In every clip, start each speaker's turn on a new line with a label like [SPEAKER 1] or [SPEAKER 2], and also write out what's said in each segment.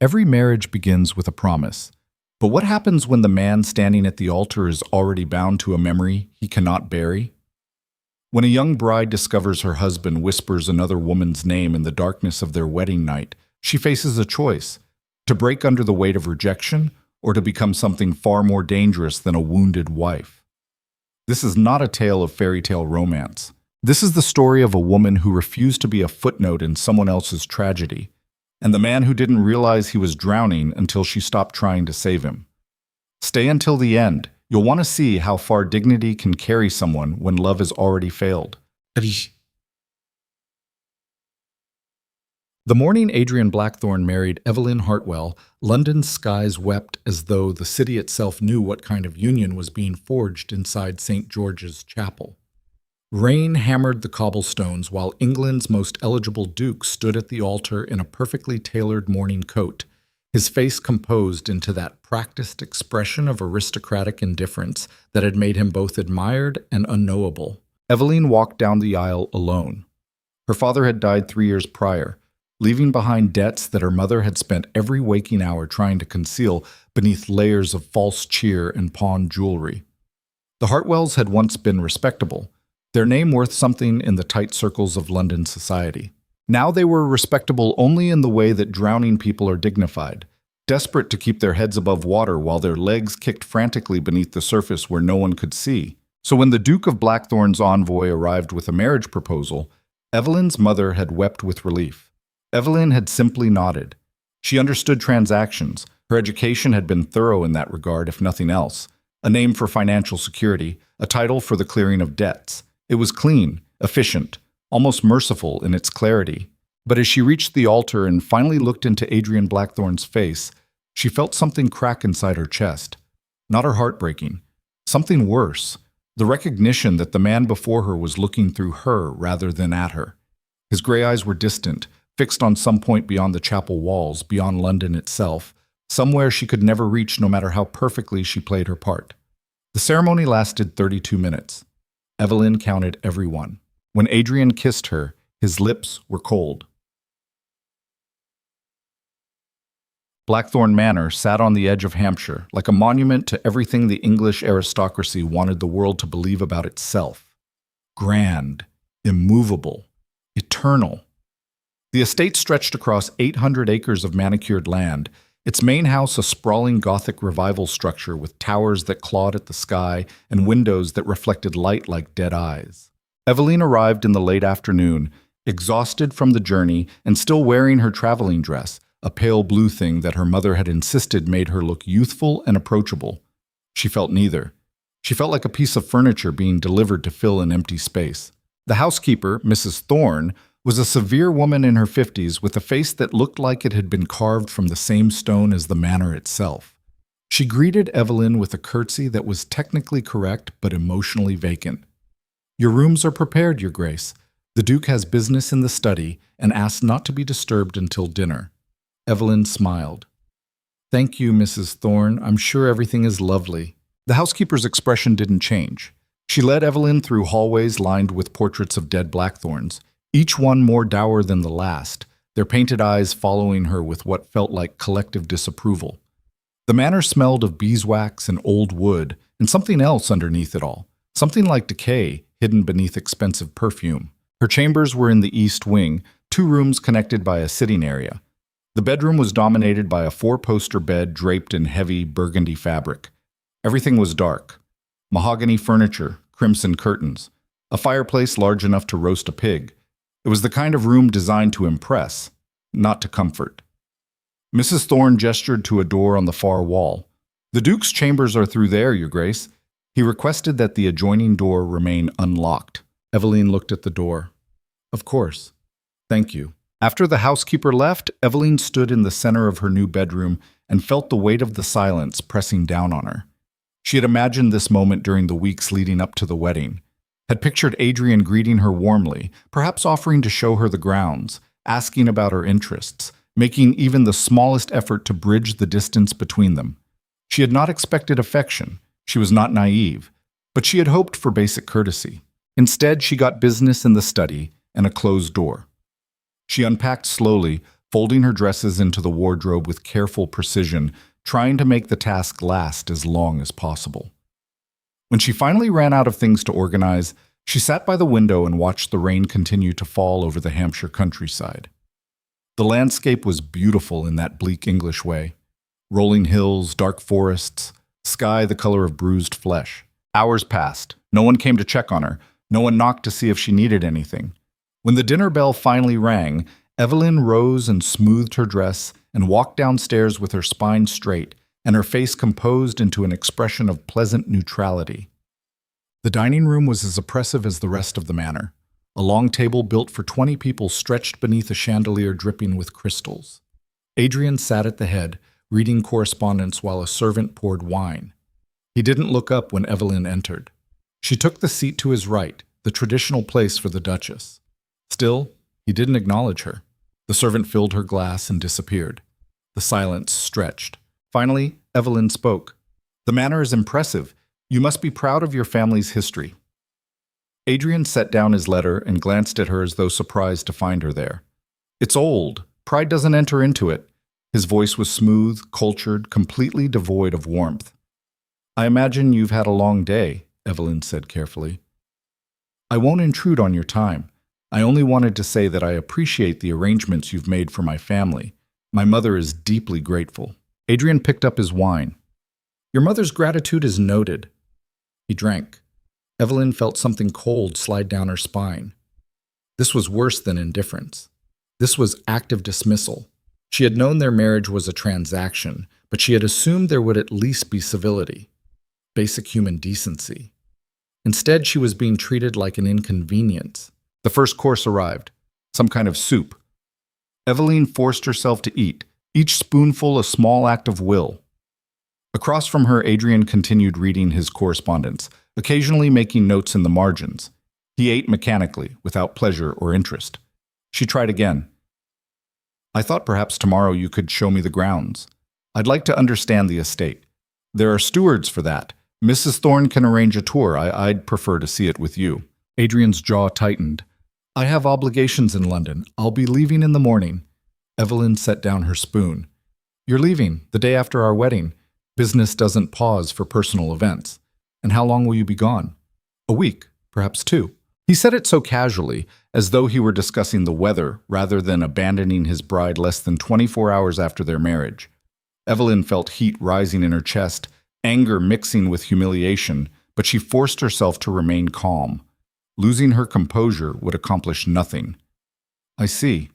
[SPEAKER 1] Every marriage begins with a promise. But what happens when the man standing at the altar is already bound to a memory he cannot bury? When a young bride discovers her husband whispers another woman's name in the darkness of their wedding night, she faces a choice: to break under the weight of rejection or to become something far more dangerous than a wounded wife. This is not a tale of fairy tale romance. This is the story of a woman who refused to be a footnote in someone else's tragedy, and the man who didn't realize he was drowning until she stopped trying to save him. Stay until the end. You'll want to see how far dignity can carry someone when love has already failed. The morning Adrian Blackthorne married Evelyn Hartwell, London's skies wept as though the city itself knew what kind of union was being forged inside St. George's Chapel. Rain hammered the cobblestones while England's most eligible duke stood at the altar in a perfectly tailored morning coat, his face composed into that practiced expression of aristocratic indifference that had made him both admired and unknowable. Evelyn walked down the aisle alone. Her father had died 3 years prior, leaving behind debts that her mother had spent every waking hour trying to conceal beneath layers of false cheer and pawned jewelry. The Hartwells had once been respectable, their name worth something in the tight circles of London society. Now they were respectable only in the way that drowning people are dignified, desperate to keep their heads above water while their legs kicked frantically beneath the surface where no one could see. So when the Duke of Blackthorne's envoy arrived with a marriage proposal, Evelyn's mother had wept with relief. Evelyn had simply nodded. She understood transactions. Her education had been thorough in that regard, if nothing else. A name for financial security, a title for the clearing of debts. It was clean, efficient, almost merciful in its clarity. But as she reached the altar and finally looked into Adrian Blackthorne's face, she felt something crack inside her chest. Not her heart breaking. Something worse. The recognition that the man before her was looking through her rather than at her. His gray eyes were distant, fixed on some point beyond the chapel walls, beyond London itself, somewhere she could never reach no matter how perfectly she played her part. The ceremony lasted 32 minutes. Evelyn counted everyone. When Adrian kissed her, his lips were cold. Blackthorne Manor sat on the edge of Hampshire, like a monument to everything the English aristocracy wanted the world to believe about itself. Grand, immovable, eternal. The estate stretched across 800 acres of manicured land, its main house a sprawling Gothic revival structure with towers that clawed at the sky and windows that reflected light like dead eyes. Evelyn arrived in the late afternoon, exhausted from the journey and still wearing her traveling dress, a pale blue thing that her mother had insisted made her look youthful and approachable. She felt neither. She felt like a piece of furniture being delivered to fill an empty space. The housekeeper, Mrs. Thorne, was a severe woman in her 50s with a face that looked like it had been carved from the same stone as the manor itself. She greeted Evelyn with a curtsy that was technically correct but emotionally vacant. "Your rooms are prepared, Your Grace. The Duke has business in the study and asked not to be disturbed until dinner." Evelyn smiled. "Thank you, Mrs. Thorne. I'm sure everything is lovely." The housekeeper's expression didn't change. She led Evelyn through hallways lined with portraits of dead Blackthorns, each one more dour than the last, their painted eyes following her with what felt like collective disapproval. The manor smelled of beeswax and old wood, and something else underneath it all, something like decay hidden beneath expensive perfume. Her chambers were in the east wing, 2 rooms connected by a sitting area. The bedroom was dominated by a 4-poster bed draped in heavy burgundy fabric. Everything was dark. Mahogany furniture, crimson curtains, a fireplace large enough to roast a pig. It was the kind of room designed to impress, not to comfort. Mrs. Thorne gestured to a door on the far wall. "The Duke's chambers are through there, Your Grace." He requested that the adjoining door remain unlocked. Evelyn looked at the door. "Of course. Thank you." After the housekeeper left, Evelyn stood in the center of her new bedroom and felt the weight of the silence pressing down on her. She had imagined this moment during the weeks leading up to the wedding. Had pictured Adrian greeting her warmly, perhaps offering to show her the grounds, asking about her interests, making even the smallest effort to bridge the distance between them. She had not expected affection. She was not naive, but she had hoped for basic courtesy. Instead, she got business in the study and a closed door. She unpacked slowly, folding her dresses into the wardrobe with careful precision, trying to make the task last as long as possible. When she finally ran out of things to organize, she sat by the window and watched the rain continue to fall over the Hampshire countryside. The landscape was beautiful in that bleak English way. Rolling hills, dark forests, sky the color of bruised flesh. Hours passed. No one came to check on her. No one knocked to see if she needed anything. When the dinner bell finally rang, Evelyn rose and smoothed her dress and walked downstairs with her spine straight and her face composed into an expression of pleasant neutrality. The dining room was as oppressive as the rest of the manor. A long table built for 20 people stretched beneath a chandelier dripping with crystals. Adrian sat at the head, reading correspondence while a servant poured wine. He didn't look up when Evelyn entered. She took the seat to his right, the traditional place for the duchess. Still, he didn't acknowledge her. The servant filled her glass and disappeared. The silence stretched. Finally, Evelyn spoke. "The manor is impressive. You must be proud of your family's history." Adrian set down his letter and glanced at her as though surprised to find her there. "It's old. Pride doesn't enter into it." His voice was smooth, cultured, completely devoid of warmth. "I imagine you've had a long day," Evelyn said carefully. "I won't intrude on your time. I only wanted to say that I appreciate the arrangements you've made for my family. My mother is deeply grateful." Adrian picked up his wine. "Your mother's gratitude is noted." He drank. Evelyn felt something cold slide down her spine. This was worse than indifference. This was active dismissal. She had known their marriage was a transaction, but she had assumed there would at least be civility, basic human decency. Instead, she was being treated like an inconvenience. The first course arrived, some kind of soup. Evelyn forced herself to eat, each spoonful a small act of will. Across from her, Adrian continued reading his correspondence, occasionally making notes in the margins. He ate mechanically, without pleasure or interest. She tried again. "I thought perhaps tomorrow you could show me the grounds. I'd like to understand the estate. There are stewards for that. Mrs. Thorne can arrange a tour. I'd prefer to see it with you." Adrian's jaw tightened. "I have obligations in London. I'll be leaving in the morning." Evelyn set down her spoon. "You're leaving, the day after our wedding. Business doesn't pause for personal events. And how long will you be gone?" "A week, perhaps 2. He said it so casually, as though he were discussing the weather rather than abandoning his bride less than 24 hours after their marriage. Evelyn felt heat rising in her chest, anger mixing with humiliation, but she forced herself to remain calm. Losing her composure would accomplish nothing. "I see.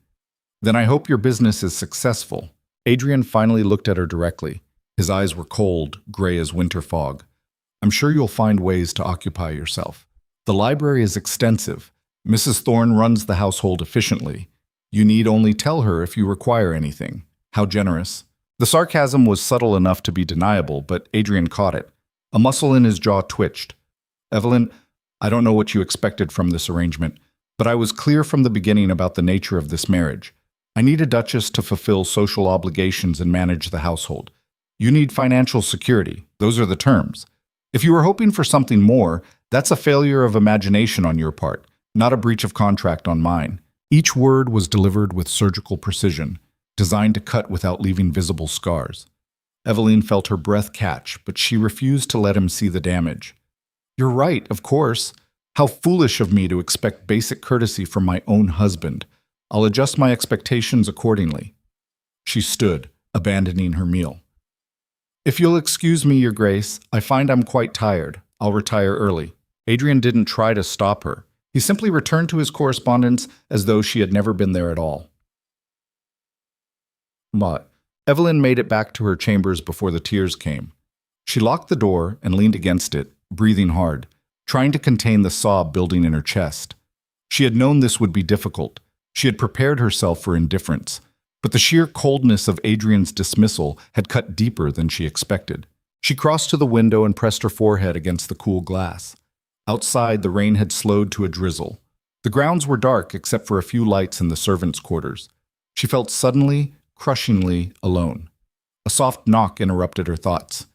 [SPEAKER 1] Then I hope your business is successful." Adrian finally looked at her directly. His eyes were cold, gray as winter fog. "I'm sure you'll find ways to occupy yourself. The library is extensive. Mrs. Thorne runs the household efficiently. You need only tell her if you require anything." How generous. The sarcasm was subtle enough to be deniable, but Adrian caught it. A muscle in his jaw twitched. "Evelyn, I don't know what you expected from this arrangement, but I was clear from the beginning about the nature of this marriage. I need a duchess to fulfill social obligations and manage the household. You need financial security. Those are the terms. If you were hoping for something more, that's a failure of imagination on your part, not a breach of contract on mine." Each word was delivered with surgical precision, designed to cut without leaving visible scars. Evelyn felt her breath catch, but she refused to let him see the damage. "You're right, of course. How foolish of me to expect basic courtesy from my own husband. I'll adjust my expectations accordingly." She stood, abandoning her meal. "If you'll excuse me, Your Grace, I find I'm quite tired. I'll retire early." Adrian didn't try to stop her. He simply returned to his correspondence as though she had never been there at all. But Evelyn made it back to her chambers before the tears came. She locked the door and leaned against it, breathing hard, trying to contain the sob building in her chest. She had known this would be difficult. She had prepared herself for indifference. But the sheer coldness of Adrian's dismissal had cut deeper than she expected. She crossed to the window and pressed her forehead against the cool glass. Outside, the rain had slowed to a drizzle. The grounds were dark except for a few lights in the servants' quarters. She felt suddenly, crushingly alone. A soft knock interrupted her thoughts.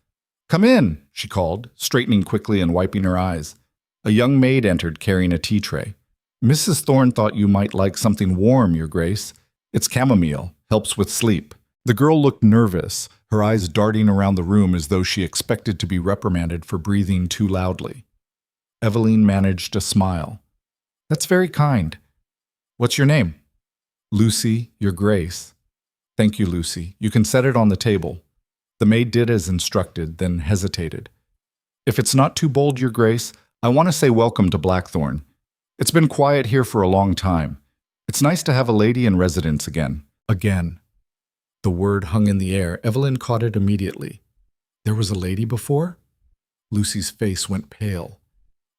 [SPEAKER 1] "Come in," she called, straightening quickly and wiping her eyes. A young maid entered carrying a tea tray. "Mrs. Thorne thought you might like something warm, Your Grace. It's chamomile. Helps with sleep. The girl looked nervous, her eyes darting around the room as though she expected to be reprimanded for breathing too loudly. Evelyn managed a smile. That's very kind. What's your name? Lucy, Your Grace. Thank you, Lucy. You can set it on the table. The maid did as instructed, then hesitated. If it's not too bold, Your Grace, I want to say welcome to Blackthorn. It's been quiet here for a long time. It's nice to have a lady in residence again. Again. The word hung in the air. Evelyn caught it immediately. There was a lady before? Lucy's face went pale.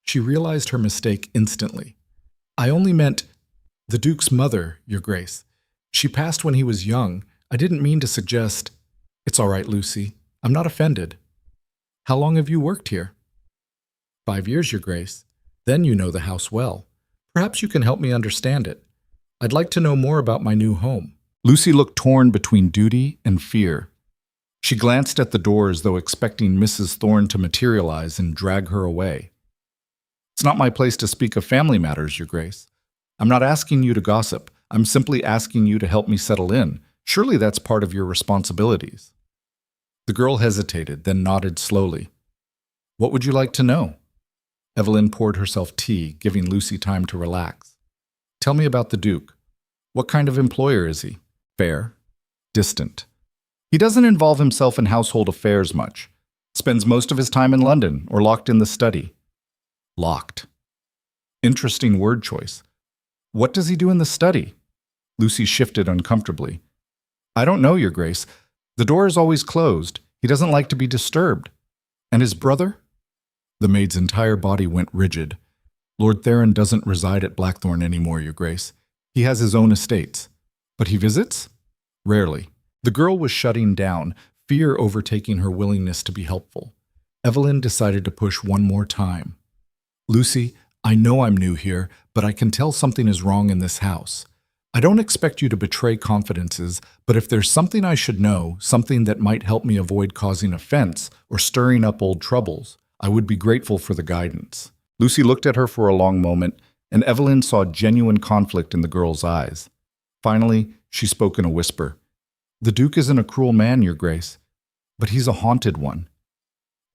[SPEAKER 1] She realized her mistake instantly. I only meant the Duke's mother, Your Grace. She passed when he was young. I didn't mean to suggest. It's all right, Lucy. I'm not offended. How long have you worked here? 5 years, Your Grace. Then you know the house well. Perhaps you can help me understand it. I'd like to know more about my new home. Lucy looked torn between duty and fear. She glanced at the door as though expecting Mrs. Thorne to materialize and drag her away. It's not my place to speak of family matters, Your Grace. I'm not asking you to gossip. I'm simply asking you to help me settle in. Surely that's part of your responsibilities. The girl hesitated, then nodded slowly. What would you like to know? Evelyn poured herself tea, giving Lucy time to relax. Tell me about the Duke. What kind of employer is he? Fair? Distant? He doesn't involve himself in household affairs much. Spends most of his time in London or locked in the study. Locked. Interesting word choice. What does he do in the study? Lucy shifted uncomfortably. I don't know, Your Grace. The door is always closed. He doesn't like to be disturbed. And his brother? The maid's entire body went rigid. Lord Theron doesn't reside at Blackthorn anymore, Your Grace. He has his own estates. But he visits? Rarely. The girl was shutting down, fear overtaking her willingness to be helpful. Evelyn decided to push one more time. Lucy, I know I'm new here, but I can tell something is wrong in this house. I don't expect you to betray confidences, but if there's something I should know, something that might help me avoid causing offense or stirring up old troubles, I would be grateful for the guidance. Lucy looked at her for a long moment, and Evelyn saw genuine conflict in the girl's eyes. Finally, she spoke in a whisper. The Duke isn't a cruel man, Your Grace, but he's a haunted one.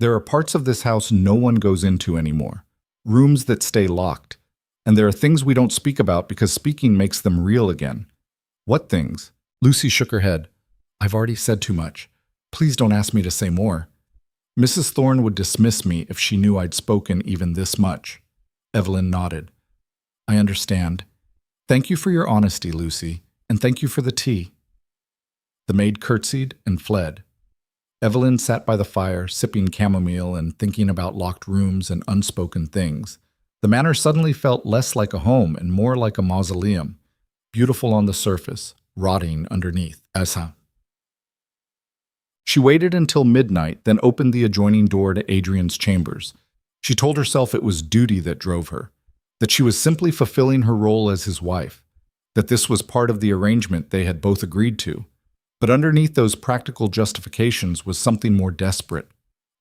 [SPEAKER 1] There are parts of this house no one goes into anymore, rooms that stay locked, and there are things we don't speak about because speaking makes them real again. What things? Lucy shook her head. I've already said too much. Please don't ask me to say more. Mrs. Thorne would dismiss me if she knew I'd spoken even this much. Evelyn nodded. I understand. Thank you for your honesty, Lucy, and thank you for the tea. The maid curtsied and fled. Evelyn sat by the fire, sipping chamomile and thinking about locked rooms and unspoken things. The manor suddenly felt less like a home and more like a mausoleum, beautiful on the surface, rotting underneath. She waited until midnight, then opened the adjoining door to Adrian's chambers. She told herself it was duty that drove her, that she was simply fulfilling her role as his wife, that this was part of the arrangement they had both agreed to. But underneath those practical justifications was something more desperate,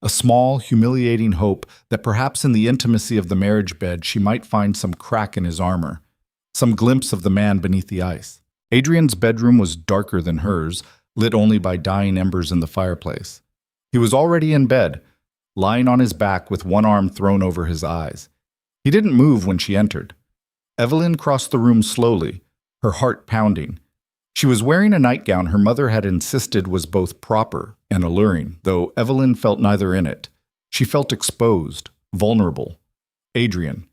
[SPEAKER 1] a small, humiliating hope that perhaps in the intimacy of the marriage bed she might find some crack in his armor, some glimpse of the man beneath the ice. Adrian's bedroom was darker than hers, lit only by dying embers in the fireplace. He was already in bed, lying on his back with one arm thrown over his eyes. He didn't move when she entered. Evelyn crossed the room slowly, her heart pounding. She was wearing a nightgown her mother had insisted was both proper and alluring, though Evelyn felt neither in it. She felt exposed, vulnerable. Adrian.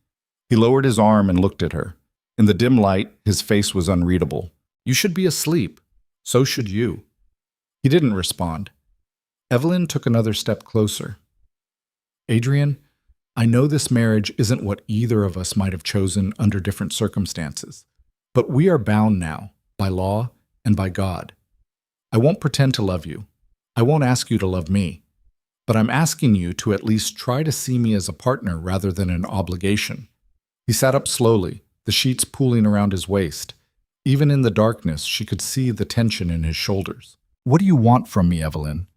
[SPEAKER 1] He lowered his arm and looked at her. In the dim light, his face was unreadable. You should be asleep. So should you. He didn't respond. Evelyn took another step closer. Adrian, I know this marriage isn't what either of us might have chosen under different circumstances, but we are bound now, by law and by God. I won't pretend to love you. I won't ask you to love me. But I'm asking you to at least try to see me as a partner rather than an obligation. He sat up slowly, the sheets pooling around his waist. Even in the darkness, she could see the tension in his shoulders. What do you want from me, Evelyn?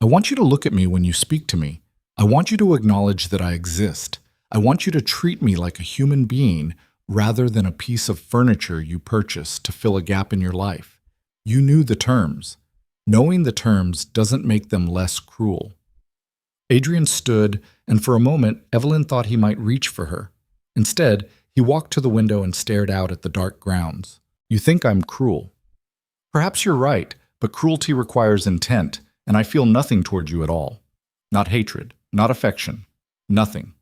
[SPEAKER 1] I want you to look at me when you speak to me. I want you to acknowledge that I exist. I want you to treat me like a human being rather than a piece of furniture you purchased to fill a gap in your life. You knew the terms. Knowing the terms doesn't make them less cruel. Adrian stood, and for a moment, Evelyn thought he might reach for her. Instead, he walked to the window and stared out at the dark grounds. You think I'm cruel. Perhaps you're right, but cruelty requires intent, and I feel nothing toward you at all. Not hatred, not affection, nothing.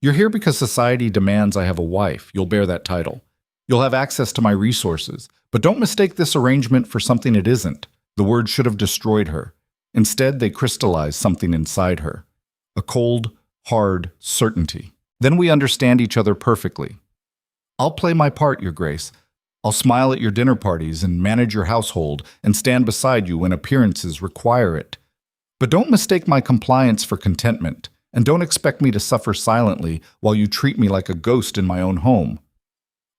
[SPEAKER 1] You're here because society demands I have a wife. You'll bear that title. You'll have access to my resources. But don't mistake this arrangement for something it isn't. The words should have destroyed her. Instead, they crystallized something inside her. A cold, hard certainty. Then we understand each other perfectly. I'll play my part, Your Grace. I'll smile at your dinner parties and manage your household and stand beside you when appearances require it. But don't mistake my compliance for contentment, and don't expect me to suffer silently while you treat me like a ghost in my own home.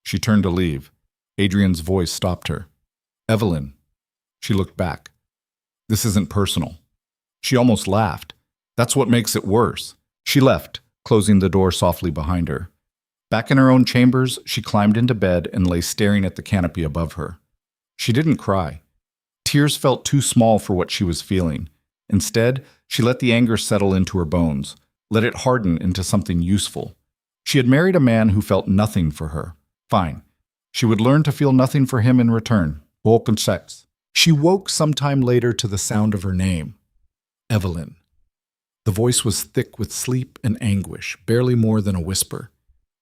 [SPEAKER 1] She turned to leave. Adrian's voice stopped her. Evelyn. She looked back. This isn't personal. She almost laughed. That's what makes it worse. She left, closing the door softly behind her. Back in her own chambers, she climbed into bed and lay staring at the canopy above her. She didn't cry. Tears felt too small for what she was feeling. Instead, she let the anger settle into her bones, let it harden into something useful. She had married a man who felt nothing for her. Fine. She would learn to feel nothing for him in return. Open sex. She woke sometime later to the sound of her name. Evelyn. The voice was thick with sleep and anguish, barely more than a whisper.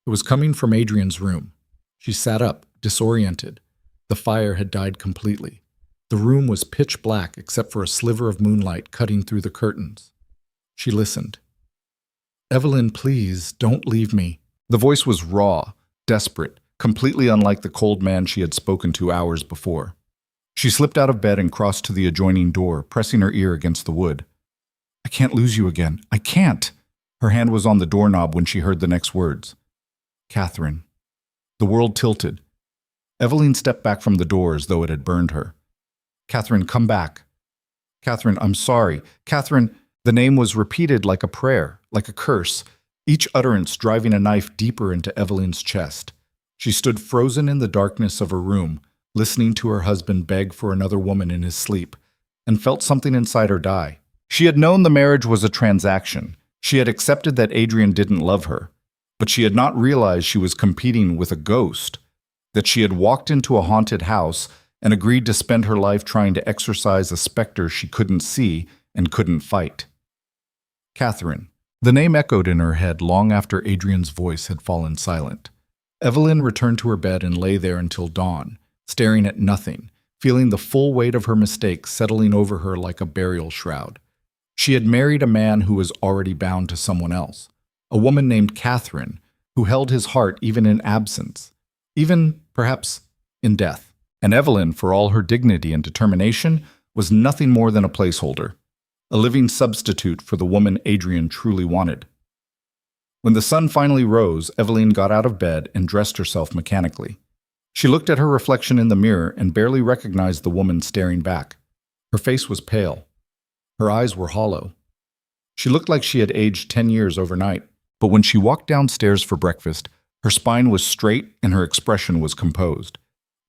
[SPEAKER 1] It was coming from Adrian's room. She sat up, disoriented. The fire had died completely. The room was pitch black except for a sliver of moonlight cutting through the curtains. She listened. Evelyn, please, don't leave me. The voice was raw, desperate, completely unlike the cold man she had spoken to hours before. She slipped out of bed and crossed to the adjoining door, pressing her ear against the wood. I can't lose you again. I can't. Her hand was on the doorknob when she heard the next words. Catherine. The world tilted. Evelyn stepped back from the door as though it had burned her. Catherine, come back. Catherine, I'm sorry. Catherine, the name was repeated like a prayer, like a curse, each utterance driving a knife deeper into Evelyn's chest. She stood frozen in the darkness of her room, listening to her husband beg for another woman in his sleep, and felt something inside her die. She had known the marriage was a transaction. She had accepted that Adrian didn't love her, but she had not realized she was competing with a ghost, that she had walked into a haunted house and agreed to spend her life trying to exorcise a specter she couldn't see and couldn't fight. Catherine. The name echoed in her head long after Adrian's voice had fallen silent. Evelyn returned to her bed and lay there until dawn, staring at nothing, feeling the full weight of her mistake settling over her like a burial shroud. She had married a man who was already bound to someone else, a woman named Catherine, who held his heart even in absence, even, perhaps, in death. And Evelyn, for all her dignity and determination, was nothing more than a placeholder, a living substitute for the woman Adrian truly wanted. When the sun finally rose, Evelyn got out of bed and dressed herself mechanically. She looked at her reflection in the mirror and barely recognized the woman staring back. Her face was pale. Her eyes were hollow. She looked like she had aged 10 years overnight, but when she walked downstairs for breakfast, her spine was straight and her expression was composed.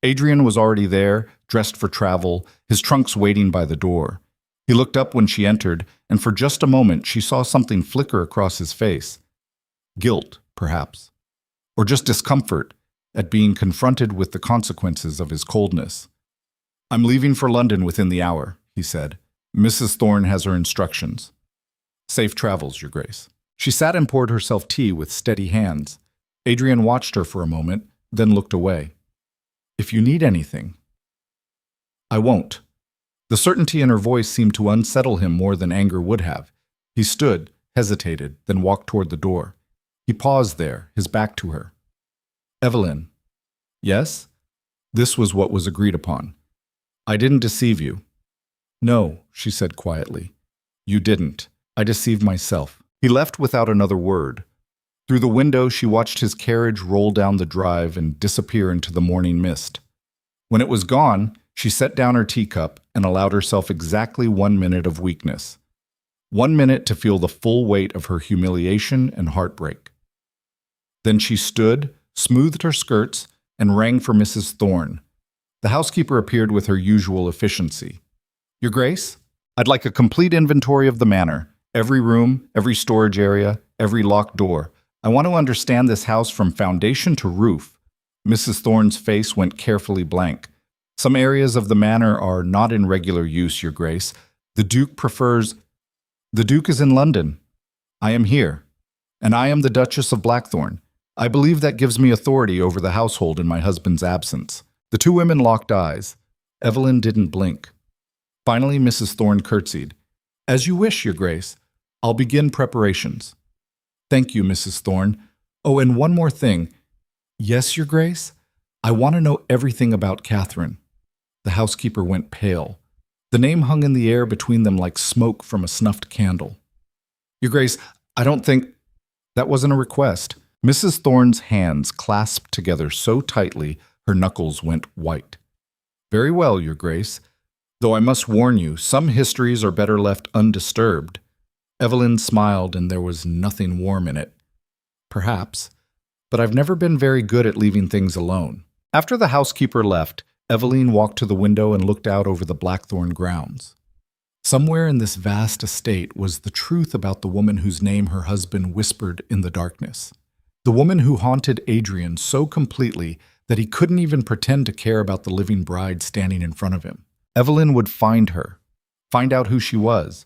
[SPEAKER 1] Adrian was already there, dressed for travel, his trunks waiting by the door. He looked up when she entered, and for just a moment she saw something flicker across his face. Guilt, perhaps. Or just discomfort at being confronted with the consequences of his coldness. I'm leaving for London within the hour, he said. Mrs. Thorne has her instructions. Safe travels, Your Grace. She sat and poured herself tea with steady hands. Adrian watched her for a moment, then looked away. If you need anything. I won't. The certainty in her voice seemed to unsettle him more than anger would have. He stood, hesitated, then walked toward the door. He paused there, his back to her. Evelyn. Yes? This was what was agreed upon. I didn't deceive you. No, she said quietly. You didn't. I deceived myself. He left without another word. Through the window, she watched his carriage roll down the drive and disappear into the morning mist. When it was gone, she set down her teacup and allowed herself exactly 1 minute of weakness. 1 minute to feel the full weight of her humiliation and heartbreak. Then she stood, smoothed her skirts, and rang for Mrs. Thorne. The housekeeper appeared with her usual efficiency. Your Grace, I'd like a complete inventory of the manor. Every room, every storage area, every locked door. I want to understand this house from foundation to roof. Mrs. Thorne's face went carefully blank. Some areas of the manor are not in regular use, Your Grace. The Duke is in London. I am here. And I am the Duchess of Blackthorn. I believe that gives me authority over the household in my husband's absence. The two women locked eyes. Evelyn didn't blink. Finally, Mrs. Thorne curtsied. As you wish, Your Grace. I'll begin preparations. Thank you, Mrs. Thorne. Oh, and one more thing. Yes, Your Grace? I want to know everything about Catherine. The housekeeper went pale. The name hung in the air between them like smoke from a snuffed candle. Your Grace, I don't think... That wasn't a request. Mrs. Thorne's hands clasped together so tightly her knuckles went white. Very well, Your Grace. Though I must warn you, some histories are better left undisturbed. Evelyn smiled, and there was nothing warm in it. Perhaps. But I've never been very good at leaving things alone. After the housekeeper left, Evelyn walked to the window and looked out over the Blackthorn grounds. Somewhere in this vast estate was the truth about the woman whose name her husband whispered in the darkness. The woman who haunted Adrian so completely that he couldn't even pretend to care about the living bride standing in front of him. Evelyn would find her, find out who she was,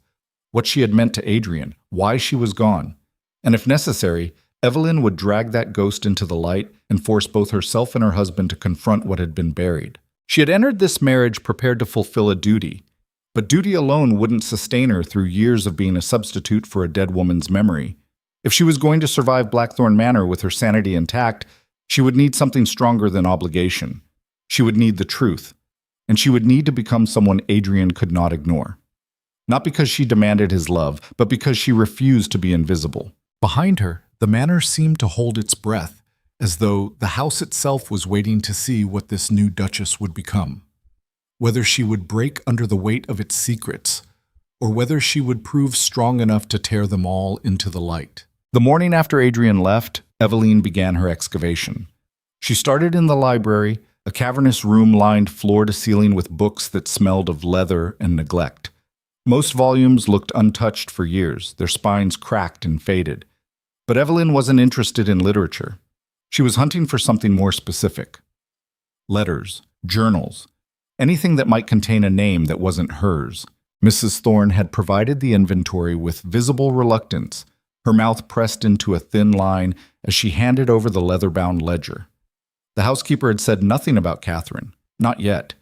[SPEAKER 1] what she had meant to Adrian, why she was gone, and if necessary, Evelyn would drag that ghost into the light and force both herself and her husband to confront what had been buried. She had entered this marriage prepared to fulfill a duty, but duty alone wouldn't sustain her through years of being a substitute for a dead woman's memory. If she was going to survive Blackthorn Manor with her sanity intact, she would need something stronger than obligation. She would need the truth, and she would need to become someone Adrian could not ignore. Not because she demanded his love, but because she refused to be invisible. Behind her, the manor seemed to hold its breath, as though the house itself was waiting to see what this new duchess would become. Whether she would break under the weight of its secrets, or whether she would prove strong enough to tear them all into the light. The morning after Adrian left, Evelyn began her excavation. She started in the library, a cavernous room lined floor to ceiling with books that smelled of leather and neglect. Most volumes looked untouched for years, their spines cracked and faded. But Evelyn wasn't interested in literature. She was hunting for something more specific. Letters, journals, anything that might contain a name that wasn't hers. Mrs. Thorne had provided the inventory with visible reluctance, her mouth pressed into a thin line as she handed over the leather-bound ledger. The housekeeper had said nothing about Catherine, not yet.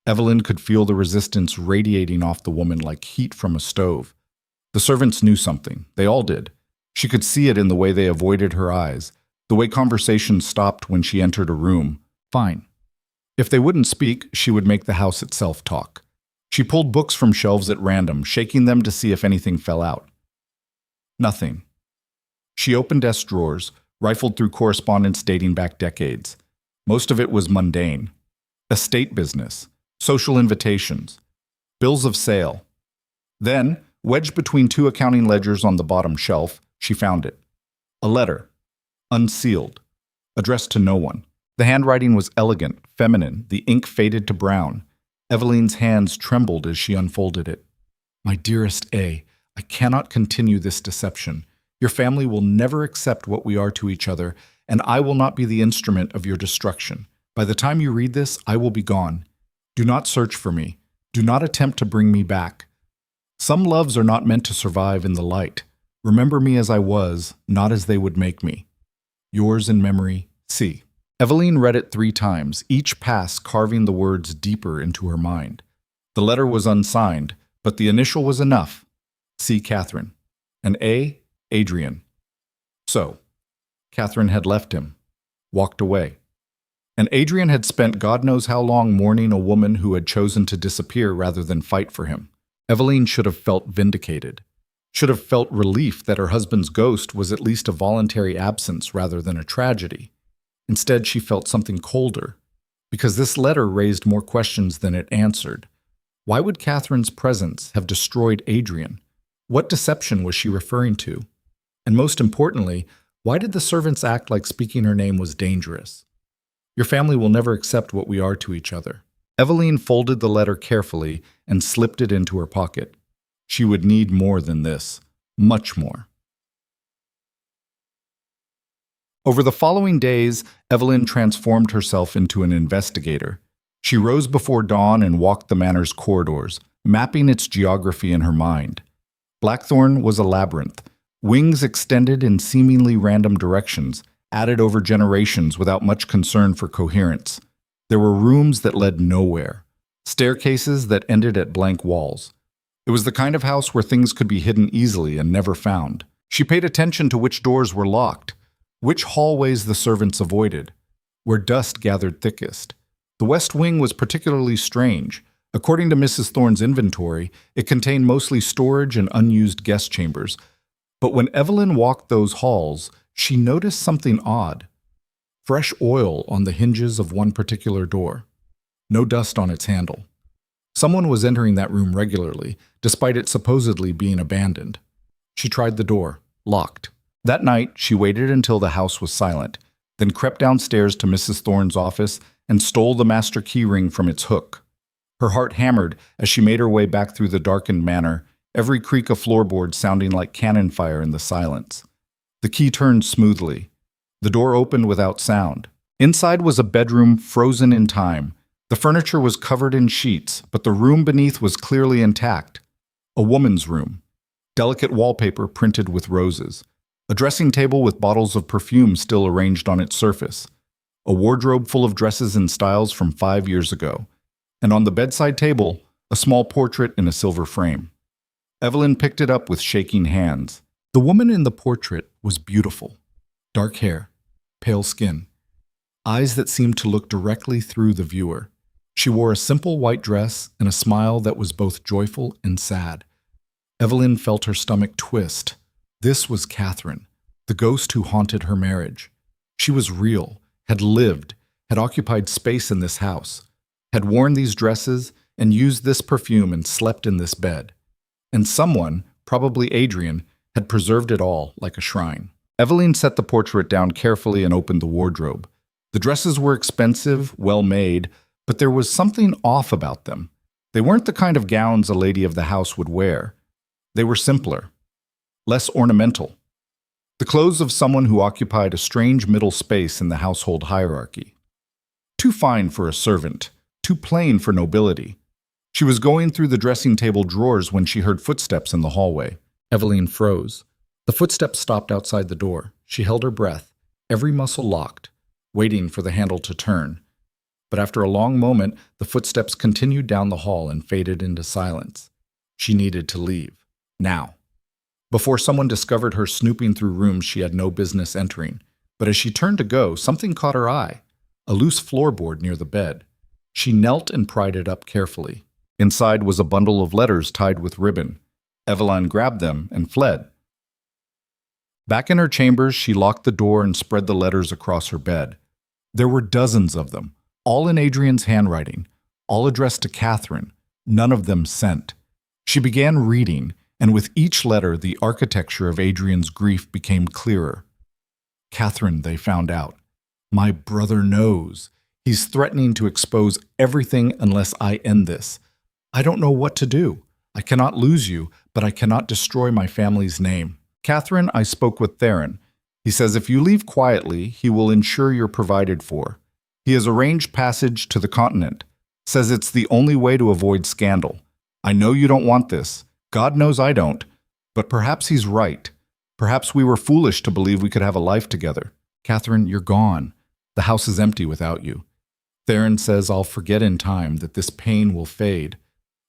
[SPEAKER 1] Evelyn could feel the resistance radiating off the woman like heat from a stove. The servants knew something. They all did. She could see it in the way they avoided her eyes, the way conversation stopped when she entered a room. Fine. If they wouldn't speak, she would make the house itself talk. She pulled books from shelves at random, shaking them to see if anything fell out. Nothing. She opened desk drawers, rifled through correspondence dating back decades. Most of it was mundane. Estate business, social invitations, bills of sale. Then, wedged between two accounting ledgers on the bottom shelf, she found it. A letter, unsealed, addressed to no one. The handwriting was elegant, feminine, the ink faded to brown. Evelyn's hands trembled as she unfolded it. My dearest A, I cannot continue this deception. Your family will never accept what we are to each other, and I will not be the instrument of your destruction. By the time you read this, I will be gone. Do not search for me. Do not attempt to bring me back. Some loves are not meant to survive in the light. Remember me as I was, not as they would make me. Yours in memory, C. Evelyn read it 3 times, each pass carving the words deeper into her mind. The letter was unsigned, but the initial was enough. C. Catherine. And A. Adrian. So, Catherine had left him, walked away. And Adrian had spent God knows how long mourning a woman who had chosen to disappear rather than fight for him. Evelyn should have felt vindicated, should have felt relief that her husband's ghost was at least a voluntary absence rather than a tragedy. Instead, she felt something colder, because this letter raised more questions than it answered. Why would Catherine's presence have destroyed Adrian? What deception was she referring to? And most importantly, why did the servants act like speaking her name was dangerous? Your family will never accept what we are to each other. Eveline folded the letter carefully and slipped it into her pocket. She would need more than this, much more. Over the following days, Eveline transformed herself into an investigator. She rose before dawn and walked the manor's corridors, mapping its geography in her mind. Blackthorn was a labyrinth, wings extended in seemingly random directions, added over generations without much concern for coherence. There were rooms that led nowhere, staircases that ended at blank walls. It was the kind of house where things could be hidden easily and never found. She paid attention to which doors were locked, which hallways the servants avoided, where dust gathered thickest. The West Wing was particularly strange. According to Mrs. Thorne's inventory, it contained mostly storage and unused guest chambers. But when Eveline walked those halls, she noticed something odd. Fresh oil on the hinges of one particular door. No dust on its handle. Someone was entering that room regularly, despite it supposedly being abandoned. She tried the door, locked. That night, she waited until the house was silent, then crept downstairs to Mrs. Thorne's office and stole the master key ring from its hook. Her heart hammered as she made her way back through the darkened manor, every creak of floorboard sounding like cannon fire in the silence. The key turned smoothly. The door opened without sound. Inside was a bedroom frozen in time. The furniture was covered in sheets, but the room beneath was clearly intact. A woman's room. Delicate wallpaper printed with roses. A dressing table with bottles of perfume still arranged on its surface. A wardrobe full of dresses and styles from 5 years ago. And on the bedside table, a small portrait in a silver frame. Eveline picked it up with shaking hands. The woman in the portrait was beautiful. Dark hair, pale skin, eyes that seemed to look directly through the viewer. She wore a simple white dress and a smile that was both joyful and sad. Eveline felt her stomach twist. This was Catherine, the ghost who haunted her marriage. She was real, had lived, had occupied space in this house, had worn these dresses and used this perfume and slept in this bed. And someone, probably Adrian, had preserved it all like a shrine. Eveline set the portrait down carefully and opened the wardrobe. The dresses were expensive, well-made, but there was something off about them. They weren't the kind of gowns a lady of the house would wear. They were simpler, less ornamental. The clothes of someone who occupied a strange middle space in the household hierarchy. Too fine for a servant, too plain for nobility. She was going through the dressing table drawers when she heard footsteps in the hallway. Eveline froze. The footsteps stopped outside the door. She held her breath, every muscle locked, waiting for the handle to turn. But after a long moment, the footsteps continued down the hall and faded into silence. She needed to leave. Now. Before someone discovered her snooping through rooms she had no business entering. But as she turned to go, something caught her eye. A loose floorboard near the bed. She knelt and pried it up carefully. Inside was a bundle of letters tied with ribbon. Eveline grabbed them and fled. Back in her chambers, she locked the door and spread the letters across her bed. There were dozens of them, all in Adrian's handwriting, all addressed to Catherine, none of them sent. She began reading, and with each letter, the architecture of Adrian's grief became clearer. Catherine, they found out. My brother knows. He's threatening to expose everything unless I end this. I don't know what to do. I cannot lose you, but I cannot destroy my family's name. Catherine, I spoke with Theron. He says if you leave quietly, he will ensure you're provided for. He has arranged passage to the continent. Says it's the only way to avoid scandal. I know you don't want this. God knows I don't. But perhaps he's right. Perhaps we were foolish to believe we could have a life together. Catherine, you're gone. The house is empty without you. Theron says I'll forget in time, that this pain will fade.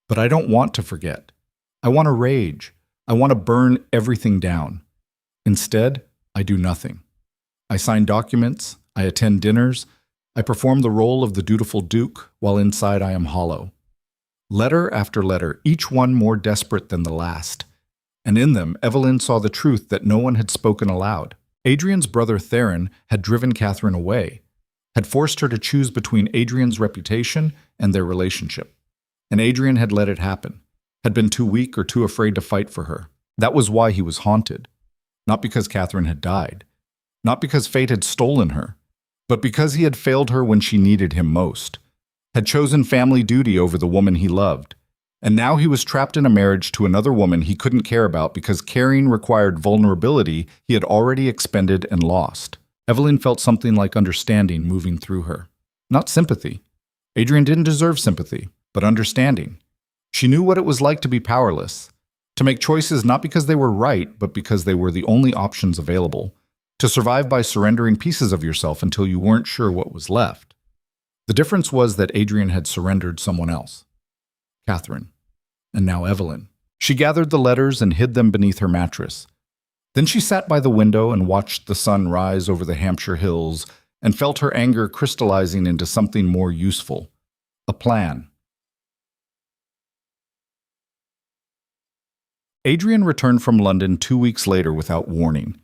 [SPEAKER 1] But I don't want to forget. I want to rage. I want to burn everything down. Instead, I do nothing. I sign documents, I attend dinners, I perform the role of the dutiful duke, while inside I am hollow. Letter after letter, each one more desperate than the last. And in them, Eveline saw the truth that no one had spoken aloud. Adrian's brother Theron had driven Catherine away, had forced her to choose between Adrian's reputation and their relationship. And Adrian had let it happen, had been too weak or too afraid to fight for her. That was why he was haunted. Not because Catherine had died, not because fate had stolen her, but because he had failed her when she needed him most. had chosen family duty over the woman he loved. And now he was trapped in a marriage to another woman he couldn't care about because caring required vulnerability he had already expended and lost. Evelyn felt something like understanding moving through her. Not sympathy. Adrian didn't deserve sympathy, but understanding. She knew what it was like to be powerless, to make choices not because they were right, but because they were the only options available, to survive by surrendering pieces of yourself until you weren't sure what was left. The difference was that Adrian had surrendered someone else. Catherine. And now Evelyn. She gathered the letters and hid them beneath her mattress. Then she sat by the window and watched the sun rise over the Hampshire hills and felt her anger crystallizing into something more useful. A plan. Adrian returned from London 2 weeks later without warning.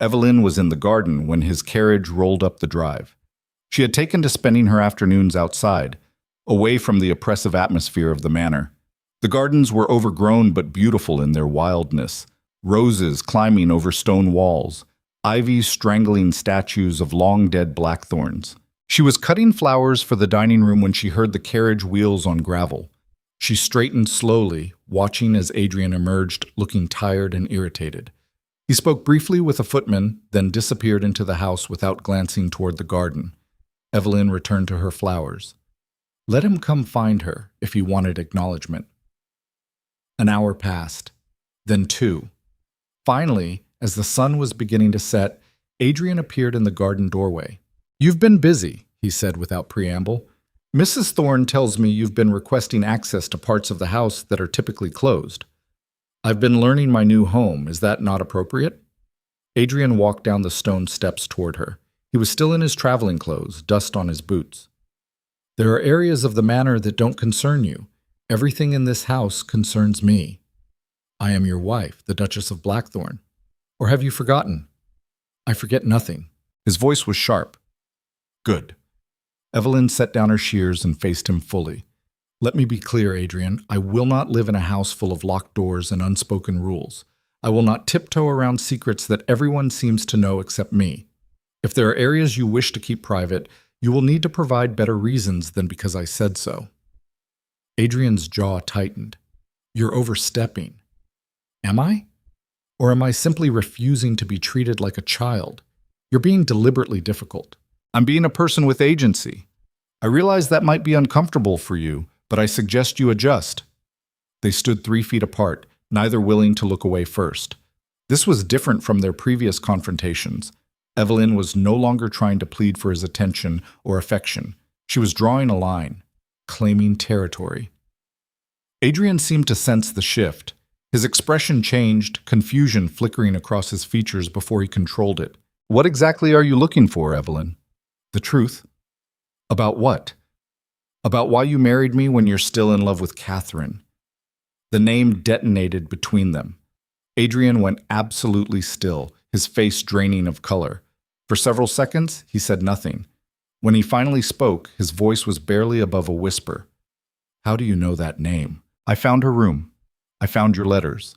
[SPEAKER 1] Evelyn was in the garden when his carriage rolled up the drive. She had taken to spending her afternoons outside, away from the oppressive atmosphere of the manor. The gardens were overgrown but beautiful in their wildness, roses climbing over stone walls, ivy strangling statues of long-dead blackthorns. She was cutting flowers for the dining room when she heard the carriage wheels on gravel. She straightened slowly, watching as Adrian emerged, looking tired and irritated. He spoke briefly with a footman, then disappeared into the house without glancing toward the garden. Evelyn returned to her flowers. Let him come find her if he wanted acknowledgement. An hour passed, then 2. Finally, as the sun was beginning to set, Adrian appeared in the garden doorway. You've been busy, he said without preamble. Mrs. Thorne tells me you've been requesting access to parts of the house that are typically closed. I've been learning my new home. Is that not appropriate? Adrian walked down the stone steps toward her. He was still in his traveling clothes, dust on his boots. There are areas of the manor that don't concern you. Everything in this house concerns me. I am your wife, the Duchess of Blackthorn. Or have you forgotten? I forget nothing. His voice was sharp. Good. Evelyn set down her shears and faced him fully. Let me be clear, Adrian. I will not live in a house full of locked doors and unspoken rules. I will not tiptoe around secrets that everyone seems to know except me. If there are areas you wish to keep private, you will need to provide better reasons than because I said so. Adrian's jaw tightened. You're overstepping. Am I? Or am I simply refusing to be treated like a child? You're being deliberately difficult. I'm being a person with agency. I realize that might be uncomfortable for you, but I suggest you adjust. They stood 3 feet apart, neither willing to look away first. This was different from their previous confrontations. Evelyn was no longer trying to plead for his attention or affection. She was drawing a line, claiming territory. Adrian seemed to sense the shift. His expression changed, confusion flickering across his features before he controlled it. What exactly are you looking for, Evelyn? The truth. About what? About why you married me when you're still in love with Catherine. The name detonated between them. Adrian went absolutely still, his face draining of color. For several seconds, he said nothing. When he finally spoke, his voice was barely above a whisper. How do you know that name? I found her room. I found your letters.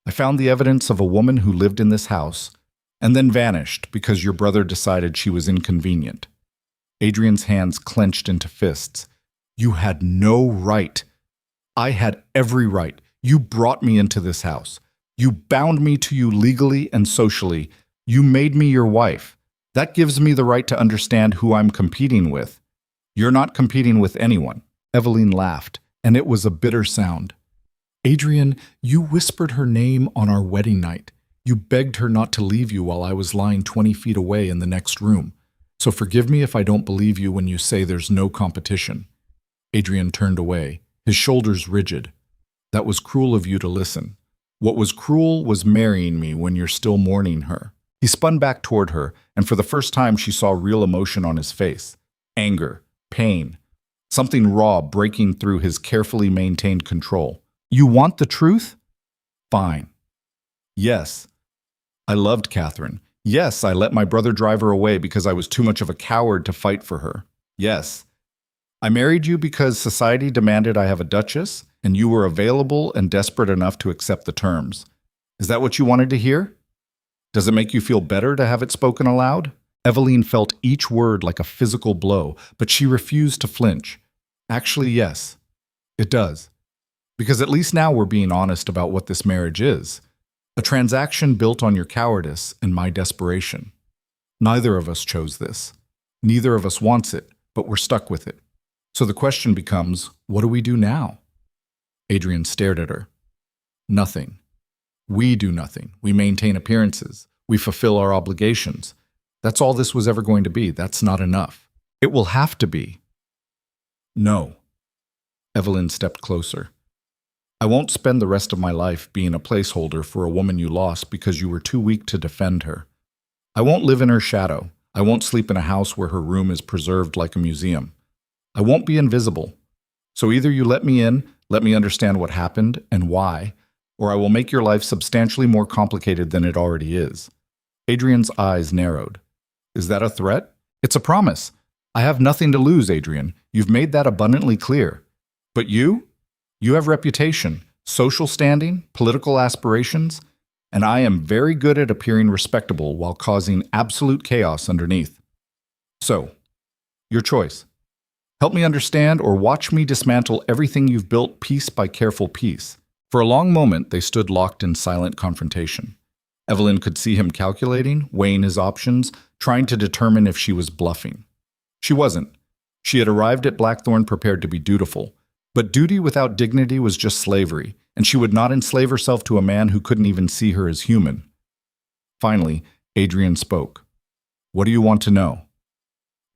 [SPEAKER 1] I found the evidence of a woman who lived in this house, and then vanished because your brother decided she was inconvenient. Adrian's hands clenched into fists. You had no right. I had every right. You brought me into this house. You bound me to you legally and socially. You made me your wife. That gives me the right to understand who I'm competing with. You're not competing with anyone. Evelyn laughed, and it was a bitter sound. Adrian, you whispered her name on our wedding night. You begged her not to leave you while I was lying 20 feet away in the next room. So forgive me if I don't believe you when you say there's no competition. Adrian turned away, his shoulders rigid. That was cruel of you to listen. What was cruel was marrying me when you're still mourning her. He spun back toward her, and for the first time she saw real emotion on his face. Anger, pain, something raw breaking through his carefully maintained control. You want the truth? Fine. Yes. I loved Catherine. Yes, I let my brother drive her away because I was too much of a coward to fight for her. Yes. I married you because society demanded I have a duchess, and you were available and desperate enough to accept the terms. Is that what you wanted to hear? Does it make you feel better to have it spoken aloud? Evelyn felt each word like a physical blow, but she refused to flinch. Actually, yes, it does. Because at least now we're being honest about what this marriage is. A transaction built on your cowardice and my desperation. Neither of us chose this. Neither of us wants it, but we're stuck with it. So the question becomes, what do we do now? Adrian stared at her. Nothing. We do nothing. We maintain appearances. We fulfill our obligations. That's all this was ever going to be. That's not enough. It will have to be. No. Evelyn stepped closer. I won't spend the rest of my life being a placeholder for a woman you lost because you were too weak to defend her. I won't live in her shadow. I won't sleep in a house where her room is preserved like a museum. I won't be invisible. So either you let me in, let me understand what happened and why, or I will make your life substantially more complicated than it already is. Adrian's eyes narrowed. Is that a threat? It's a promise. I have nothing to lose, Adrian. You've made that abundantly clear. But you? You have reputation, social standing, political aspirations, and I am very good at appearing respectable while causing absolute chaos underneath. So, your choice. Help me understand or watch me dismantle everything you've built piece by careful piece. For a long moment, they stood locked in silent confrontation. Evelyn could see him calculating, weighing his options, trying to determine if she was bluffing. She wasn't. She had arrived at Blackthorn prepared to be dutiful. But duty without dignity was just slavery, and she would not enslave herself to a man who couldn't even see her as human. Finally, Adrian spoke. What do you want to know?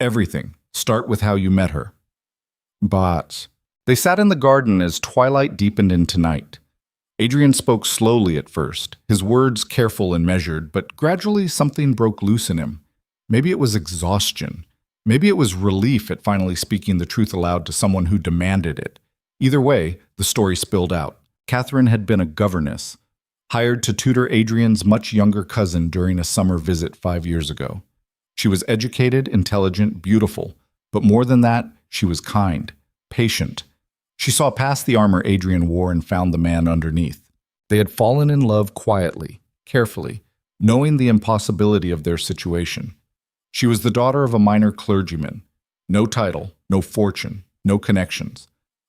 [SPEAKER 1] Everything. Start with how you met her. But they sat in the garden as twilight deepened into night. Adrian spoke slowly at first, his words careful and measured, but gradually something broke loose in him. Maybe it was exhaustion. Maybe it was relief at finally speaking the truth aloud to someone who demanded it. Either way, the story spilled out. Catherine had been a governess, hired to tutor Adrian's much younger cousin during a summer visit 5 years ago. She was educated, intelligent, beautiful, but more than that, she was kind, patient. She saw past the armor Adrian wore and found the man underneath. They had fallen in love quietly, carefully, knowing the impossibility of their situation. She was the daughter of a minor clergyman. No title, no fortune, no connections.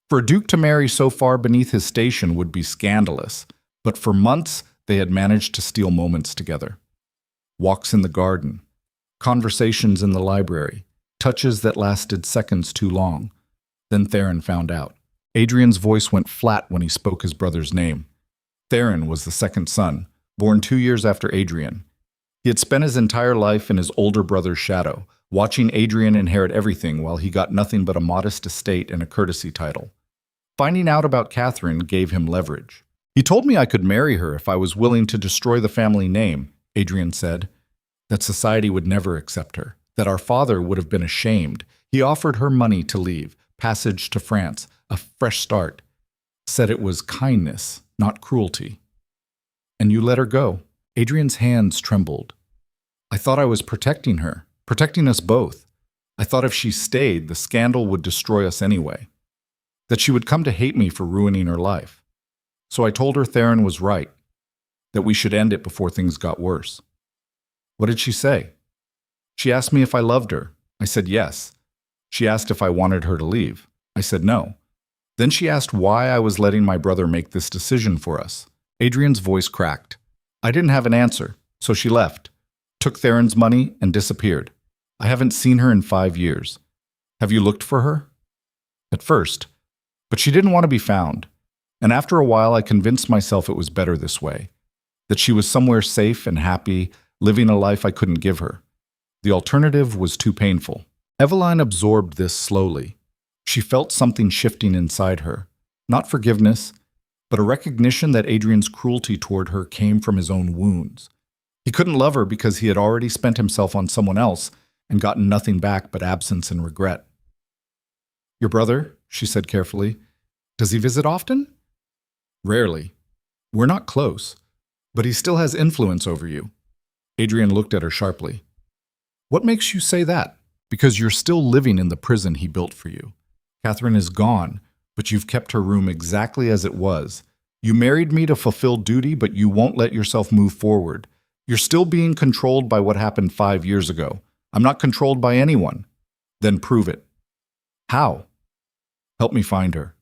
[SPEAKER 1] For a duke to marry so far beneath his station would be scandalous, but for months they had managed to steal moments together. Walks in the garden, conversations in the library, touches that lasted seconds too long. Then Theron found out. Adrian's voice went flat when he spoke his brother's name. Theron was the second son, born 2 years after Adrian. He had spent his entire life in his older brother's shadow, watching Adrian inherit everything while he got nothing but a modest estate and a courtesy title. Finding out about Catherine gave him leverage. He told me I could marry her if I was willing to destroy the family name, Adrian said, that society would never accept her, that our father would have been ashamed. He offered her money to leave, passage to France, a fresh start, said it was kindness, not cruelty. And you let her go. Adrian's hands trembled. I thought I was protecting her, protecting us both. I thought if she stayed, the scandal would destroy us anyway, that she would come to hate me for ruining her life. So I told her Theron was right, that we should end it before things got worse. What did she say? She asked me if I loved her. I said yes. She asked if I wanted her to leave. I said no. Then she asked why I was letting my brother make this decision for us. Adrian's voice cracked. I didn't have an answer, so she left, took Theron's money, and disappeared. I haven't seen her in 5 years. Have you looked for her? At first, but she didn't want to be found. And after a while, I convinced myself it was better this way, that she was somewhere safe and happy, living a life I couldn't give her. The alternative was too painful. Eveline absorbed this slowly. She felt something shifting inside her, not forgiveness, but a recognition that Adrian's cruelty toward her came from his own wounds. He couldn't love her because he had already spent himself on someone else and gotten nothing back but absence and regret. Your brother, she said carefully, does he visit often? Rarely. We're not close, but he still has influence over you. Adrian looked at her sharply. What makes you say that? Because you're still living in the prison he built for you. Catherine is gone, but you've kept her room exactly as it was. You married me to fulfill duty, but you won't let yourself move forward. You're still being controlled by what happened 5 years ago. I'm not controlled by anyone. Then prove it. How? Help me find her.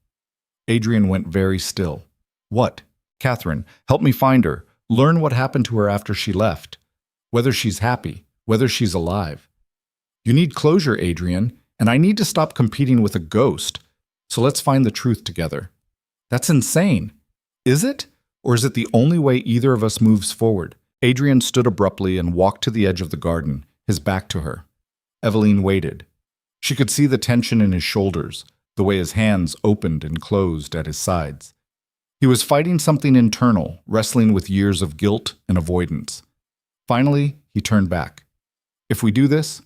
[SPEAKER 1] Adrian went very still. What? Catherine, help me find her. Learn what happened to her after she left. Whether she's happy, whether she's alive. You need closure, Adrian, and I need to stop competing with a ghost. So let's find the truth together. That's insane. Is it? Or is it the only way either of us moves forward? Adrian stood abruptly and walked to the edge of the garden, his back to her. Eveline waited. She could see the tension in his shoulders, the way his hands opened and closed at his sides. He was fighting something internal, wrestling with years of guilt and avoidance. Finally, he turned back. If we do this,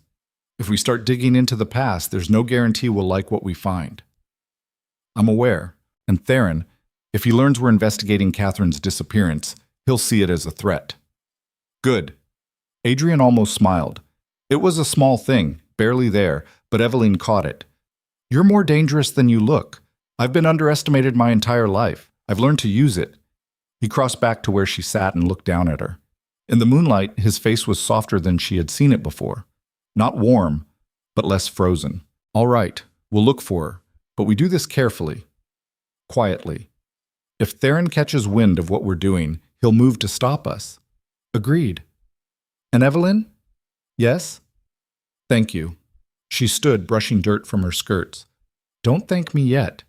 [SPEAKER 1] if we start digging into the past, there's no guarantee we'll like what we find. I'm aware, and Theron, if he learns we're investigating Catherine's disappearance, he'll see it as a threat. Good. Adrian almost smiled. It was a small thing, barely there, but Eveline caught it. You're more dangerous than you look. I've been underestimated my entire life. I've learned to use it. He crossed back to where she sat and looked down at her. In the moonlight, his face was softer than she had seen it before. Not warm, but less frozen. All right, we'll look for her, but we do this carefully, quietly. If Theron catches wind of what we're doing, he'll move to stop us. Agreed. And Eveline? Yes? Thank you. She stood, brushing dirt from her skirts. Don't thank me yet.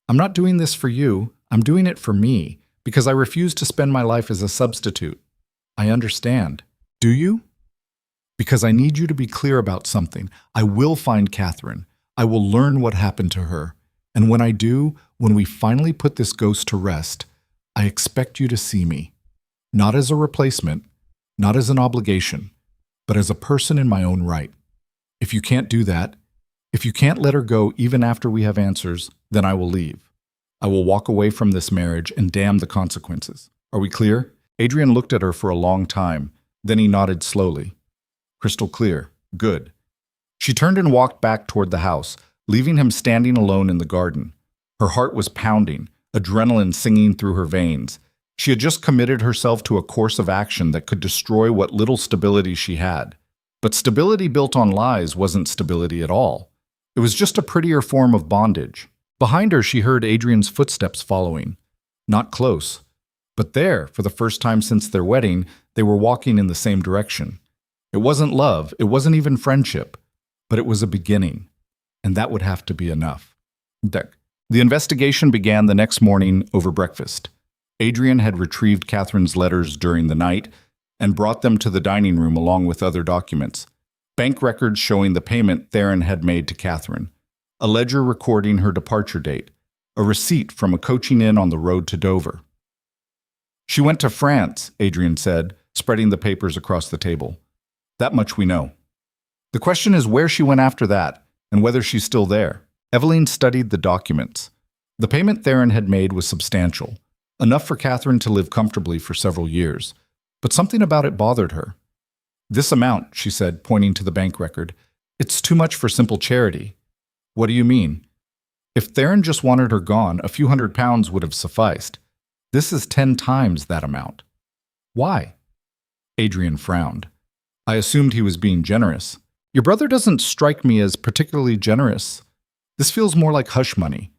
[SPEAKER 1] I'm not doing this for you. I'm doing it for me, because I refuse to spend my life as a substitute. I understand. Do you? Because I need you to be clear about something. I will find Catherine. I will learn what happened to her. And when I do, when we finally put this ghost to rest, I expect you to see me. Not as a replacement, not as an obligation, but as a person in my own right. If you can't do that, if you can't let her go even after we have answers, then I will leave. I will walk away from this marriage and damn the consequences. Are we clear? Adrian looked at her for a long time. Then he nodded slowly. Crystal clear. Good. She turned and walked back toward the house, leaving him standing alone in the garden. Her heart was pounding, adrenaline singing through her veins. She had just committed herself to a course of action that could destroy what little stability she had. But stability built on lies wasn't stability at all. It was just a prettier form of bondage. Behind her, she heard Adrian's footsteps following. Not close. But there, for the first time since their wedding, they were walking in the same direction. It wasn't love, it wasn't even friendship, but it was a beginning. And that would have to be enough. The investigation began the next morning over breakfast. Adrian had retrieved Catherine's letters during the night and brought them to the dining room along with other documents. Bank records showing the payment Theron had made to Catherine. A ledger recording her departure date. A receipt from a coaching inn on the road to Dover. She went to France, Adrian said, spreading the papers across the table. That much we know. The question is where she went after that, and whether she's still there. Eveline studied the documents. The payment Theron had made was substantial, enough for Catherine to live comfortably for several years. But something about it bothered her. This amount, she said, pointing to the bank record, it's too much for simple charity. What do you mean? If Theron just wanted her gone, a few £100 would have sufficed. This is 10 times that amount. Why? Adrian frowned. I assumed he was being generous. Your brother doesn't strike me as particularly generous. This feels more like hush money.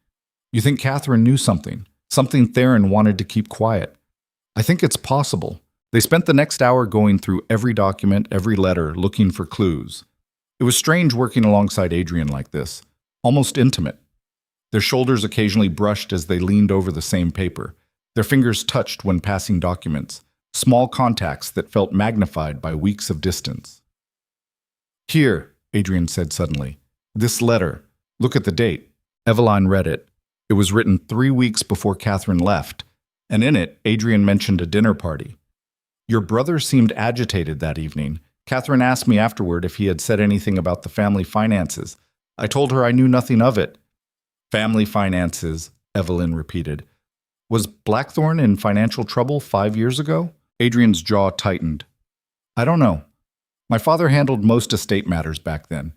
[SPEAKER 1] You think Catherine knew something Theron wanted to keep quiet. I think it's possible. They spent the next hour going through every document, every letter, looking for clues. It was strange working alongside Adrian like this, almost intimate. Their shoulders occasionally brushed as they leaned over the same paper. Their fingers touched when passing documents, small contacts that felt magnified by weeks of distance. Here, Adrian said suddenly, this letter. Look at the date. Eveline read it. It was written 3 weeks before Catherine left, and in it, Adrian mentioned a dinner party. Your brother seemed agitated that evening. Catherine asked me afterward if he had said anything about the family finances. I told her I knew nothing of it. Family finances, Eveline repeated. Was Blackthorne in financial trouble 5 years ago? Adrian's jaw tightened. I don't know. My father handled most estate matters back then.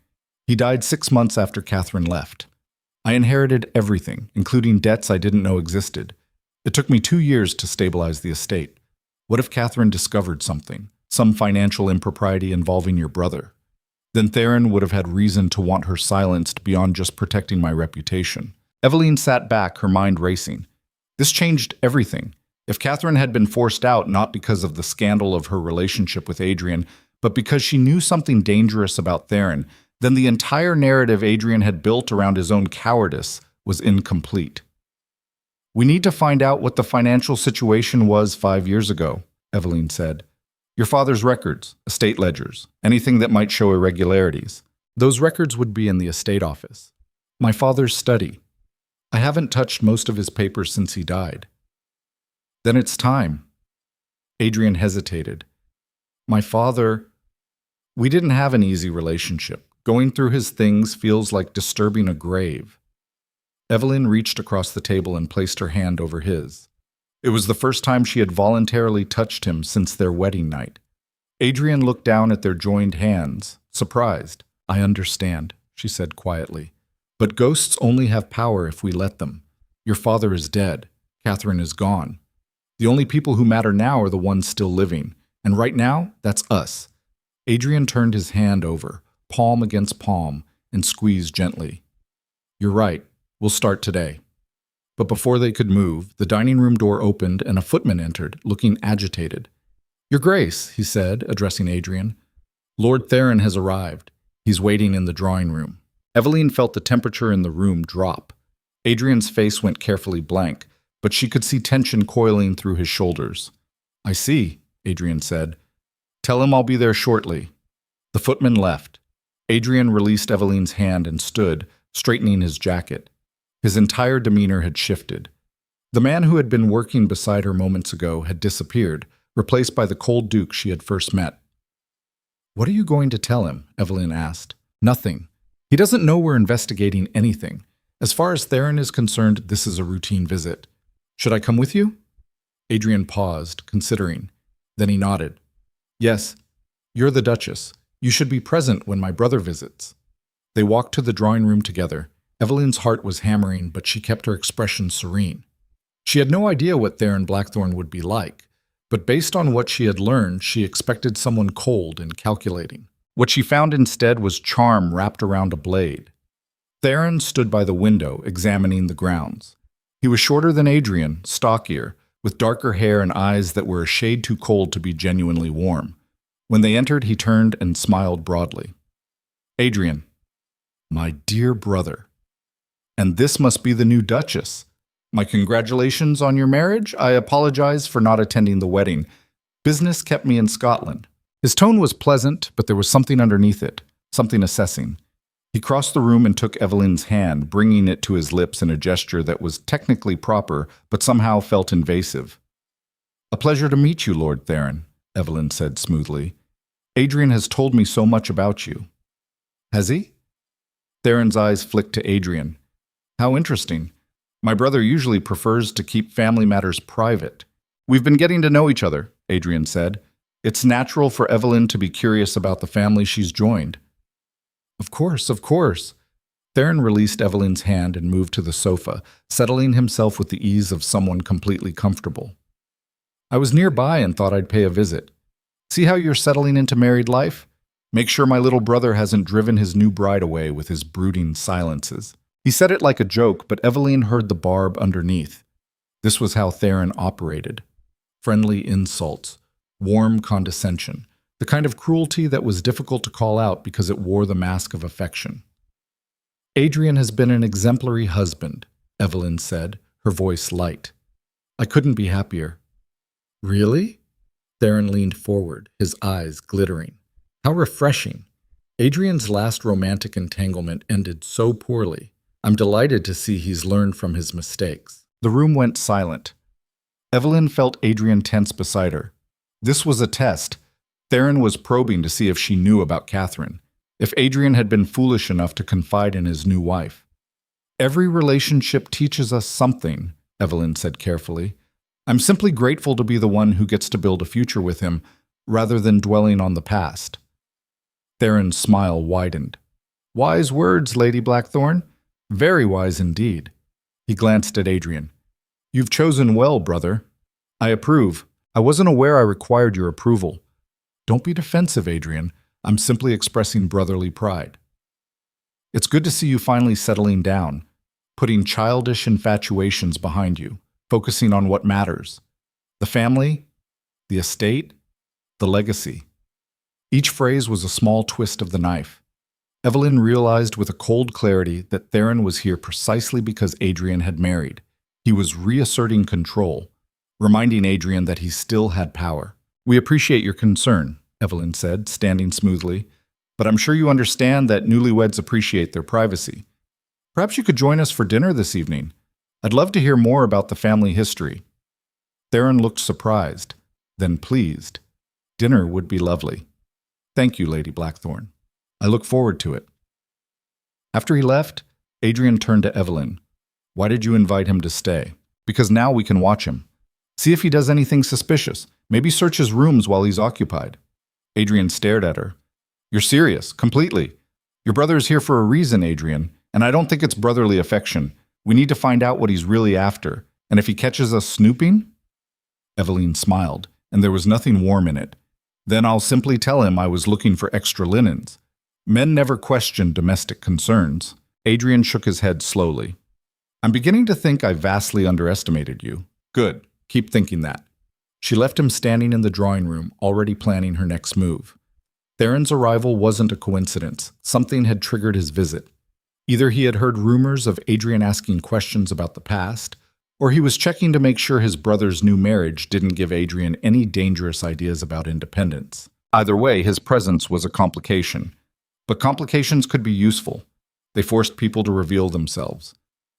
[SPEAKER 1] He died 6 months after Catherine left. I inherited everything, including debts I didn't know existed. It took me 2 years to stabilize the estate. What if Catherine discovered something, some financial impropriety involving your brother? Then Theron would have had reason to want her silenced beyond just protecting my reputation. Eveline sat back, her mind racing. This changed everything. If Catherine had been forced out not because of the scandal of her relationship with Adrian, but because she knew something dangerous about Theron, then the entire narrative Adrian had built around his own cowardice was incomplete. "We need to find out what the financial situation was 5 years ago," Eveline said. "Your father's records, estate ledgers, anything that might show irregularities. Those records would be in the estate office. My father's study. I haven't touched most of his papers since he died." "Then it's time." Adrian hesitated. "My father... We didn't have an easy relationship. Going through his things feels like disturbing a grave." Eveline reached across the table and placed her hand over his. It was the first time she had voluntarily touched him since their wedding night. Adrian looked down at their joined hands, surprised. "I understand," she said quietly. "But ghosts only have power if we let them. Your father is dead. Catherine is gone. The only people who matter now are the ones still living. And right now, that's us." Adrian turned his hand over, palm against palm, and squeezed gently. "You're right. We'll start today." But before they could move, the dining room door opened and a footman entered, looking agitated. "Your Grace," he said, addressing Adrian. "Lord Theron has arrived. He's waiting in the drawing room." Eveline felt the temperature in the room drop. Adrian's face went carefully blank, but she could see tension coiling through his shoulders. "I see," Adrian said. "Tell him I'll be there shortly." The footman left. Adrian released Eveline's hand and stood, straightening his jacket. His entire demeanor had shifted. The man who had been working beside her moments ago had disappeared, replaced by the cold duke she had first met. "What are you going to tell him?" Eveline asked. "Nothing. He doesn't know we're investigating anything. As far as Theron is concerned, this is a routine visit. Should I come with you?" Adrian paused, considering. Then he nodded. "Yes, you're the Duchess. You should be present when my brother visits." They walked to the drawing room together. Eveline's heart was hammering, but she kept her expression serene. She had no idea what Theron Blackthorne would be like, but based on what she had learned, she expected someone cold and calculating. What she found instead was charm wrapped around a blade. Theron stood by the window, examining the grounds. He was shorter than Adrian, stockier, with darker hair and eyes that were a shade too cold to be genuinely warm. When they entered, he turned and smiled broadly. "Adrian, my dear brother. And this must be the new Duchess. My congratulations on your marriage. I apologize for not attending the wedding. Business kept me in Scotland." His tone was pleasant, but there was something underneath it, something assessing. He crossed the room and took Eveline's hand, bringing it to his lips in a gesture that was technically proper, but somehow felt invasive. "A pleasure to meet you, Lord Theron," Eveline said smoothly. "Adrian has told me so much about you." "Has he?" Theron's eyes flicked to Adrian. "How interesting. My brother usually prefers to keep family matters private." "We've been getting to know each other," Adrian said. "It's natural for Eveline to be curious about the family she's joined." Of course, of course." Theron released Eveline's hand and moved to the sofa, settling himself with the ease of someone completely comfortable. "I was nearby and thought I'd pay a visit. See how you're settling into married life? Make sure my little brother hasn't driven his new bride away with his brooding silences." He said it like a joke, but Eveline heard the barb underneath. This was how Theron operated. Friendly insults, warm condescension, the kind of cruelty that was difficult to call out because it wore the mask of affection. "Adrian has been an exemplary husband," Eveline said, her voice light. "I couldn't be happier." "Really?" Theron leaned forward, his eyes glittering. "How refreshing. Adrian's last romantic entanglement ended so poorly. I'm delighted to see he's learned from his mistakes." The room went silent. Eveline felt Adrian tense beside her. This was a test. Theron was probing to see if she knew about Catherine, if Adrian had been foolish enough to confide in his new wife. "Every relationship teaches us something," Eveline said carefully. "I'm simply grateful to be the one who gets to build a future with him, rather than dwelling on the past." Theron's smile widened. "Wise words, Lady Blackthorne. Very wise indeed." He glanced at Adrian. "You've chosen well, brother. I approve. I wasn't aware I required your approval." "Don't be defensive, Adrian. I'm simply expressing brotherly pride." "It's good to see you finally settling down. putting childish infatuations behind you, focusing on what matters. The family, the estate, the legacy. Each phrase was a small twist of the knife. Evelyn realized with a cold clarity that Theron was here precisely because Adrian had married. He was reasserting control, reminding Adrian that he still had power. "We appreciate your concern," Evelyn said, standing smoothly, "but I'm sure you understand that newlyweds appreciate their privacy. Perhaps you could join us for dinner this evening. I'd love to hear more about the family history." Theron looked surprised, then pleased. Dinner would be lovely. "Thank you, Lady Blackthorn. I look forward to it." After he left, Adrian turned to Evelyn. "Why did you invite him to stay?" "Because now we can watch him. See if he does anything suspicious. Maybe search his rooms while he's occupied." Adrian stared at her. "You're serious, completely. Your brother is here for a reason, Adrian, and I don't think it's brotherly affection. We need to find out what he's really after, and if he catches us snooping—" Evelyn smiled, and there was nothing warm in it. "Then I'll simply tell him I was looking for extra linens. Men never question domestic concerns." Adrian shook his head slowly. "I'm beginning to think I vastly underestimated you." "Good. Keep thinking that." She left him standing in the drawing room, already planning her next move. Theron's arrival wasn't a coincidence. Something had triggered his visit. Either he had heard rumors of Adrian asking questions about the past, or he was checking to make sure his brother's new marriage didn't give Adrian any dangerous ideas about independence. Either way, his presence was a complication. But complications could be useful. They forced people to reveal themselves.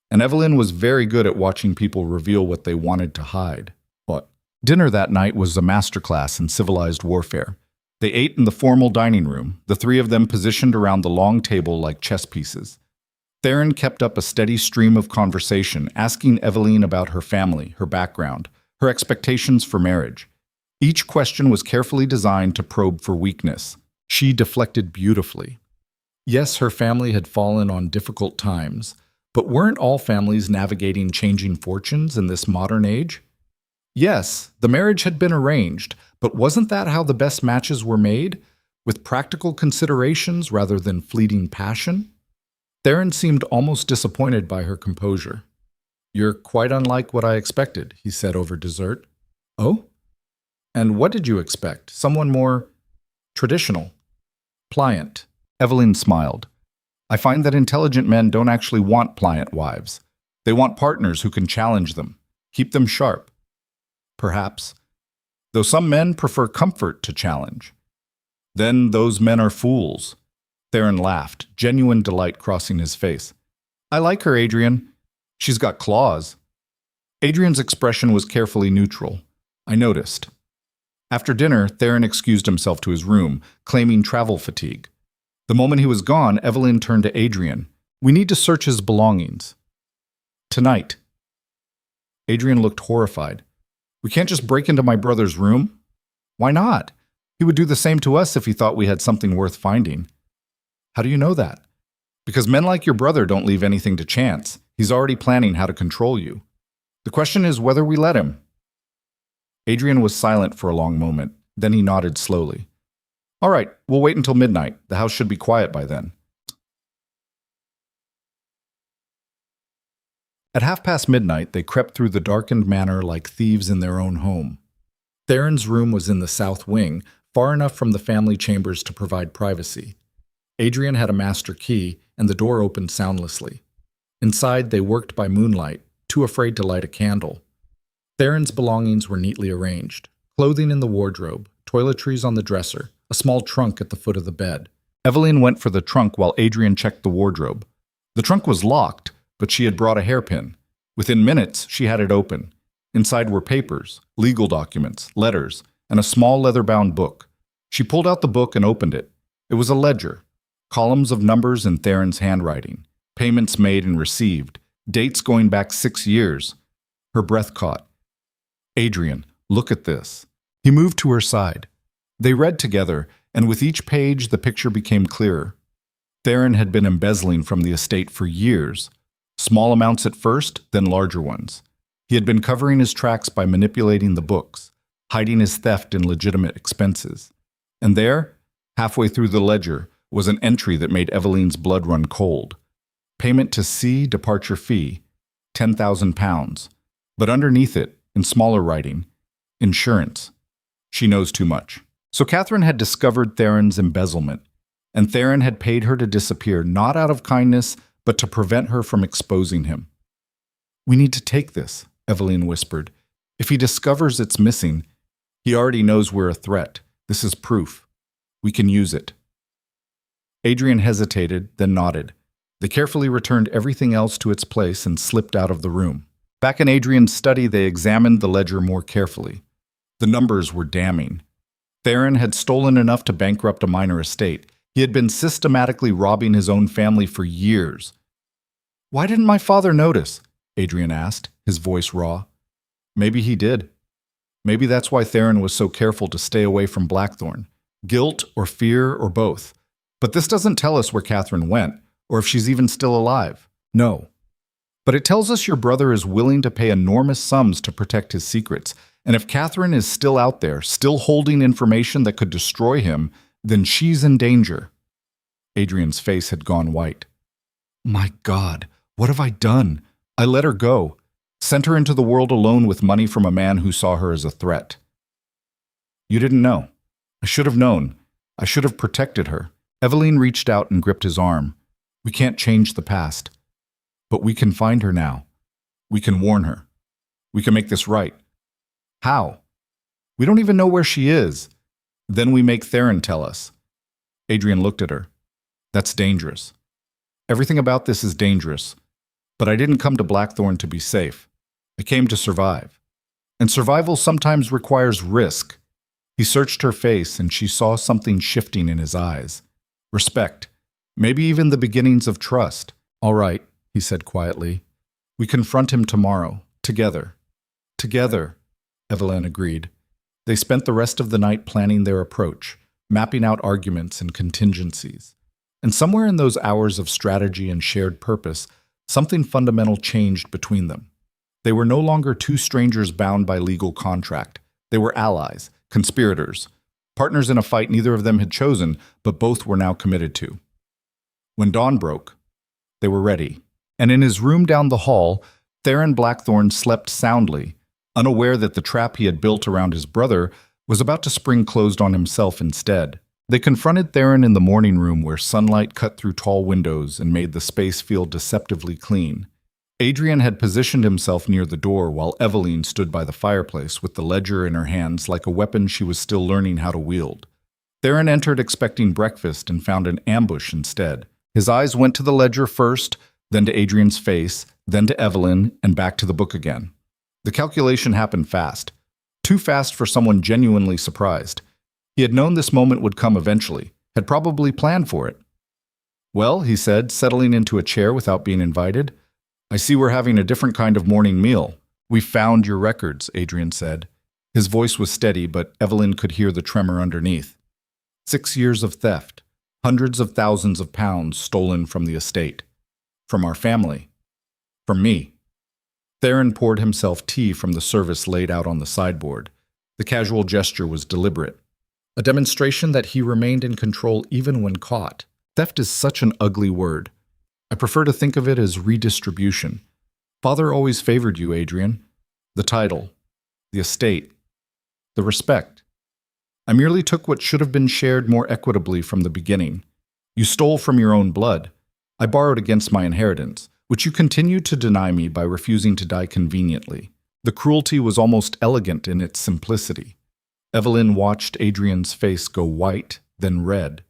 [SPEAKER 1] And Evelyn was very good at watching people reveal what they wanted to hide. What? Dinner that night was a masterclass in civilized warfare. They ate in the formal dining room, the three of them positioned around the long table like chess pieces. Theron kept up a steady stream of conversation, asking Evelyn about her family, her background, her expectations for marriage. Each question was carefully designed to probe for weakness. She deflected beautifully. Yes, her family had fallen on difficult times, but weren't all families navigating changing fortunes in this modern age? Yes, the marriage had been arranged, but wasn't that how the best matches were made? With practical considerations rather than fleeting passion? Theron seemed almost disappointed by her composure. "You're quite unlike what I expected," he said over dessert. "Oh? And what did you expect? Someone more traditional, pliant?" Evelyn smiled. "I find that intelligent men don't actually want pliant wives. They want partners who can challenge them, keep them sharp." "Perhaps. Though some men prefer comfort to challenge." "Then those men are fools." Theron laughed, genuine delight crossing his face. "I like her, Adrian. She's got claws." Adrian's expression was carefully neutral. "I noticed." After dinner, Theron excused himself to his room, claiming travel fatigue. The moment he was gone, Evelyn turned to Adrian. "We need to search his belongings." "Tonight." Adrian looked horrified. "We can't just break into my brother's room?" "Why not? He would do the same to us if he thought we had something worth finding." "How do you know that?" "Because men like your brother don't leave anything to chance. He's already planning how to control you. The question is whether we let him." Adrian was silent for a long moment. Then he nodded slowly. "All right, we'll wait until midnight. The house should be quiet by then." At midnight, they crept through the darkened manor like thieves in their own home. Theron's room was in the south wing, far enough from the family chambers to provide privacy. Adrian had a master key, and the door opened soundlessly. Inside, they worked by moonlight, too afraid to light a candle. Theron's belongings were neatly arranged. Clothing in the wardrobe, toiletries on the dresser, a small trunk at the foot of the bed. Evelyn went for the trunk while Adrian checked the wardrobe. The trunk was locked, but she had brought a hairpin. Within minutes, she had it open. Inside were papers, legal documents, letters, and a small leather-bound book. She pulled out the book and opened it. It was a ledger. Columns of numbers in Theron's handwriting. Payments made and received. Dates going back 6 years. Her breath caught. "Adrian, look at this." He moved to her side. They read together, and with each page the picture became clearer. Theron had been embezzling from the estate for years. Small amounts at first, then larger ones. He had been covering his tracks by manipulating the books, hiding his theft in legitimate expenses. And there, halfway through the ledger, was an entry that made Evelyn's blood run cold. Payment to C, departure fee, £10,000. But underneath it, in smaller writing, insurance. She knows too much. So Catherine had discovered Theron's embezzlement, and Theron had paid her to disappear not out of kindness, but to prevent her from exposing him. "We need to take this," Evelyn whispered. "If he discovers it's missing, he already knows we're a threat. This is proof. We can use it." Adrian hesitated, then nodded. They carefully returned everything else to its place and slipped out of the room. Back in Adrian's study, they examined the ledger more carefully. The numbers were damning. Theron had stolen enough to bankrupt a minor estate. He had been systematically robbing his own family for years. "Why didn't my father notice?" Adrian asked, his voice raw. Maybe he did. Maybe that's why Theron was so careful to stay away from Blackthorn. Guilt or fear or both. But this doesn't tell us where Catherine went, or if she's even still alive. No. But it tells us your brother is willing to pay enormous sums to protect his secrets. And if Catherine is still out there, still holding information that could destroy him, then she's in danger. Adrian's face had gone white. "My God, what have I done? I let her go. Sent her into the world alone with money from a man who saw her as a threat." "You didn't know. I should have known. I should have protected her." Evelyn reached out and gripped his arm. "We can't change the past. But we can find her now. We can warn her. We can make this right." "How?" "We don't even know where she is. Then we make Theron tell us." Adrian looked at her. "That's dangerous. Everything about this is dangerous. But I didn't come to Blackthorn to be safe. I came to survive. And survival sometimes requires risk." He searched her face, and she saw something shifting in his eyes. Respect. Maybe even the beginnings of trust. "All right," he said quietly. "We confront him tomorrow. Together." "Together," Evelyn agreed. They spent the rest of the night planning their approach, mapping out arguments and contingencies. And somewhere in those hours of strategy and shared purpose, something fundamental changed between them. They were no longer two strangers bound by legal contract. They were allies, conspirators, partners in a fight neither of them had chosen, but both were now committed to. When dawn broke, they were ready. And in his room down the hall, Theron Blackthorn slept soundly, unaware that the trap he had built around his brother was about to spring closed on himself instead. They confronted Theron in the morning room where sunlight cut through tall windows and made the space feel deceptively clean. Adrian had positioned himself near the door while Evelyn stood by the fireplace with the ledger in her hands like a weapon she was still learning how to wield. Theron entered expecting breakfast and found an ambush instead. His eyes went to the ledger first, then to Adrian's face, then to Evelyn, and back to the book again. The calculation happened fast. Too fast for someone genuinely surprised. He had known this moment would come eventually, had probably planned for it. "Well," he said, settling into a chair without being invited, "I see we're having a different kind of morning meal." "We found your records," Adrian said. His voice was steady, but Evelyn could hear the tremor underneath. 6 years of theft, hundreds of thousands of pounds stolen from the estate. From our family. From me. Theron poured himself tea from the service laid out on the sideboard. The casual gesture was deliberate. A demonstration that he remained in control even when caught. Theft is such an ugly word. I prefer to think of it as redistribution. Father always favored you, Adrian. The title, the estate, the respect. I merely took what should have been shared more equitably from the beginning. You stole from your own blood. I borrowed against my inheritance, which you continued to deny me by refusing to die conveniently. The cruelty was almost elegant in its simplicity. Evelyn watched Adrian's face go white, then red,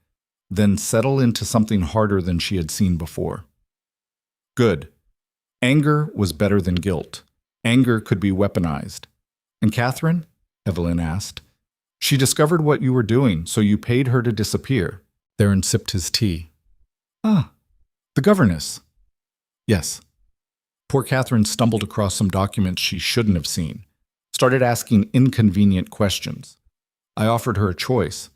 [SPEAKER 1] then settle into something harder than she had seen before. Good. Anger was better than guilt. Anger could be weaponized. "And Catherine?" Evelyn asked. "She discovered what you were doing, so you paid her to disappear." Theron sipped his tea. "Ah, the governess." "Yes." Poor Catherine stumbled across some documents she shouldn't have seen. Started asking inconvenient questions. I offered her a choice.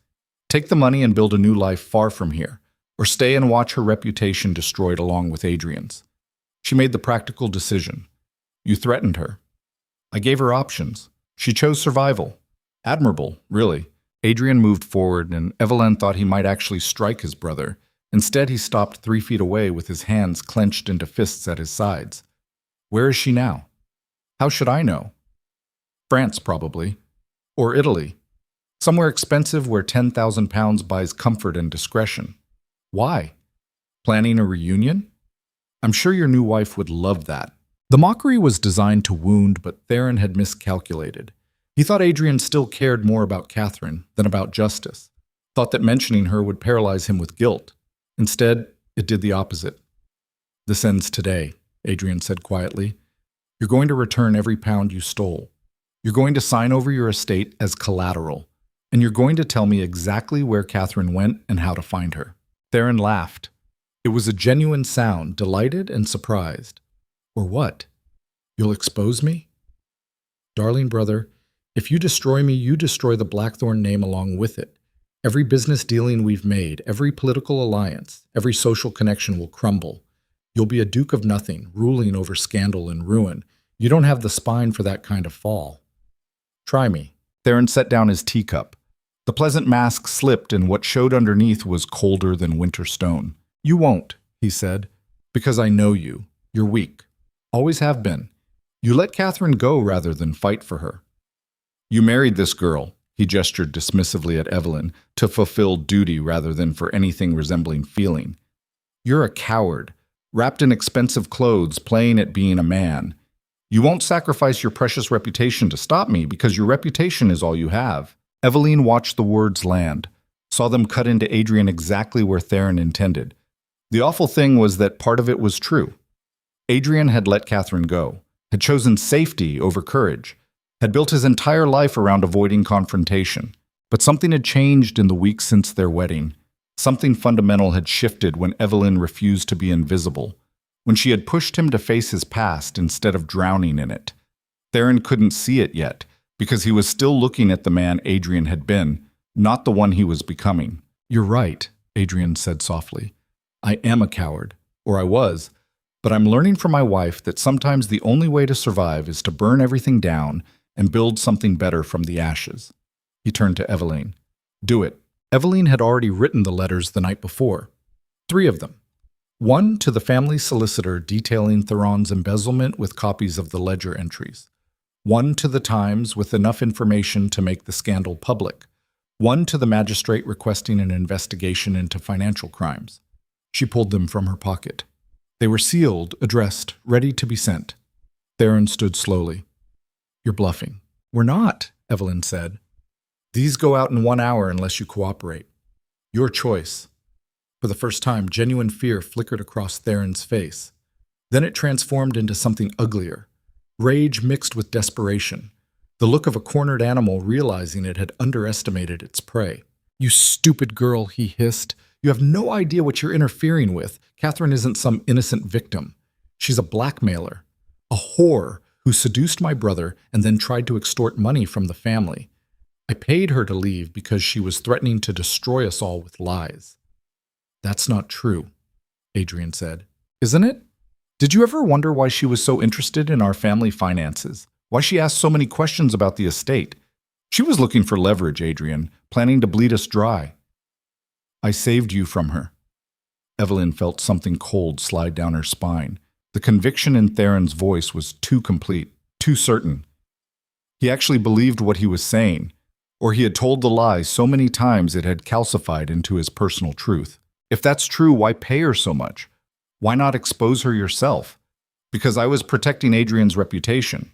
[SPEAKER 1] Take the money and build a new life far from here, or stay and watch her reputation destroyed along with Adrian's. She made the practical decision. You threatened her. I gave her options. She chose survival. Admirable, really. Adrian moved forward, and Evelyn thought he might actually strike his brother. Instead, he stopped 3 feet away with his hands clenched into fists at his sides. Where is she now? How should I know? France, probably. Or Italy. Somewhere expensive where 10,000 pounds buys comfort and discretion. Why? Planning a reunion? I'm sure your new wife would love that. The mockery was designed to wound, but Theron had miscalculated. He thought Adrian still cared more about Catherine than about justice, thought that mentioning her would paralyze him with guilt. Instead, it did the opposite. This ends today, Adrian said quietly. You're going to return every pound you stole. You're going to sign over your estate as collateral, and you're going to tell me exactly where Catherine went and how to find her. Theron laughed. It was a genuine sound, delighted and surprised. Or what? You'll expose me? Darling brother, if you destroy me, you destroy the Blackthorn name along with it. Every business dealing we've made, every political alliance, every social connection will crumble. You'll be a duke of nothing, ruling over scandal and ruin. You don't have the spine for that kind of fall. Try me. Theron set down his teacup. The pleasant mask slipped, and what showed underneath was colder than winter stone. You won't, he said, because I know you. You're weak. Always have been. You let Catherine go rather than fight for her. You married this girl, he gestured dismissively at Evelyn, to fulfill duty rather than for anything resembling feeling. You're a coward, wrapped in expensive clothes, playing at being a man. You won't sacrifice your precious reputation to stop me because your reputation is all you have. Evelyn watched the words land, saw them cut into Adrian exactly where Theron intended. The awful thing was that part of it was true. Adrian had let Catherine go, had chosen safety over courage, had built his entire life around avoiding confrontation. But something had changed in the weeks since their wedding. Something fundamental had shifted when Evelyn refused to be invisible, when she had pushed him to face his past instead of drowning in it. Theron couldn't see it yet, because he was still looking at the man Adrian had been, not the one he was becoming. You're right, Adrian said softly. I am a coward, or I was, but I'm learning from my wife that sometimes the only way to survive is to burn everything down and build something better from the ashes. He turned to Evelyn. Do it. Evelyn had already written the letters the night before. 3 of them. One to the family solicitor detailing Theron's embezzlement with copies of the ledger entries. One to the Times with enough information to make the scandal public. One to the magistrate requesting an investigation into financial crimes. She pulled them from her pocket. They were sealed, addressed, ready to be sent. Theron stood slowly. You're bluffing. We're not, Evelyn said. These go out in 1 hour unless you cooperate. Your choice. For the first time, genuine fear flickered across Theron's face. Then it transformed into something uglier. Rage mixed with desperation. The look of a cornered animal realizing it had underestimated its prey. You stupid girl, he hissed. You have no idea what you're interfering with. Catherine isn't some innocent victim. She's a blackmailer. A whore who seduced my brother and then tried to extort money from the family. I paid her to leave because she was threatening to destroy us all with lies. That's not true, Adrian said. Isn't it? Did you ever wonder why she was so interested in our family finances? Why she asked so many questions about the estate? She was looking for leverage, Adrian, planning to bleed us dry. I saved you from her. Evelyn felt something cold slide down her spine. The conviction in Theron's voice was too complete, too certain. He actually believed what he was saying, or he had told the lie so many times it had calcified into his personal truth. If that's true, why pay her so much? Why not expose her yourself? Because I was protecting Adrian's reputation.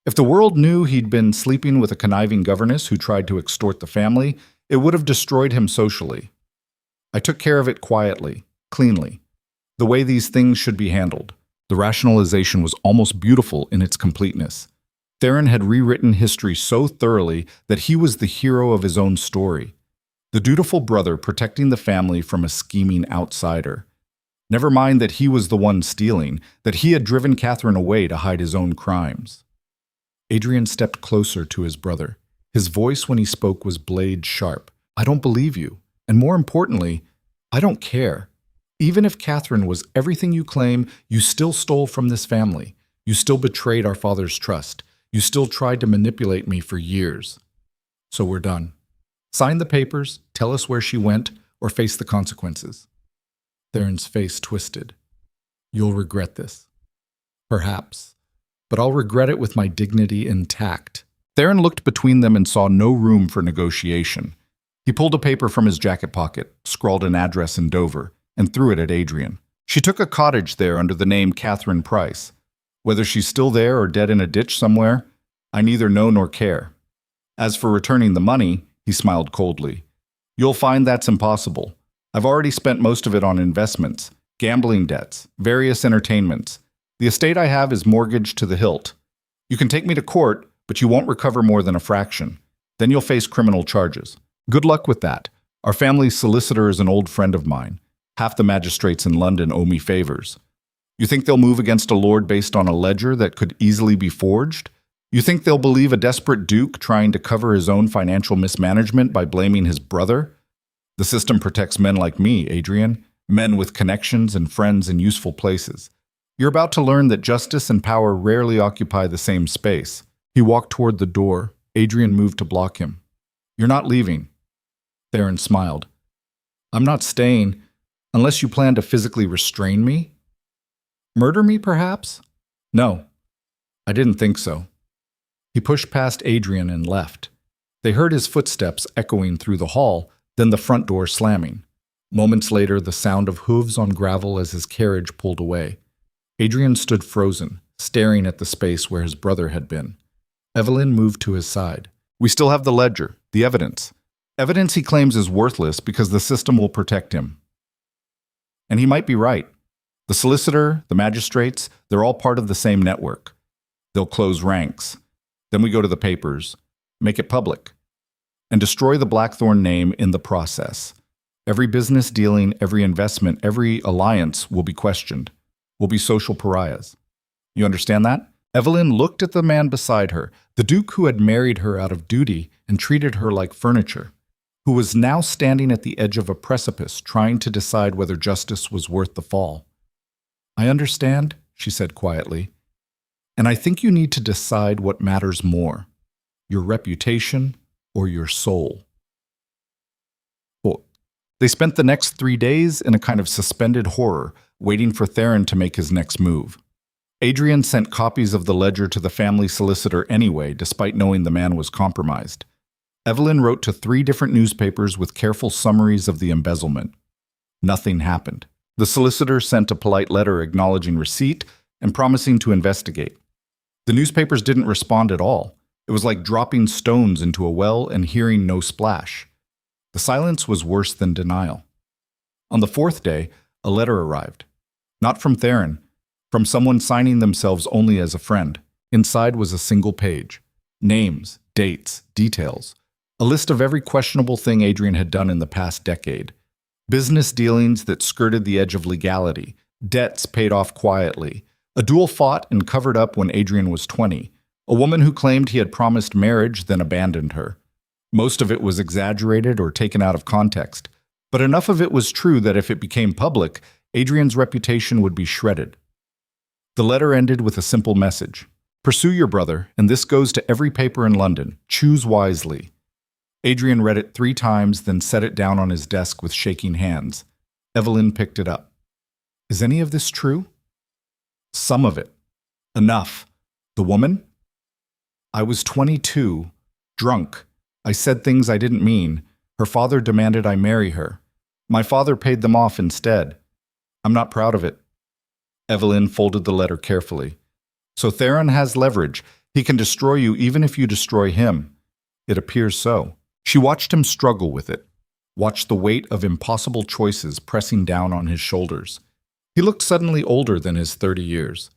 [SPEAKER 1] If the world knew he'd been sleeping with a conniving governess who tried to extort the family, it would have destroyed him socially. I took care of it quietly, cleanly, the way these things should be handled. The rationalization was almost beautiful in its completeness. Theron had rewritten history so thoroughly that he was the hero of his own story. The dutiful brother protecting the family from a scheming outsider. Never mind that he was the one stealing, that he had driven Catherine away to hide his own crimes. Adrian stepped closer to his brother. His voice when he spoke was blade sharp. I don't believe you. And more importantly, I don't care. Even if Catherine was everything you claim, you still stole from this family. You still betrayed our father's trust. You still tried to manipulate me for years. So we're done. Sign the papers, tell us where she went, or face the consequences. Theron's face twisted. You'll regret this. Perhaps. But I'll regret it with my dignity intact. Theron looked between them and saw no room for negotiation. He pulled a paper from his jacket pocket, scrawled an address in Dover, and threw it at Adrian. She took a cottage there under the name Catherine Price. Whether she's still there or dead in a ditch somewhere, I neither know nor care. As for returning the money, he smiled coldly. You'll find that's impossible. I've already spent most of it on investments, gambling debts, various entertainments. The estate I have is mortgaged to the hilt. You can take me to court, but you won't recover more than a fraction. Then you'll face criminal charges. Good luck with that. Our family's solicitor is an old friend of mine. Half the magistrates in London owe me favors. You think they'll move against a lord based on a ledger that could easily be forged? You think they'll believe a desperate duke trying to cover his own financial mismanagement by blaming his brother? The system protects men like me, Adrian, men with connections and friends in useful places. You're about to learn that justice and power rarely occupy the same space. He walked toward the door. Adrian moved to block him. You're not leaving. Theron smiled. I'm not staying, unless you plan to physically restrain me. Murder me, perhaps? No, I didn't think so. He pushed past Adrian and left. They heard his footsteps echoing through the hall, then the front door slamming. Moments later, the sound of hooves on gravel as his carriage pulled away. Adrian stood frozen, staring at the space where his brother had been. Evelyn moved to his side. We still have the ledger, the evidence. Evidence he claims is worthless because the system will protect him. And he might be right. The solicitor, the magistrates, they're all part of the same network. They'll close ranks. Then we go to the papers, make it public, and destroy the Blackthorn name in the process. Every business dealing, every investment, every alliance will be questioned. We'll be social pariahs. You understand that? Evelyn looked at the man beside her, the duke who had married her out of duty and treated her like furniture, who was now standing at the edge of a precipice trying to decide whether justice was worth the fall. I understand, she said quietly, and I think you need to decide what matters more, your reputation or your soul. Well, they spent the next 3 days in a kind of suspended horror, waiting for Theron to make his next move. Adrian sent copies of the ledger to the family solicitor anyway, despite knowing the man was compromised. Evelyn wrote to 3 different newspapers with careful summaries of the embezzlement. Nothing happened. The solicitor sent a polite letter acknowledging receipt and promising to investigate. The newspapers didn't respond at all. It was like dropping stones into a well and hearing no splash. The silence was worse than denial. On the 4th day, a letter arrived. Not from Theron, from someone signing themselves only as a friend. Inside was a single page. Names, dates, details. A list of every questionable thing Adrian had done in the past decade. Business dealings that skirted the edge of legality. Debts paid off quietly. A duel fought and covered up when Adrian was 20. A woman who claimed he had promised marriage, then abandoned her. Most of it was exaggerated or taken out of context. But enough of it was true that if it became public, Adrian's reputation would be shredded. The letter ended with a simple message. Pursue your brother, and this goes to every paper in London. Choose wisely. Adrian read it 3 times, then set it down on his desk with shaking hands. Evelyn picked it up. Is any of this true? Some of it. Enough. The woman? I was 22, drunk. I said things I didn't mean. Her father demanded I marry her. My father paid them off instead. I'm not proud of it. Evelyn folded the letter carefully. So Theron has leverage. He can destroy you even if you destroy him. It appears so. She watched him struggle with it, watched the weight of impossible choices pressing down on his shoulders. He looked suddenly older than his 30 years,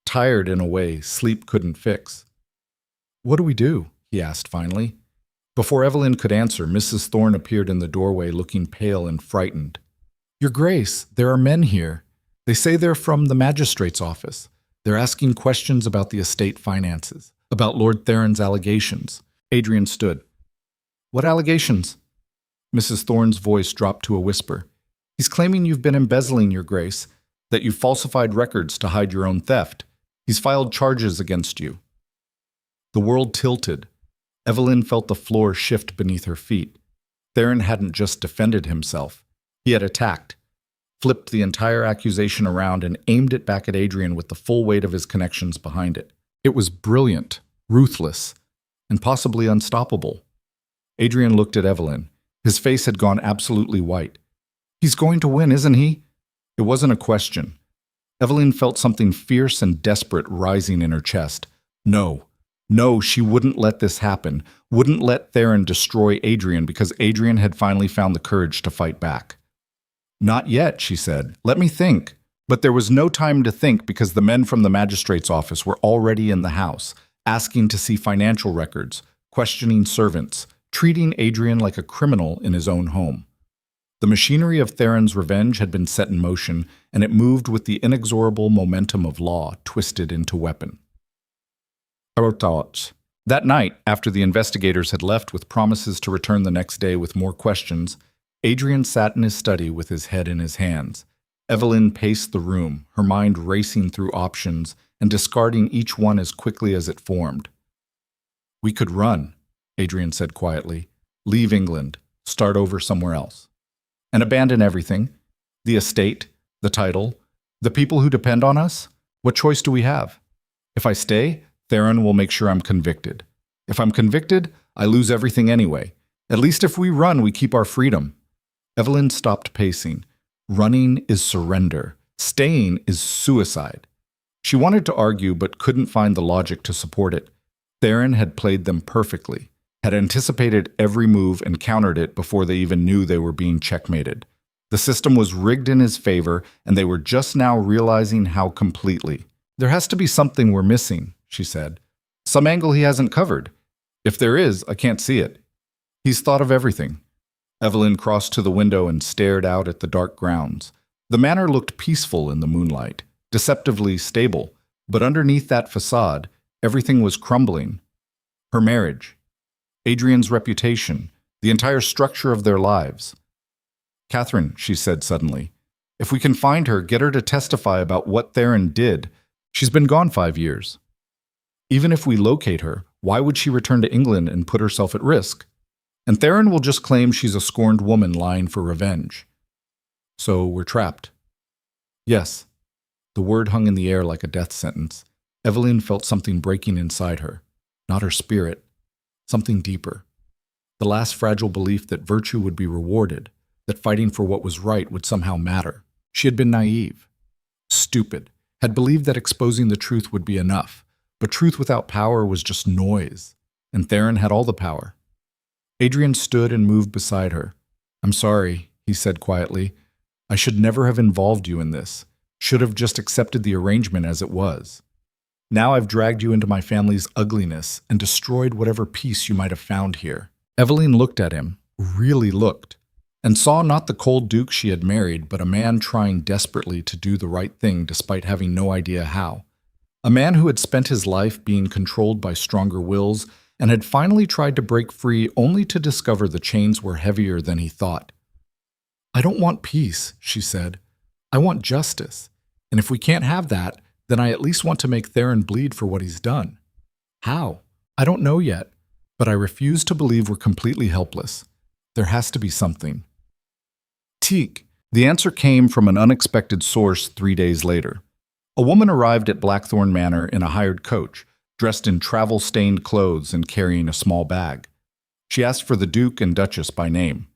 [SPEAKER 1] tired in a way sleep couldn't fix. What do we do? He asked finally. Before Evelyn could answer, Mrs. Thorne appeared in the doorway looking pale and frightened. Your Grace, there are men here. They say they're from the magistrate's office. They're asking questions about the estate finances, about Lord Theron's allegations. Adrian stood. What allegations? Mrs. Thorne's voice dropped to a whisper. He's claiming you've been embezzling, Your Grace, that you've falsified records to hide your own theft. He's filed charges against you. The world tilted. Evelyn felt the floor shift beneath her feet. Theron hadn't just defended himself. He had attacked. flipped the entire accusation around and aimed it back at Adrian with the full weight of his connections behind it. It was brilliant, ruthless, and possibly unstoppable. Adrian looked at Evelyn. His face had gone absolutely white. He's going to win, isn't he? It wasn't a question. Evelyn felt something fierce and desperate rising in her chest. No, she wouldn't let this happen, wouldn't let Theron destroy Adrian because Adrian had finally found the courage to fight back. Not yet, she said. Let me think. But there was no time to think because the men from the magistrate's office were already in the house, asking to see financial records, questioning servants, treating Adrian like a criminal in his own home. The machinery of Theron's revenge had been set in motion, and it moved with the inexorable momentum of law twisted into weapon. That night, after the investigators had left with promises to return the next day with more questions, Adrian sat in his study with his head in his hands. Evelyn paced the room, her mind racing through options and discarding each one as quickly as it formed. "We could run," Adrian said quietly. "Leave England, start over somewhere else. And abandon everything. The estate, the title, the people who depend on us. What choice do we have? If I stay, Theron will make sure I'm convicted. If I'm convicted, I lose everything anyway. At least if we run, we keep our freedom." Evelyn stopped pacing. Running is surrender. Staying is suicide. She wanted to argue but couldn't find the logic to support it. Theron had played them perfectly, had anticipated every move and countered it before they even knew they were being checkmated. The system was rigged in his favor, and they were just now realizing how completely. "There has to be something we're missing," she said. "Some angle he hasn't covered. If there is, I can't see it. He's thought of everything." Evelyn crossed to the window and stared out at the dark grounds. The manor looked peaceful in the moonlight, deceptively stable, but underneath that facade, everything was crumbling. Her marriage, Adrian's reputation, the entire structure of their lives. "Catherine," she said suddenly, "if we can find her, get her to testify about what Theron did. She's been gone 5 years. Even if we locate her, why would she return to England and put herself at risk? And Theron will just claim she's a scorned woman lying for revenge. So we're trapped." "Yes." The word hung in the air like a death sentence. Evelyn felt something breaking inside her. Not her spirit. Something deeper. The last fragile belief that virtue would be rewarded, that fighting for what was right would somehow matter. She had been naive. Stupid. Had believed that exposing the truth would be enough. But truth without power was just noise. And Theron had all the power. Adrian stood and moved beside her. "I'm sorry," he said quietly. "I should never have involved you in this. Should have just accepted the arrangement as it was. Now I've dragged you into my family's ugliness and destroyed whatever peace you might have found here." Evelyn looked at him, really looked, and saw not the cold duke she had married, but a man trying desperately to do the right thing despite having no idea how. A man who had spent his life being controlled by stronger wills and had finally tried to break free only to discover the chains were heavier than he thought. "I don't want peace," she said. "I want justice. And if we can't have that, then I at least want to make Theron bleed for what he's done. How? I don't know yet, but I refuse to believe we're completely helpless. There has to be something." Teak. The answer came from an unexpected source 3 days later. A woman arrived at Blackthorn Manor in a hired coach, dressed in travel-stained clothes and carrying a small bag. She asked for the Duke and Duchess by name.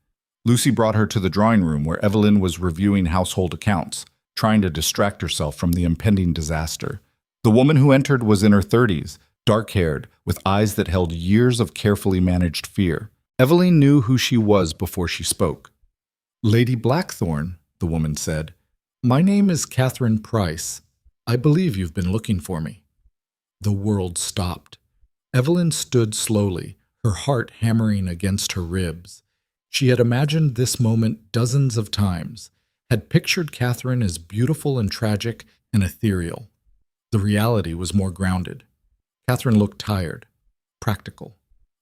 [SPEAKER 1] Lucy brought her to the drawing room where Evelyn was reviewing household accounts, trying to distract herself from the impending disaster. The woman who entered was in her 30s, dark-haired, with eyes that held years of carefully managed fear. Evelyn knew who she was before she spoke. "Lady Blackthorn," the woman said. "My name is Catherine Price. I believe you've been looking for me." The world stopped. Evelyn stood slowly, her heart hammering against her ribs. She had imagined this moment dozens of times, had pictured Catherine as beautiful and tragic and ethereal. The reality was more grounded. Catherine looked tired, practical,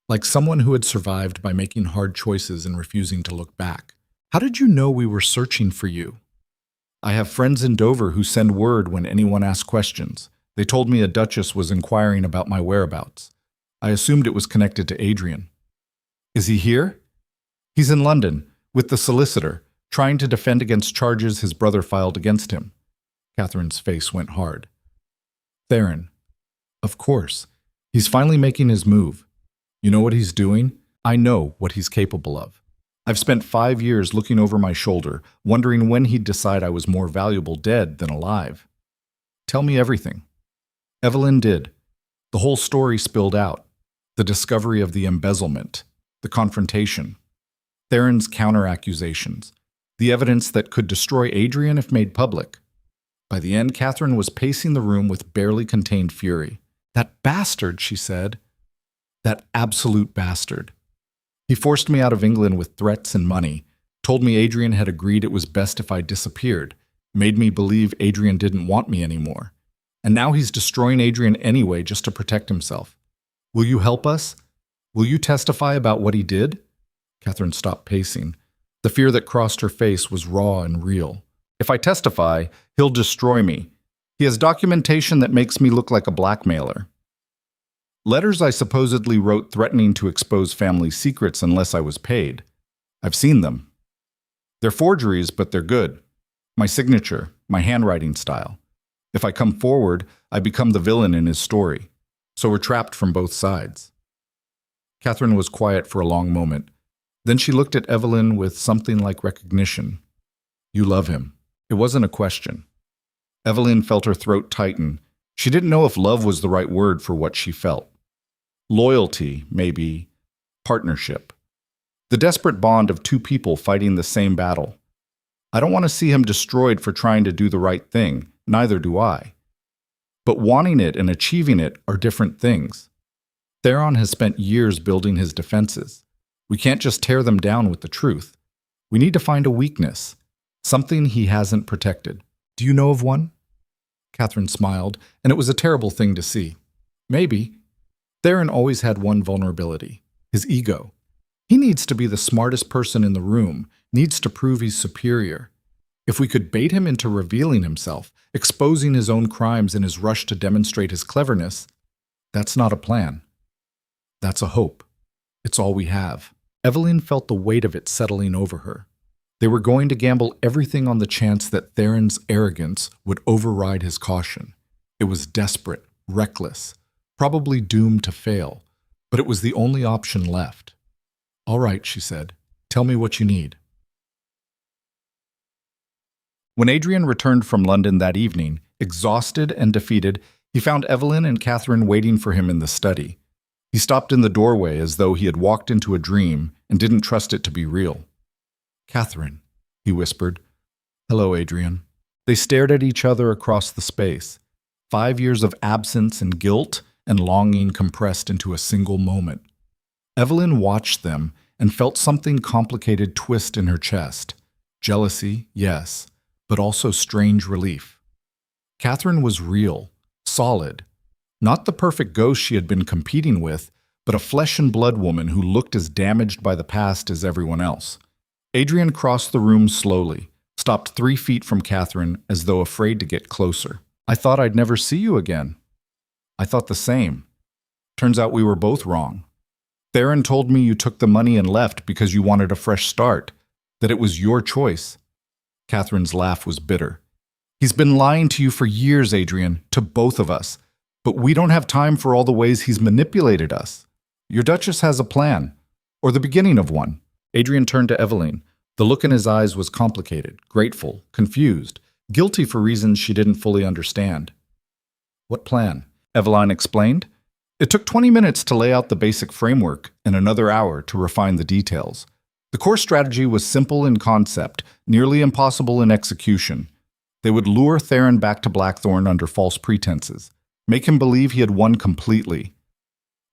[SPEAKER 1] like someone who had survived by making hard choices and refusing to look back. "How did you know we were searching for you?" "I have friends in Dover who send word when anyone asks questions. They told me a duchess was inquiring about my whereabouts. I assumed it was connected to Adrian." "Is he here?" "He's in London, with the solicitor. trying to defend against charges his brother filed against him. Catherine's face went hard. Theron. Of course. He's finally making his move. You know what he's doing? I know what he's capable of. I've spent 5 years looking over my shoulder, wondering when he'd decide I was more valuable dead than alive. Tell me everything. Evelyn did. The whole story spilled out. The discovery of the embezzlement, the confrontation, Theron's counter-accusations, the evidence that could destroy Adrian if made public. By the end, Catherine was pacing the room with barely contained fury. That bastard, she said. That absolute bastard. He forced me out of England with threats and money, told me Adrian had agreed it was best if I disappeared, made me believe Adrian didn't want me anymore. And now he's destroying Adrian anyway just to protect himself. Will you help us? Will you testify about what he did? Catherine stopped pacing. The fear that crossed her face was raw and real. If I testify, he'll destroy me. He has documentation that makes me look like a blackmailer. Letters I supposedly wrote threatening to expose family secrets unless I was paid. I've seen them. They're forgeries, but they're good. My signature, my handwriting style. If I come forward, I become the villain in his story. So we're trapped from both sides. Catherine was quiet for a long moment. Then she looked at Evelyn with something like recognition. You love him. It wasn't a question. Evelyn felt her throat tighten. She didn't know if love was the right word for what she felt. Loyalty, maybe. Partnership. The desperate bond of two people fighting the same battle. I don't want to see him destroyed for trying to do the right thing. Neither do I. But wanting it and achieving it are different things. Theron has spent years building his defenses. We can't just tear them down with the truth. We need to find a weakness, something he hasn't protected. Do you know of one? Catherine smiled, and it was a terrible thing to see. Maybe. Theron always had one vulnerability, his ego. He needs to be the smartest person in the room, needs to prove he's superior. If we could bait him into revealing himself, exposing his own crimes in his rush to demonstrate his cleverness, that's not a plan. That's a hope. It's all we have. Evelyn felt the weight of it settling over her. They were going to gamble everything on the chance that Theron's arrogance would override his caution. It was desperate, reckless, probably doomed to fail, but it was the only option left. All right, she said. Tell me what you need. When Adrian returned from London that evening, exhausted and defeated, he found Evelyn and Catherine waiting for him in the study. He stopped in the doorway as though he had walked into a dream and didn't trust it to be real. Catherine, he whispered. Hello, Adrian. They stared at each other across the space. 5 years of absence and guilt and longing compressed into a single moment. Evelyn watched them and felt something complicated twist in her chest. Jealousy, yes, but also strange relief. Catherine was real, solid. Not the perfect ghost she had been competing with, but a flesh and blood woman who looked as damaged by the past as everyone else. Adrian crossed the room slowly, stopped 3 feet from Catherine as though afraid to get closer. I thought I'd never see you again. I thought the same. Turns out we were both wrong. Theron told me you took the money and left because you wanted a fresh start, that it was your choice. Catherine's laugh was bitter. He's been lying to you for years, Adrian, to both of us, but we don't have time for all the ways he's manipulated us. Your Duchess has a plan, or the beginning of one. Adrian turned to Evelyn. The look in his eyes was complicated, grateful, confused, guilty for reasons she didn't fully understand. What plan? Evelyn explained. It took 20 minutes to lay out the basic framework and another hour to refine the details. The core strategy was simple in concept, nearly impossible in execution. They would lure Theron back to Blackthorn under false pretenses, make him believe he had won completely.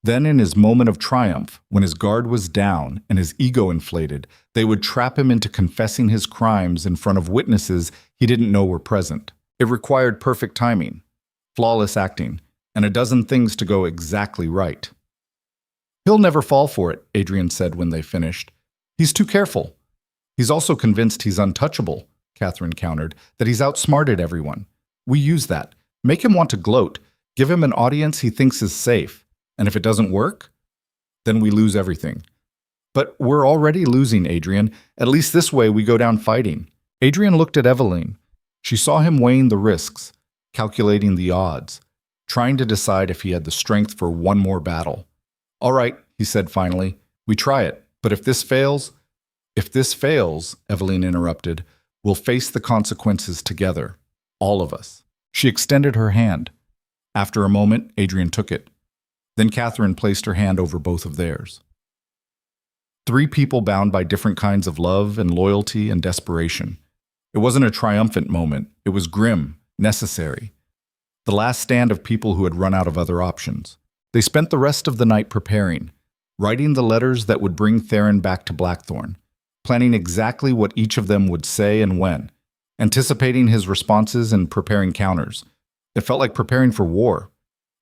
[SPEAKER 1] Then, in his moment of triumph, when his guard was down and his ego inflated, they would trap him into confessing his crimes in front of witnesses he didn't know were present. It required perfect timing, flawless acting, and a dozen things to go exactly right. He'll never fall for it, Adrian said when they finished. He's too careful. He's also convinced he's untouchable, Catherine countered, that he's outsmarted everyone. We use that. Make him want to gloat. Give him an audience he thinks is safe. And if it doesn't work, then we lose everything. But we're already losing, Adrian. At least this way we go down fighting. Adrian looked at Eveline. She saw him weighing the risks, calculating the odds, trying to decide if he had the strength for one more battle. All right, he said finally, we try it. But if this fails, Eveline interrupted, we'll face the consequences together, all of us. She extended her hand. After a moment, Adrian took it. Then Catherine placed her hand over both of theirs. Three people bound by different kinds of love and loyalty and desperation. It wasn't a triumphant moment. It was grim, necessary. The last stand of people who had run out of other options. They spent the rest of the night preparing, writing the letters that would bring Theron back to Blackthorn, planning exactly what each of them would say and when, anticipating his responses and preparing counters. It felt like preparing for war,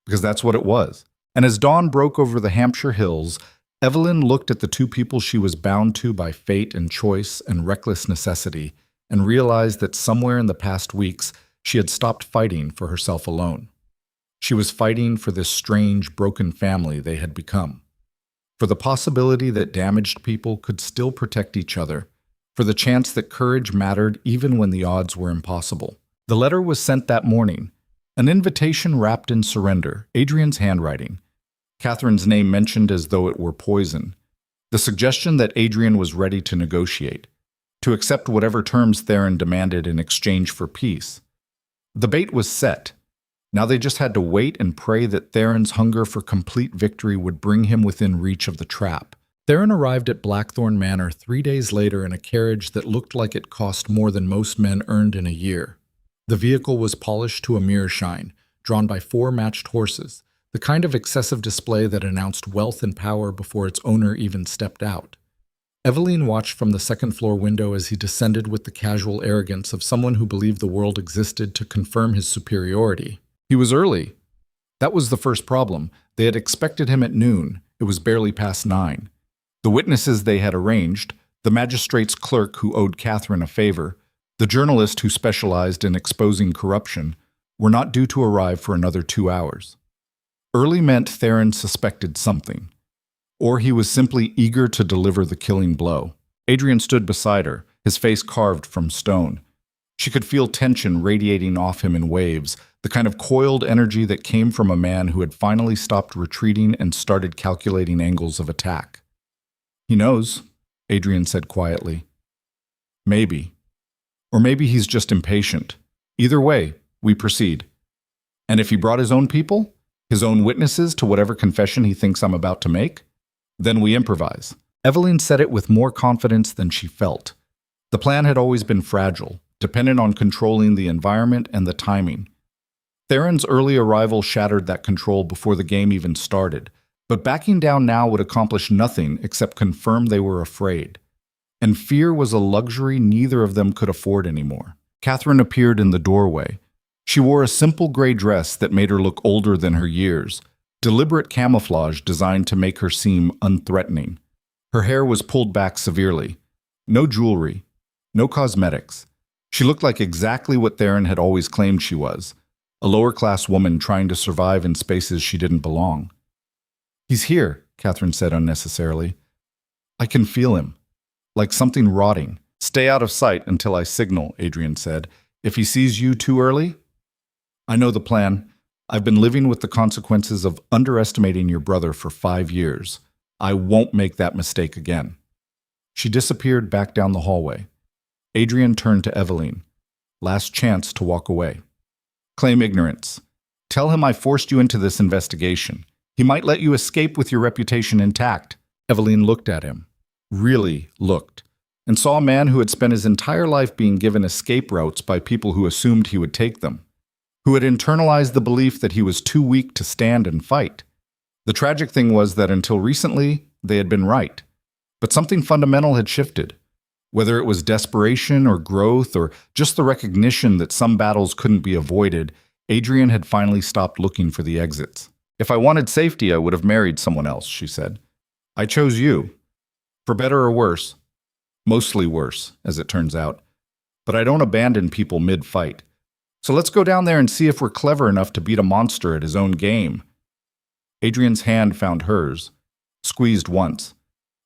[SPEAKER 1] because that's what it was. And as dawn broke over the Hampshire hills, Eveline looked at the two people she was bound to by fate and choice and reckless necessity, and realized that somewhere in the past weeks she had stopped fighting for herself alone. She was fighting for this strange, broken family they had become, for the possibility that damaged people could still protect each other, for the chance that courage mattered even when the odds were impossible. The letter was sent that morning, an invitation wrapped in surrender, Adrian's handwriting, Catherine's name mentioned as though it were poison, the suggestion that Adrian was ready to negotiate, to accept whatever terms Theron demanded in exchange for peace. The bait was set. Now they just had to wait and pray that Theron's hunger for complete victory would bring him within reach of the trap. Theron arrived at Blackthorn Manor 3 days later in a carriage that looked like it cost more than most men earned in a year. The vehicle was polished to a mirror shine, drawn by 4 matched horses, the kind of excessive display that announced wealth and power before its owner even stepped out. Eveline watched from the second-floor window as he descended with the casual arrogance of someone who believed the world existed to confirm his superiority. He was early. That was the first problem. They had expected him at noon. It was barely past 9. The witnesses they had arranged, the magistrate's clerk who owed Catherine a favor, the journalist who specialized in exposing corruption, were not due to arrive for another 2 hours. Early meant Theron suspected something, or he was simply eager to deliver the killing blow. Adrian stood beside her, his face carved from stone. She could feel tension radiating off him in waves, the kind of coiled energy that came from a man who had finally stopped retreating and started calculating angles of attack. He knows, Adrian said quietly. Maybe. Or maybe he's just impatient. Either way, we proceed. And if he brought his own people? His own witnesses to whatever confession he thinks I'm about to make? Then we improvise. Eveline said it with more confidence than she felt. The plan had always been fragile, dependent on controlling the environment and the timing. Theron's early arrival shattered that control before the game even started, but backing down now would accomplish nothing except confirm they were afraid. And fear was a luxury neither of them could afford anymore. Catherine appeared in the doorway. She wore a simple gray dress that made her look older than her years, deliberate camouflage designed to make her seem unthreatening. Her hair was pulled back severely. No jewelry, no cosmetics. She looked like exactly what Theron had always claimed she was, a lower-class woman trying to survive in spaces she didn't belong. He's here, Catherine said unnecessarily. I can feel him, like something rotting. Stay out of sight until I signal, Adrian said. If he sees you too early? I know the plan. I've been living with the consequences of underestimating your brother for 5 years. I won't make that mistake again. She disappeared back down the hallway. Adrian turned to Eveline. Last chance to walk away. Claim ignorance. Tell him I forced you into this investigation. He might let you escape with your reputation intact. Eveline looked at him. Really looked. And saw a man who had spent his entire life being given escape routes by people who assumed he would take them, who had internalized the belief that he was too weak to stand and fight. The tragic thing was that until recently, they had been right. But something fundamental had shifted. Whether it was desperation or growth or just the recognition that some battles couldn't be avoided, Adrian had finally stopped looking for the exits. If I wanted safety, I would have married someone else, she said. I chose you. For better or worse. Mostly worse, as it turns out. But I don't abandon people mid-fight. So let's go down there and see if we're clever enough to beat a monster at his own game. Adrian's hand found hers, squeezed once.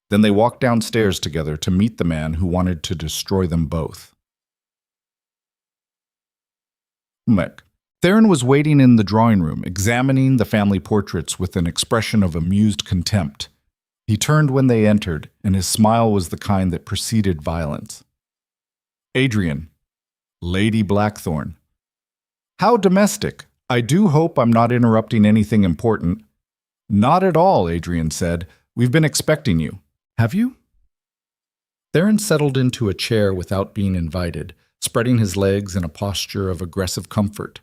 [SPEAKER 1] Then they walked downstairs together to meet the man who wanted to destroy them both. Mick. Theron was waiting in the drawing room, examining the family portraits with an expression of amused contempt. He turned when they entered, and his smile was the kind that preceded violence. Adrian. Lady Blackthorne. How domestic. I do hope I'm not interrupting anything important. Not at all, Adrian said. We've been expecting you. Have you? Theron settled into a chair without being invited, spreading his legs in a posture of aggressive comfort.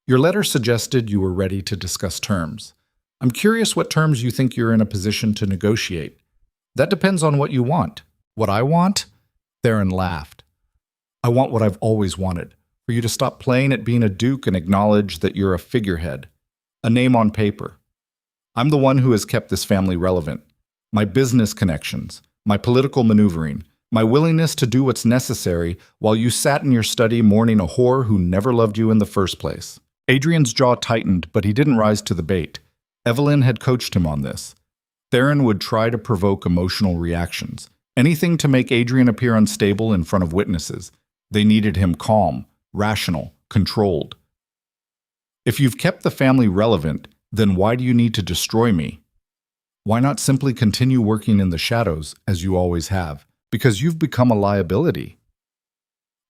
[SPEAKER 1] Your letter suggested you were ready to discuss terms. I'm curious what terms you think you're in a position to negotiate. That depends on what you want. What I want? Theron laughed. I want what I've always wanted, for you to stop playing at being a duke and acknowledge that you're a figurehead, a name on paper. I'm the one who has kept this family relevant. My business connections, my political maneuvering, my willingness to do what's necessary while you sat in your study mourning a whore who never loved you in the first place. Adrian's jaw tightened, but he didn't rise to the bait. Evelyn had coached him on this. Theron would try to provoke emotional reactions, anything to make Adrian appear unstable in front of witnesses. They needed him calm, rational, controlled. If you've kept the family relevant, then why do you need to destroy me? Why not simply continue working in the shadows, as you always have? Because you've become a liability.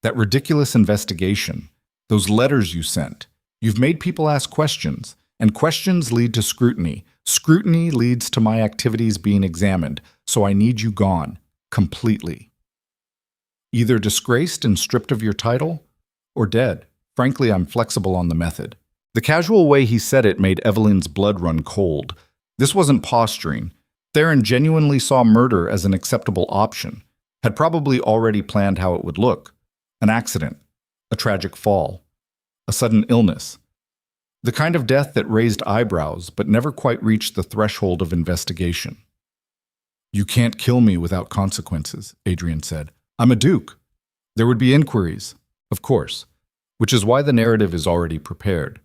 [SPEAKER 1] That ridiculous investigation, those letters you sent, you've made people ask questions, and questions lead to scrutiny. Scrutiny leads to my activities being examined, so I need you gone, completely. Either disgraced and stripped of your title, or dead. Frankly, I'm flexible on the method. The casual way he said it made Evelyn's blood run cold. This wasn't posturing. Theron genuinely saw murder as an acceptable option, had probably already planned how it would look. An accident, a tragic fall, a sudden illness. The kind of death that raised eyebrows but never quite reached the threshold of investigation. You can't kill me without consequences, Adrian said. I'm a duke. There would be inquiries, of course, which is why the narrative is already prepared.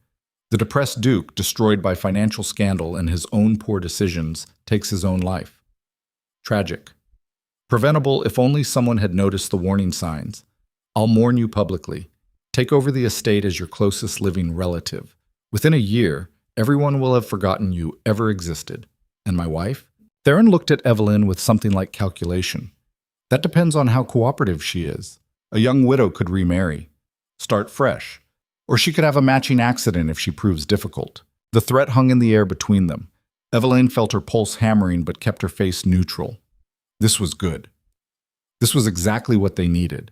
[SPEAKER 1] The depressed duke, destroyed by financial scandal and his own poor decisions, takes his own life. Tragic. Preventable if only someone had noticed the warning signs. I'll mourn you publicly. Take over the estate as your closest living relative. Within a year, everyone will have forgotten you ever existed. And my wife? Theron looked at Evelyn with something like calculation. That depends on how cooperative she is. A young widow could remarry, start fresh, or she could have a matching accident if she proves difficult. The threat hung in the air between them. Evelyn felt her pulse hammering but kept her face neutral. This was good. This was exactly what they needed.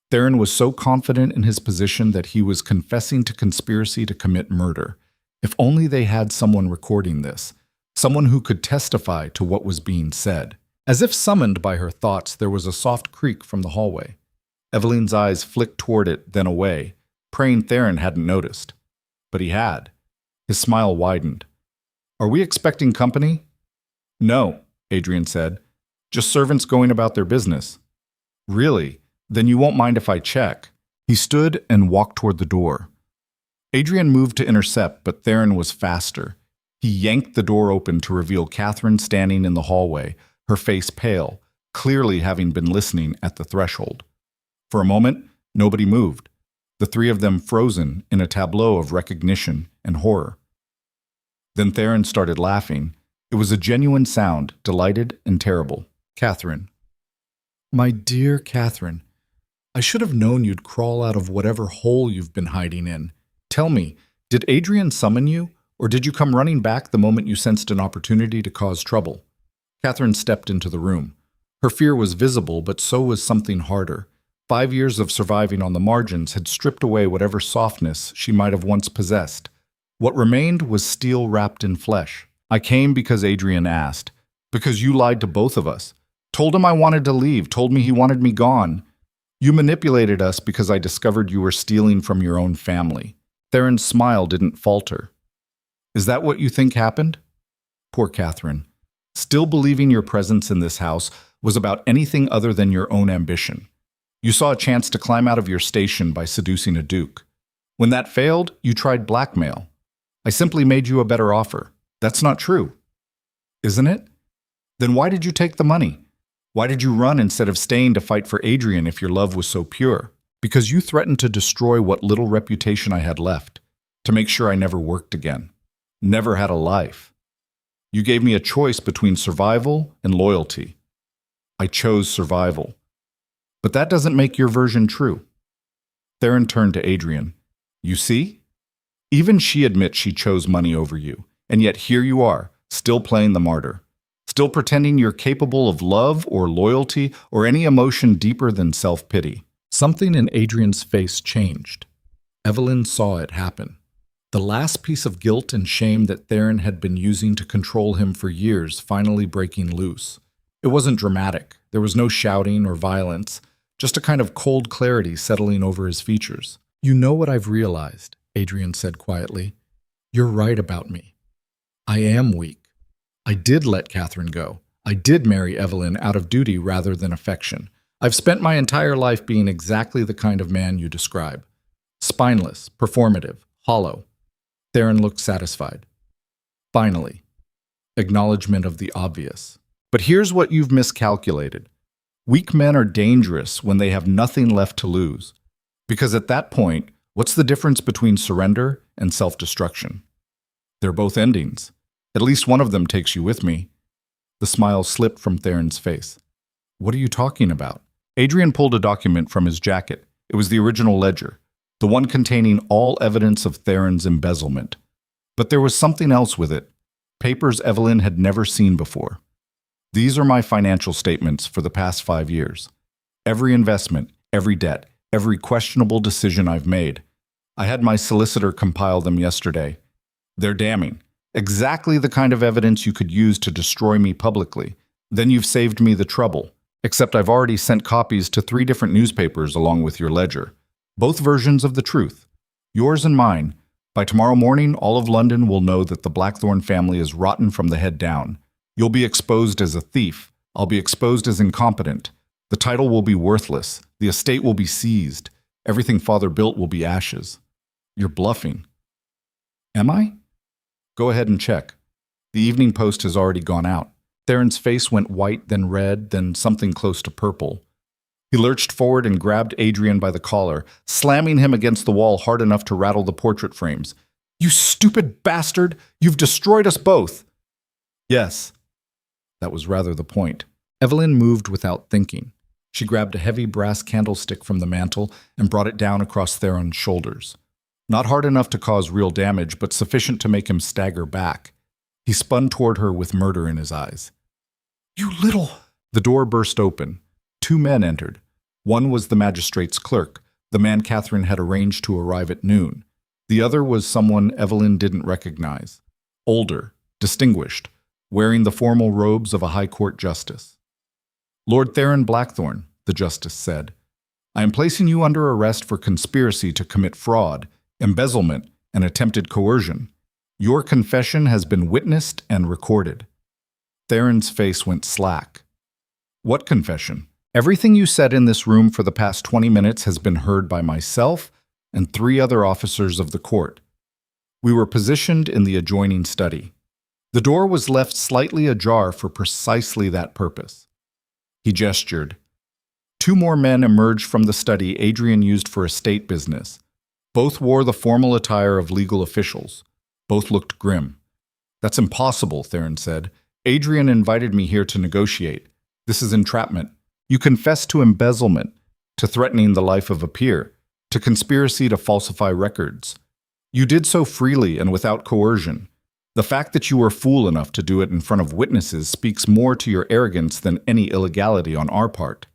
[SPEAKER 1] Theron was so confident in his position that he was confessing to conspiracy to commit murder. If only they had someone recording this, someone who could testify to what was being said. As if summoned by her thoughts, there was a soft creak from the hallway. Evelyn's eyes flicked toward it, then away, praying Theron hadn't noticed. But he had. His smile widened. Are we expecting company? No, Adrian said. Just servants going about their business. Really? Then you won't mind if I check. He stood and walked toward the door. Adrian moved to intercept, but Theron was faster. He yanked the door open to reveal Catherine standing in the hallway, her face pale, clearly having been listening at the threshold. For a moment, nobody moved, the three of them frozen in a tableau of recognition and horror. Then Theron started laughing. It was a genuine sound, delighted and terrible. Catherine. My dear Catherine, I should have known you'd crawl out of whatever hole you've been hiding in. Tell me, did Adrian summon you, or did you come running back the moment you sensed an opportunity to cause trouble? Catherine stepped into the room. Her fear was visible, but so was something harder. 5 years of surviving on the margins had stripped away whatever softness she might have once possessed. What remained was steel wrapped in flesh. I came because Adrian asked. Because you lied to both of us. Told him I wanted to leave, told me he wanted me gone. You manipulated us because I discovered you were stealing from your own family. Theron's smile didn't falter. Is that what you think happened? Poor Catherine. Still believing your presence in this house was about anything other than your own ambition. You saw a chance to climb out of your station by seducing a duke. When that failed, you tried blackmail. I simply made you a better offer. That's not true. Isn't it? Then why did you take the money? Why did you run instead of staying to fight for Adrian if your love was so pure? Because you threatened to destroy what little reputation I had left, to make sure I never worked again, never had a life. You gave me a choice between survival and loyalty. I chose survival. But that doesn't make your version true. Theron turned to Adrian. You see? Even she admits she chose money over you, and yet here you are, still playing the martyr, still pretending you're capable of love or loyalty or any emotion deeper than self-pity. Something in Adrian's face changed. Evelyn saw it happen. The last piece of guilt and shame that Theron had been using to control him for years finally breaking loose. It wasn't dramatic. There was no shouting or violence, just a kind of cold clarity settling over his features. You know what I've realized, Adrian said quietly. You're right about me. I am weak. I did let Catherine go. I did marry Evelyn out of duty rather than affection. I've spent my entire life being exactly the kind of man you describe. Spineless, performative, hollow. Theron looked satisfied. Finally, acknowledgement of the obvious. But here's what you've miscalculated. Weak men are dangerous when they have nothing left to lose. Because at that point, what's the difference between surrender and self-destruction? They're both endings. At least one of them takes you with me. The smile slipped from Theron's face. What are you talking about? Adrian pulled a document from his jacket. It was the original ledger, the one containing all evidence of Theron's embezzlement. But there was something else with it, papers Evelyn had never seen before. These are my financial statements for the past 5 years. Every investment, every debt, every questionable decision I've made. I had my solicitor compile them yesterday. They're damning. Exactly the kind of evidence you could use to destroy me publicly. Then you've saved me the trouble. Except I've already sent copies to 3 different newspapers along with your ledger. Both versions of the truth. Yours and mine. By tomorrow morning, all of London will know that the Blackthorne family is rotten from the head down. You'll be exposed as a thief. I'll be exposed as incompetent. The title will be worthless. The estate will be seized. Everything Father built will be ashes. You're bluffing. Am I? Go ahead and check. The Evening Post has already gone out. Theron's face went white, then red, then something close to purple. He lurched forward and grabbed Adrian by the collar, slamming him against the wall hard enough to rattle the portrait frames. You stupid bastard! You've destroyed us both! Yes. That was rather the point. Evelyn moved without thinking. She grabbed a heavy brass candlestick from the mantel and brought it down across Theron's shoulders. Not hard enough to cause real damage, but sufficient to make him stagger back. He spun toward her with murder in his eyes. You little... The door burst open. 2 men entered. One was the magistrate's clerk, the man Catherine had arranged to arrive at noon. The other was someone Evelyn didn't recognize. Older, distinguished, wearing the formal robes of a high court justice. Lord Theron Blackthorne, the justice said, I am placing you under arrest for conspiracy to commit fraud, embezzlement, and attempted coercion. Your confession has been witnessed and recorded. Theron's face went slack. What confession? Everything you said in this room for the past 20 minutes has been heard by myself and 3 other officers of the court. We were positioned in the adjoining study. The door was left slightly ajar for precisely that purpose. He gestured. 2 more men emerged from the study Adrian used for estate business. Both wore the formal attire of legal officials. Both looked grim. That's impossible, Theron said. Adrian invited me here to negotiate. This is entrapment. You confessed to embezzlement, to threatening the life of a peer, to conspiracy to falsify records. You did so freely and without coercion. The fact that you were fool enough to do it in front of witnesses speaks more to your arrogance than any illegality on our part.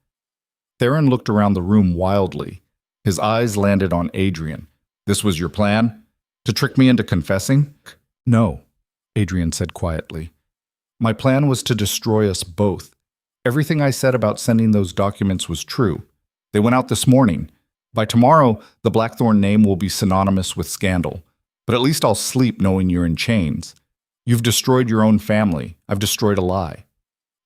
[SPEAKER 1] Theron looked around the room wildly. His eyes landed on Adrian. This was your plan? To trick me into confessing? No, Adrian said quietly. My plan was to destroy us both. Everything I said about sending those documents was true. They went out this morning. By tomorrow, the Blackthorne name will be synonymous with scandal. But at least I'll sleep knowing you're in chains. You've destroyed your own family. I've destroyed a lie.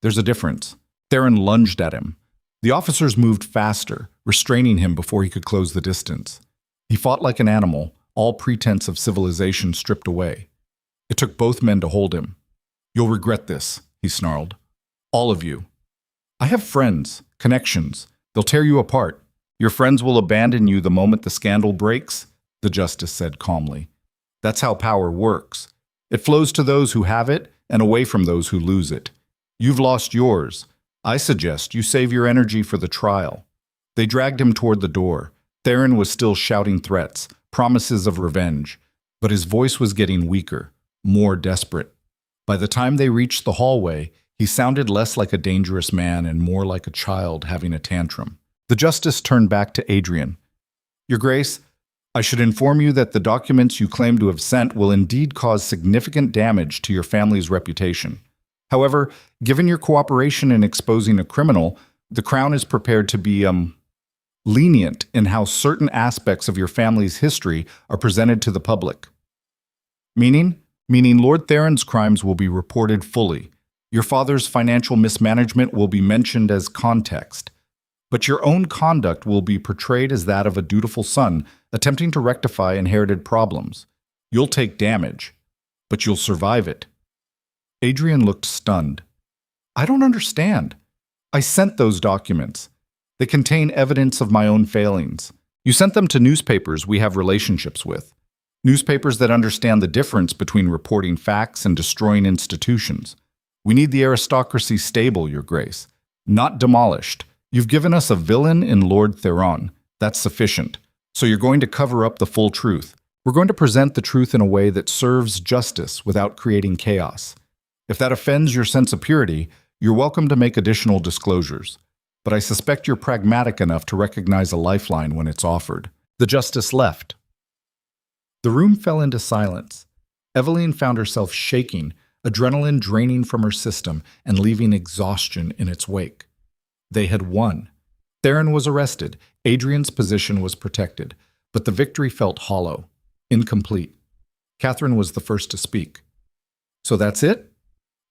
[SPEAKER 1] There's a difference. Theron lunged at him. The officers moved faster, restraining him before he could close the distance. He fought like an animal, all pretense of civilization stripped away. It took both men to hold him. You'll regret this, he snarled. All of you. I have friends, connections. They'll tear you apart. Your friends will abandon you the moment the scandal breaks, the justice said calmly. That's how power works. It flows to those who have it and away from those who lose it. You've lost yours. I suggest you save your energy for the trial. They dragged him toward the door. Theron was still shouting threats, promises of revenge, but his voice was getting weaker, more desperate. By the time they reached the hallway, he sounded less like a dangerous man and more like a child having a tantrum. The justice turned back to Adrian. Your Grace, I should inform you that the documents you claim to have sent will indeed cause significant damage to your family's reputation. However, given your cooperation in exposing a criminal, the Crown is prepared to be, lenient in how certain aspects of your family's history are presented to the public. Meaning Lord Theron's crimes will be reported fully. Your father's financial mismanagement will be mentioned as context. But your own conduct will be portrayed as that of a dutiful son attempting to rectify inherited problems. You'll take damage, but you'll survive it. Adrian looked stunned. I don't understand. I sent those documents. They contain evidence of my own failings. You sent them to newspapers we have relationships with. Newspapers that understand the difference between reporting facts and destroying institutions. We need the aristocracy stable, Your Grace, not demolished. You've given us a villain in Lord Theron. That's sufficient. So you're going to cover up the full truth. We're going to present the truth in a way that serves justice without creating chaos. If that offends your sense of purity, you're welcome to make additional disclosures. But I suspect you're pragmatic enough to recognize a lifeline when it's offered. The justice left. The room fell into silence. Eveline found herself shaking, adrenaline draining from her system and leaving exhaustion in its wake. They had won. Theron was arrested. Adrian's position was protected. But the victory felt hollow, incomplete. Catherine was the first to speak. So that's it?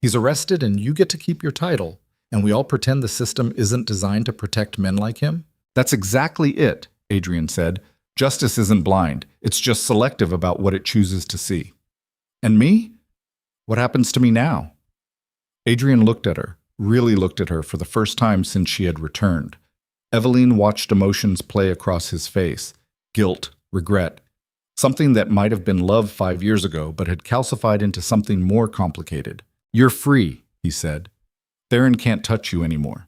[SPEAKER 1] He's arrested and you get to keep your title, and we all pretend the system isn't designed to protect men like him? That's exactly it, Adrian said. Justice isn't blind. It's just selective about what it chooses to see. And me? What happens to me now? Adrian looked at her, really looked at her for the first time since she had returned. Eveline watched emotions play across his face. Guilt, regret. Something that might have been love 5 years ago, but had calcified into something more complicated. You're free, he said. Theron can't touch you anymore.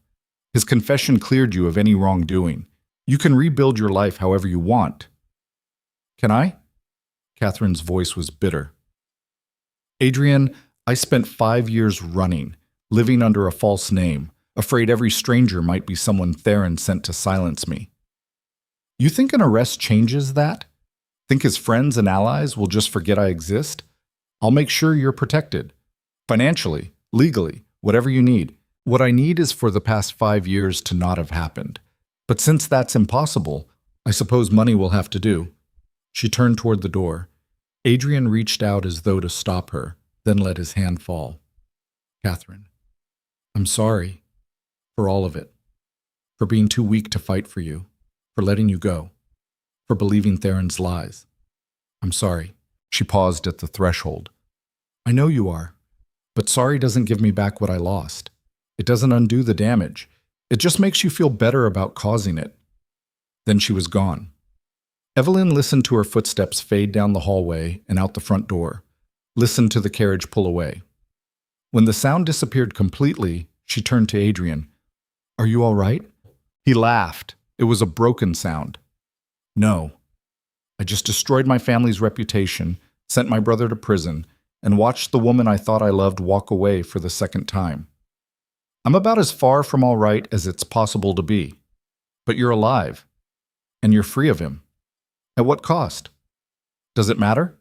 [SPEAKER 1] His confession cleared you of any wrongdoing. You can rebuild your life however you want. Can I? Catherine's voice was bitter. Adrian, I spent 5 years running, living under a false name, afraid every stranger might be someone Theron sent to silence me. You think an arrest changes that? Think his friends and allies will just forget I exist? I'll make sure you're protected. Financially, legally, whatever you need. What I need is for the past 5 years to not have happened. But since that's impossible, I suppose money will have to do. She turned toward the door. Adrian reached out as though to stop her, then let his hand fall. Catherine, I'm sorry for all of it, for being too weak to fight for you, for letting you go, for believing Theron's lies. I'm sorry. She paused at the threshold. I know you are, but sorry doesn't give me back what I lost. It doesn't undo the damage. It just makes you feel better about causing it. Then she was gone. Eveline listened to her footsteps fade down the hallway and out the front door, listened to the carriage pull away. When the sound disappeared completely, she turned to Adrian. Are you all right? He laughed. It was a broken sound. No. I just destroyed my family's reputation, sent my brother to prison, and watched the woman I thought I loved walk away for the second time. I'm about as far from all right as it's possible to be. But you're alive, and you're free of him. At what cost? Does it matter?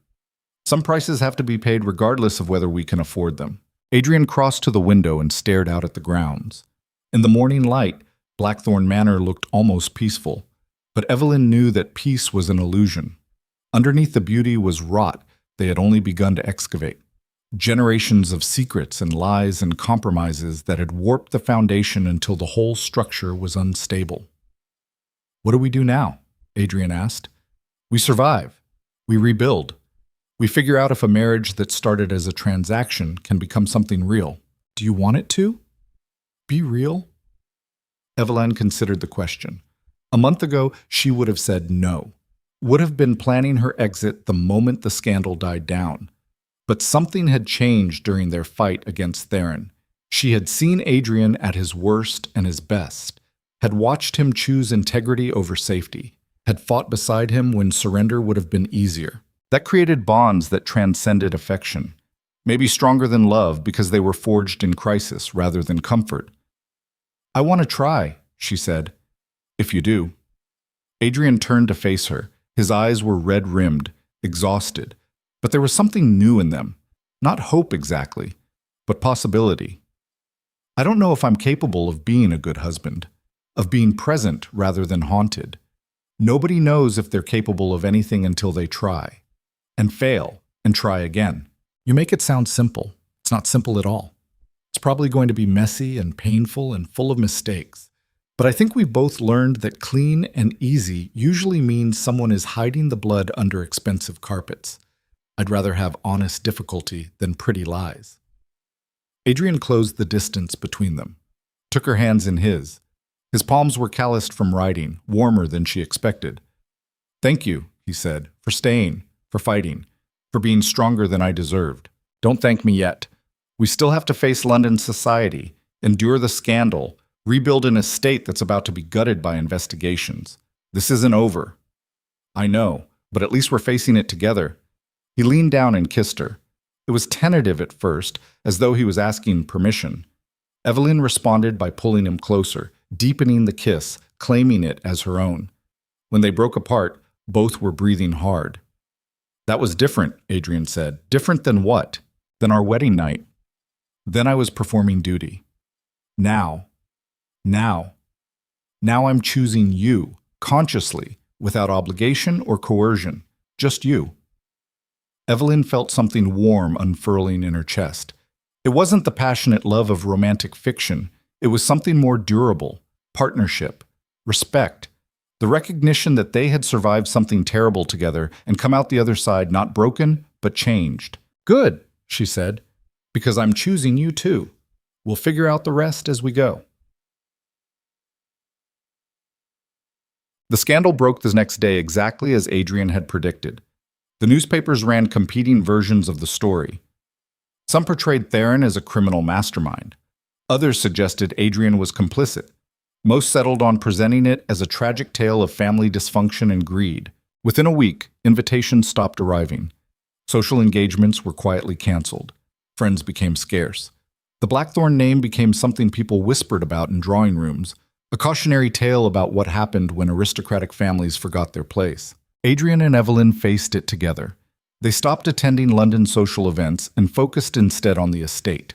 [SPEAKER 1] Some prices have to be paid regardless of whether we can afford them. Adrian crossed to the window and stared out at the grounds. In the morning light, Blackthorn Manor looked almost peaceful, but Eveline knew that peace was an illusion. Underneath the beauty was rot they had only begun to excavate. Generations of secrets and lies and compromises that had warped the foundation until the whole structure was unstable. What do we do now? Adrian asked. We survive. We rebuild. We figure out if a marriage that started as a transaction can become something real. Do you want it to? Be real? Evelyn considered the question. A month ago, she would have said no, would have been planning her exit the moment the scandal died down. But something had changed during their fight against Theron. She had seen Adrian at his worst and his best, had watched him choose integrity over safety, had fought beside him when surrender would have been easier. That created bonds that transcended affection, maybe stronger than love because they were forged in crisis rather than comfort. "I want to try," she said. "If you do." Adrian turned to face her. His eyes were red-rimmed, exhausted, but there was something new in them. Not hope exactly, but possibility. "I don't know if I'm capable of being a good husband, of being present rather than haunted. Nobody knows if they're capable of anything until they try, and fail, and try again." You make it sound simple. It's not simple at all. It's probably going to be messy and painful and full of mistakes. But I think we've both learned that clean and easy usually means someone is hiding the blood under expensive carpets. I'd rather have honest difficulty than pretty lies. Adrian closed the distance between them, took her hands in his. His palms were calloused from writing, warmer than she expected. "Thank you," he said, "for staying, for fighting, for being stronger than I deserved. Don't thank me yet. We still have to face London society, endure the scandal, rebuild an estate that's about to be gutted by investigations. This isn't over." "I know, but at least we're facing it together." He leaned down and kissed her. It was tentative at first, as though he was asking permission. Evelyn responded by pulling him closer, deepening the kiss, claiming it as her own. When they broke apart, both were breathing hard. "That was different," Adrian said. "Different than what? Than our wedding night." "Then I was performing duty. Now I'm choosing you, consciously, without obligation or coercion. Just you." Evelyn felt something warm unfurling in her chest. It wasn't the passionate love of romantic fiction. It was something more durable, partnership, respect, the recognition that they had survived something terrible together and come out the other side not broken, but changed. "Good," she said, "because I'm choosing you too. We'll figure out the rest as we go." The scandal broke the next day exactly as Adrian had predicted. The newspapers ran competing versions of the story. Some portrayed Theron as a criminal mastermind. Others suggested Adrian was complicit. Most settled on presenting it as a tragic tale of family dysfunction and greed. Within a week, invitations stopped arriving. Social engagements were quietly canceled. Friends became scarce. The Blackthorn name became something people whispered about in drawing rooms, a cautionary tale about what happened when aristocratic families forgot their place. Adrian and Evelyn faced it together. They stopped attending London social events and focused instead on the estate,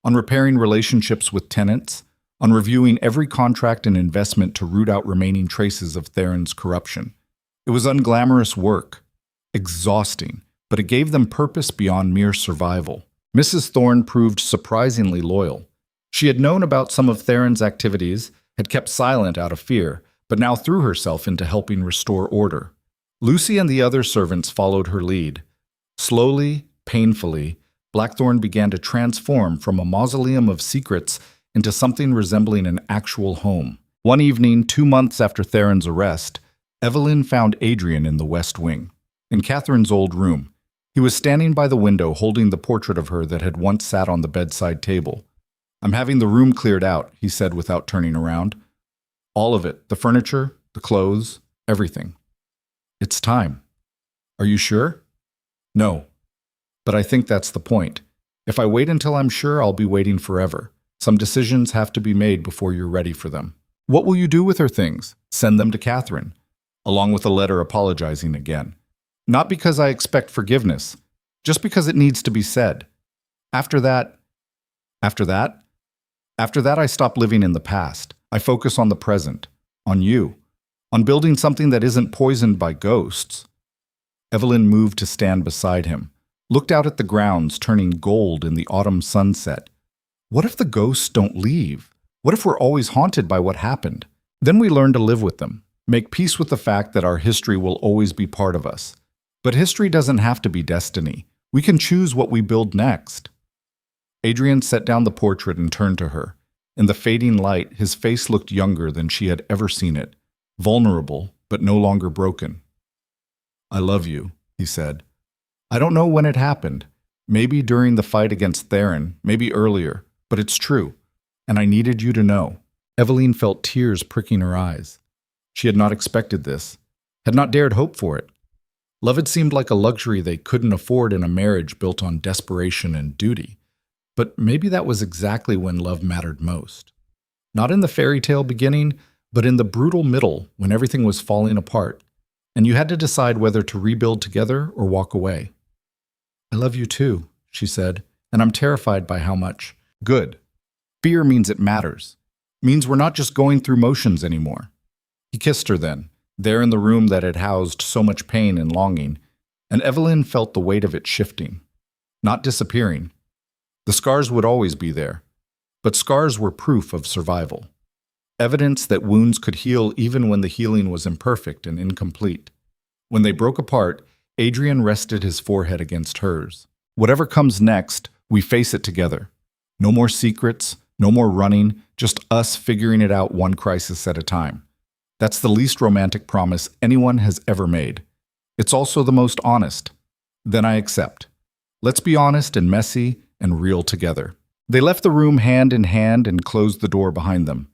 [SPEAKER 1] on repairing relationships with tenants, on reviewing every contract and investment to root out remaining traces of Theron's corruption. It was unglamorous work, exhausting, but it gave them purpose beyond mere survival. Mrs. Thorne proved surprisingly loyal. She had known about some of Theron's activities, had kept silent out of fear, but now threw herself into helping restore order. Lucy and the other servants followed her lead. Slowly, painfully, Blackthorn began to transform from a mausoleum of secrets into something resembling an actual home. One evening, 2 months after Theron's arrest, Evelyn found Adrian in the West Wing, in Catherine's old room. He was standing by the window holding the portrait of her that had once sat on the bedside table. "I'm having the room cleared out," he said without turning around. "All of it, the furniture, the clothes, everything. It's time." "Are you sure?" "No, but I think that's the point. If I wait until I'm sure, I'll be waiting forever. Some decisions have to be made before you're ready for them." "What will you do with her things?" "Send them to Catherine, along with a letter apologizing again. Not because I expect forgiveness, just because it needs to be said. After that, I stop living in the past. I focus on the present, on you, on building something that isn't poisoned by ghosts." Evelyn moved to stand beside him, looked out at the grounds turning gold in the autumn sunset. What if the ghosts don't leave? What if we're always haunted by what happened? Then we learn to live with them, make peace with the fact that our history will always be part of us. But history doesn't have to be destiny. We can choose what we build next. Adrian set down the portrait and turned to her. In the fading light, his face looked younger than she had ever seen it, vulnerable, but no longer broken. "I love you," he said. "I don't know when it happened. Maybe during the fight against Theron, maybe earlier, but it's true. And I needed you to know." Eveline felt tears pricking her eyes. She had not expected this, had not dared hope for it. Love had seemed like a luxury they couldn't afford in a marriage built on desperation and duty. But maybe that was exactly when love mattered most. Not in the fairy tale beginning, but in the brutal middle when everything was falling apart, and you had to decide whether to rebuild together or walk away. "I love you too," she said, "and I'm terrified by how much." "Good. Fear means it matters. Means we're not just going through motions anymore." He kissed her then, there in the room that had housed so much pain and longing, and Eveline felt the weight of it shifting, not disappearing. The scars would always be there, but scars were proof of survival. Evidence that wounds could heal even when the healing was imperfect and incomplete. When they broke apart, Adrian rested his forehead against hers. "Whatever comes next, we face it together. No more secrets, no more running, just us figuring it out one crisis at a time. That's the least romantic promise anyone has ever made. It's also the most honest. Then I accept. Let's be honest and messy and real together." They left the room hand in hand and closed the door behind them.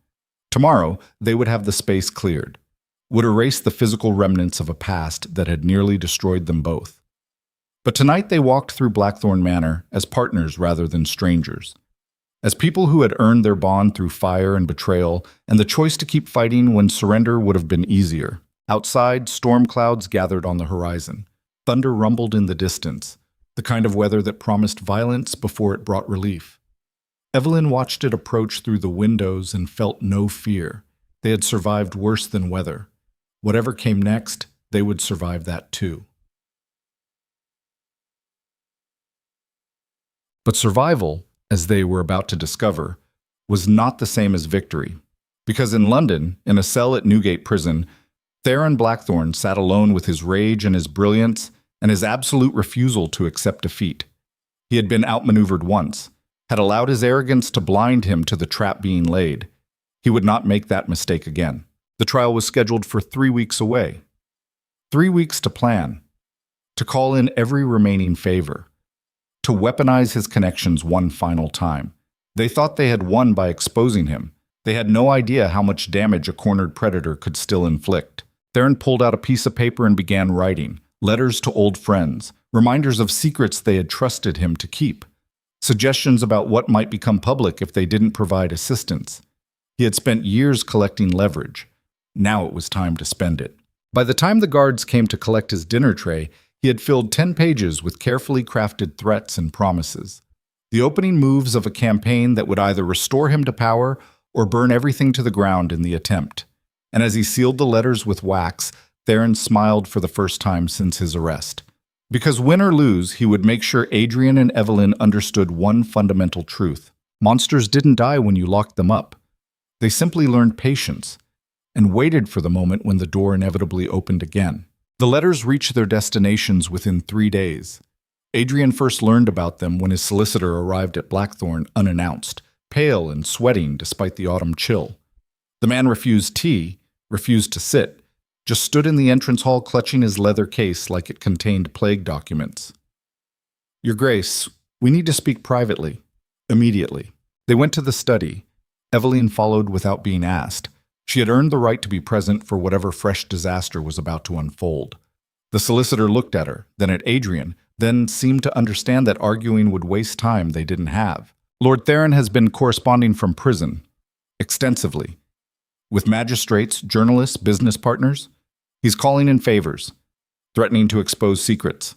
[SPEAKER 1] Tomorrow, they would have the space cleared, would erase the physical remnants of a past that had nearly destroyed them both. But tonight they walked through Blackthorn Manor as partners rather than strangers, as people who had earned their bond through fire and betrayal and the choice to keep fighting when surrender would have been easier. Outside, storm clouds gathered on the horizon. Thunder rumbled in the distance, the kind of weather that promised violence before it brought relief. Eveline watched it approach through the windows and felt no fear. They had survived worse than weather. Whatever came next, they would survive that too. But survival, as they were about to discover, was not the same as victory. Because in London, in a cell at Newgate Prison, Theron Blackthorn sat alone with his rage and his brilliance and his absolute refusal to accept defeat. He had been outmaneuvered once, had allowed his arrogance to blind him to the trap being laid. He would not make that mistake again. The trial was scheduled for 3 weeks away. 3 weeks to plan, to call in every remaining favor, to weaponize his connections one final time. They thought they had won by exposing him. They had no idea how much damage a cornered predator could still inflict. Theron pulled out a piece of paper and began writing, letters to old friends, reminders of secrets they had trusted him to keep, suggestions about what might become public if they didn't provide assistance. He had spent years collecting leverage. Now it was time to spend it. By the time the guards came to collect his dinner tray, he had filled 10 pages with carefully crafted threats and promises. The opening moves of a campaign that would either restore him to power or burn everything to the ground in the attempt. And as he sealed the letters with wax, Theron smiled for the first time since his arrest. Because win or lose, he would make sure Adrian and Eveline understood one fundamental truth. Monsters didn't die when you locked them up. They simply learned patience and waited for the moment when the door inevitably opened again. The letters reached their destinations within 3 days. Adrian first learned about them when his solicitor arrived at Blackthorn unannounced, pale and sweating despite the autumn chill. The man refused tea, refused to sit, just stood in the entrance hall clutching his leather case like it contained plague documents. "Your Grace, we need to speak privately. Immediately." They went to the study. Eveline followed without being asked. She had earned the right to be present for whatever fresh disaster was about to unfold. The solicitor looked at her, then at Adrian, then seemed to understand that arguing would waste time they didn't have. "Lord Theron has been corresponding from prison, extensively, with magistrates, journalists, business partners. He's calling in favors, threatening to expose secrets.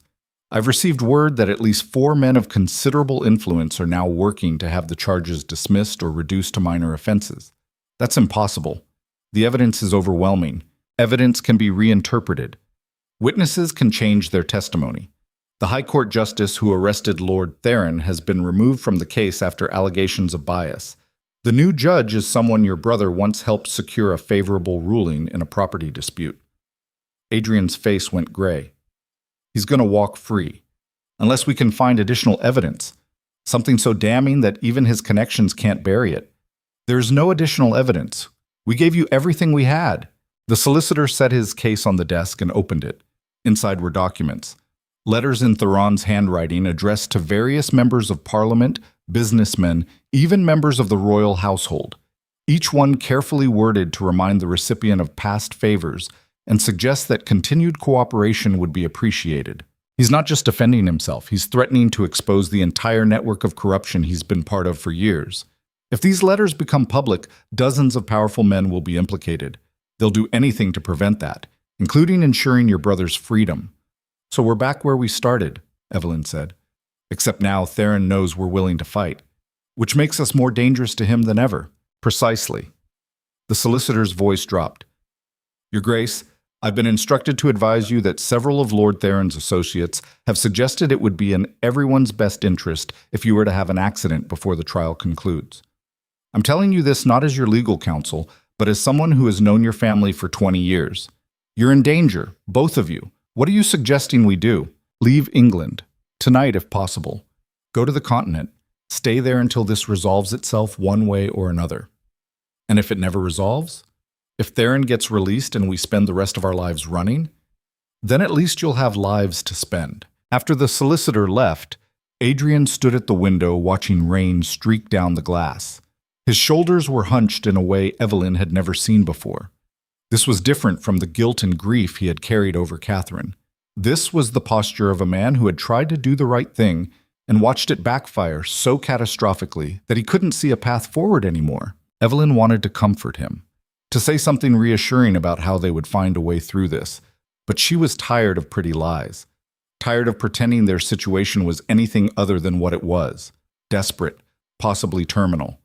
[SPEAKER 1] I've received word that at least 4 men of considerable influence are now working to have the charges dismissed or reduced to minor offenses. That's impossible. The evidence is overwhelming. Evidence can be reinterpreted. Witnesses can change their testimony. The High Court Justice who arrested Lord Theron has been removed from the case after allegations of bias. The new judge is someone your brother once helped secure a favorable ruling in a property dispute." Adrian's face went gray. "He's going to walk free, unless we can find additional evidence, something so damning that even his connections can't bury it. There's no additional evidence. We gave you everything we had. The solicitor set his case on the desk and opened it. Inside were documents. Letters in Theron's handwriting addressed to various members of parliament, businessmen, even members of the royal household. Each one carefully worded to remind the recipient of past favors and suggest that continued cooperation would be appreciated. He's not just defending himself, he's threatening to expose the entire network of corruption he's been part of for years. If these letters become public, dozens of powerful men will be implicated. They'll do anything to prevent that, including ensuring your brother's freedom. So we're back where we started, Evelyn said. Except now Theron knows we're willing to fight, which makes us more dangerous to him than ever. Precisely. The solicitor's voice dropped. Your Grace, I've been instructed to advise you that several of Lord Theron's associates have suggested it would be in everyone's best interest if you were to have an accident before the trial concludes. I'm telling you this not as your legal counsel, but as someone who has known your family for 20 years. You're in danger, both of you. What are you suggesting we do? Leave England. Tonight, if possible. Go to the continent. Stay there until this resolves itself one way or another. And if it never resolves? If Theron gets released and we spend the rest of our lives running? Then at least you'll have lives to spend. After the solicitor left, Adrian stood at the window watching rain streak down the glass. His shoulders were hunched in a way Evelyn had never seen before. This was different from the guilt and grief he had carried over Catherine. This was the posture of a man who had tried to do the right thing and watched it backfire so catastrophically that he couldn't see a path forward anymore. Evelyn wanted to comfort him, to say something reassuring about how they would find a way through this, but she was tired of pretty lies, tired of pretending their situation was anything other than what it was, desperate, possibly terminal.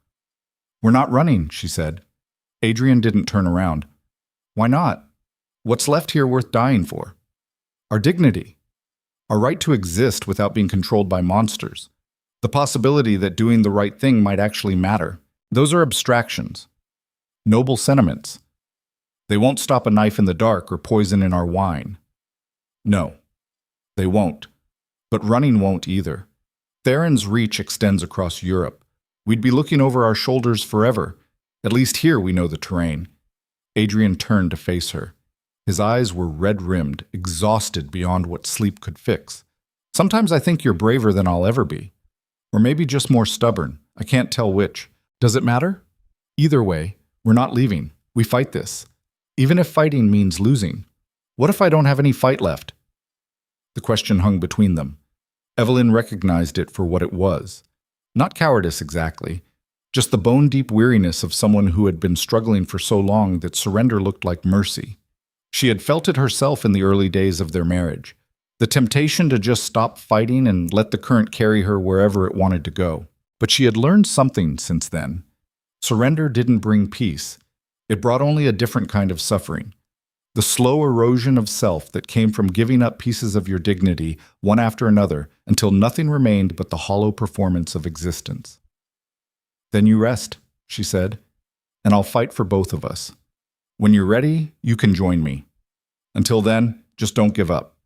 [SPEAKER 1] We're not running, she said. Adrian didn't turn around. Why not? What's left here worth dying for? Our dignity. Our right to exist without being controlled by monsters. The possibility that doing the right thing might actually matter. Those are abstractions. Noble sentiments. They won't stop a knife in the dark or poison in our wine. No, they won't. But running won't either. Theron's reach extends across Europe. We'd be looking over our shoulders forever. At least here we know the terrain. Adrian turned to face her. His eyes were red-rimmed, exhausted beyond what sleep could fix. Sometimes I think you're braver than I'll ever be. Or maybe just more stubborn. I can't tell which. Does it matter? Either way, we're not leaving. We fight this. Even if fighting means losing. What if I don't have any fight left? The question hung between them. Evelyn recognized it for what it was. Not cowardice exactly. Just the bone-deep weariness of someone who had been struggling for so long that surrender looked like mercy. She had felt it herself in the early days of their marriage. The temptation to just stop fighting and let the current carry her wherever it wanted to go. But she had learned something since then. Surrender didn't bring peace. It brought only a different kind of suffering. The slow erosion of self that came from giving up pieces of your dignity, one after another, until nothing remained but the hollow performance of existence. Then you rest, she said, and I'll fight for both of us. When you're ready, you can join me. Until then, just don't give up.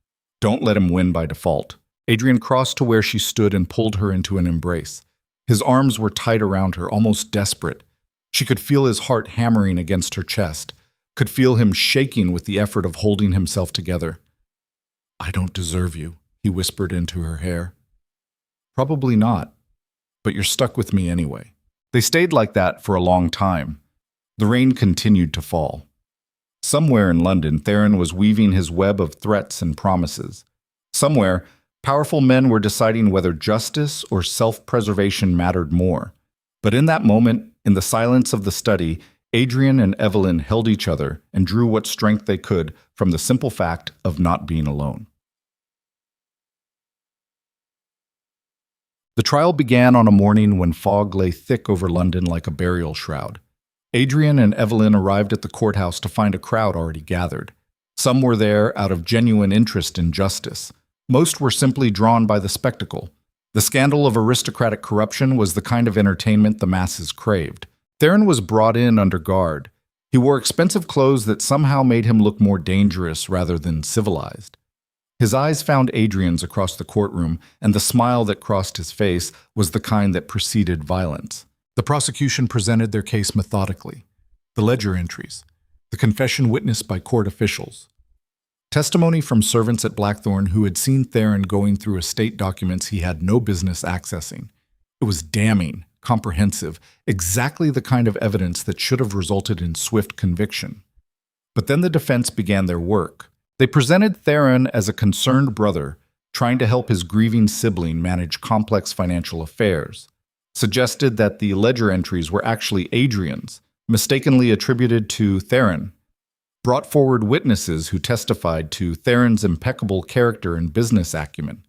[SPEAKER 1] Don't let him win by default. Adrian crossed to where she stood and pulled her into an embrace. His arms were tight around her, almost desperate. She could feel his heart hammering against her chest, could feel him shaking with the effort of holding himself together. I don't deserve you, he whispered into her hair. Probably not, but you're stuck with me anyway. They stayed like that for a long time. The rain continued to fall. Somewhere in London, Theron was weaving his web of threats and promises. Somewhere, powerful men were deciding whether justice or self-preservation mattered more. But in that moment, in the silence of the study, Adrian and Evelyn held each other and drew what strength they could from the simple fact of not being alone. The trial began on a morning when fog lay thick over London like a burial shroud. Adrian and Evelyn arrived at the courthouse to find a crowd already gathered. Some were there out of genuine interest in justice. Most were simply drawn by the spectacle. The scandal of aristocratic corruption was the kind of entertainment the masses craved. Theron was brought in under guard. He wore expensive clothes that somehow made him look more dangerous rather than civilized. His eyes found Adrian's across the courtroom, and the smile that crossed his face was the kind that preceded violence. The prosecution presented their case methodically. The ledger entries, the confession witnessed by court officials, testimony from servants at Blackthorn who had seen Theron going through estate documents he had no business accessing. It was damning, comprehensive, exactly the kind of evidence that should have resulted in swift conviction. But then the defense began their work. They presented Theron as a concerned brother trying to help his grieving sibling manage complex financial affairs, suggested that the ledger entries were actually Adrian's, mistakenly attributed to Theron, brought forward witnesses who testified to Theron's impeccable character and business acumen.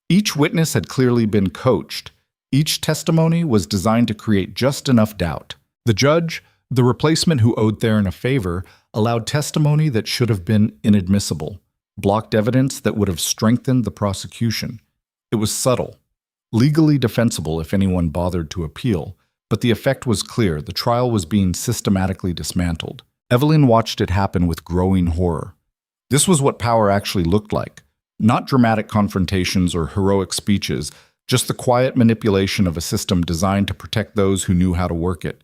[SPEAKER 1] Each witness had clearly been coached. Each testimony was designed to create just enough doubt. The judge, the replacement who owed Theron a favor, allowed testimony that should have been inadmissible, blocked evidence that would have strengthened the prosecution. It was subtle, legally defensible if anyone bothered to appeal, but the effect was clear. The trial was being systematically dismantled. Evelyn watched it happen with growing horror. This was what power actually looked like. Not dramatic confrontations or heroic speeches, just the quiet manipulation of a system designed to protect those who knew how to work it.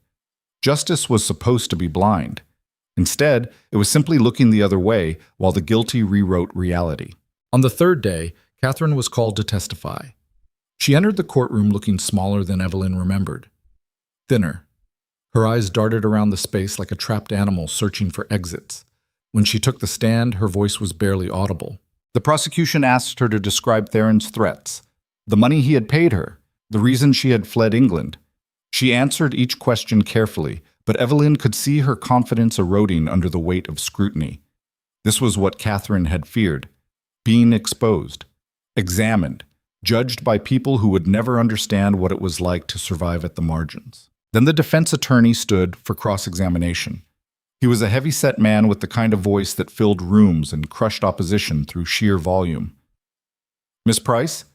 [SPEAKER 1] Justice was supposed to be blind. Instead, it was simply looking the other way while the guilty rewrote reality. On the third day, Catherine was called to testify. She entered the courtroom looking smaller than Evelyn remembered. Thinner. Her eyes darted around the space like a trapped animal searching for exits. When she took the stand, her voice was barely audible. The prosecution asked her to describe Theron's threats, the money he had paid her, the reason she had fled England. She answered each question carefully, but Evelyn could see her confidence eroding under the weight of scrutiny. This was what Catherine had feared: being exposed, examined, judged by people who would never understand what it was like to survive at the margins. Then the defense attorney stood for cross-examination. He was a heavy-set man with the kind of voice that filled rooms and crushed opposition through sheer volume. "Miss Price,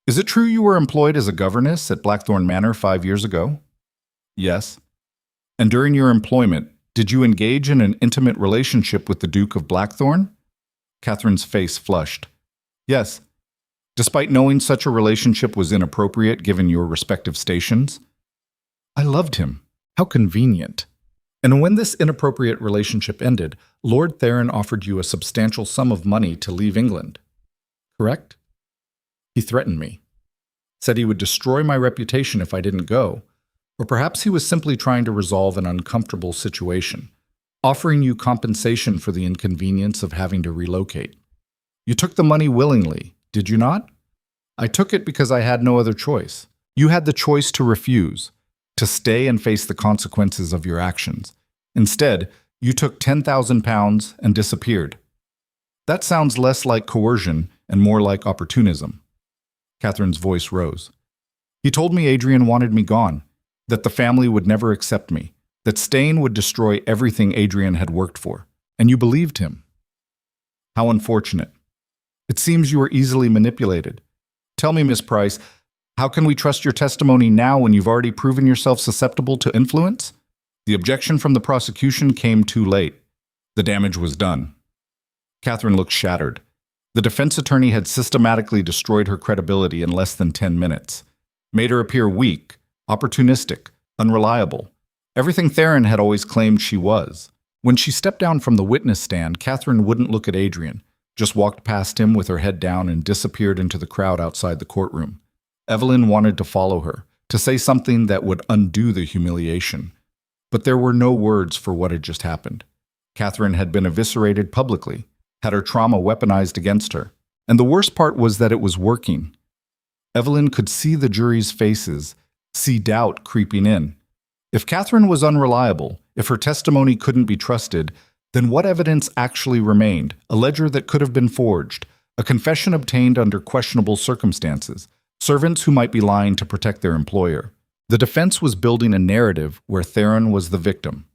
[SPEAKER 1] is it true you were employed as a governess at Blackthorn Manor 5 years ago?" "Yes." "And during your employment, did you engage in an intimate relationship with the Duke of Blackthorn?" Catherine's face flushed. "Yes. Despite knowing such a relationship was inappropriate given your respective stations?" "I loved him. How convenient." "And when this inappropriate relationship ended, Lord Theron offered you a substantial sum of money to leave England. Correct?" "He threatened me. Said he would destroy my reputation if I didn't go. Or perhaps he was simply trying to resolve an uncomfortable situation, offering you compensation for the inconvenience of having to relocate. You took the money willingly, did you not?" "I took it because I had no other choice." "You had the choice to refuse, to stay and face the consequences of your actions. Instead, you took £10,000 and disappeared. That sounds less like coercion and more like opportunism." Catherine's voice rose. "He told me Adrian wanted me gone, that the family would never accept me, that staying would destroy everything Adrian had worked for. And you believed him. How unfortunate. It seems you were easily manipulated. Tell me, Miss Price, how can we trust your testimony now when you've already proven yourself susceptible to influence?" The objection from the prosecution came too late. The damage was done. Catherine looked shattered. The defense attorney had systematically destroyed her credibility in less than 10 minutes, made her appear weak, opportunistic, unreliable, everything Theron had always claimed she was. When she stepped down from the witness stand, Catherine wouldn't look at Adrian, just walked past him with her head down and disappeared into the crowd outside the courtroom. Evelyn wanted to follow her, to say something that would undo the humiliation. But there were no words for what had just happened. Catherine had been eviscerated publicly, had her trauma weaponized against her. And the worst part was that it was working. Evelyn could see the jury's faces, see doubt creeping in. If Catherine was unreliable, if her testimony couldn't be trusted, then what evidence actually remained? A ledger that could have been forged, a confession obtained under questionable circumstances, servants who might be lying to protect their employer. The defense was building a narrative where Theron was the victim,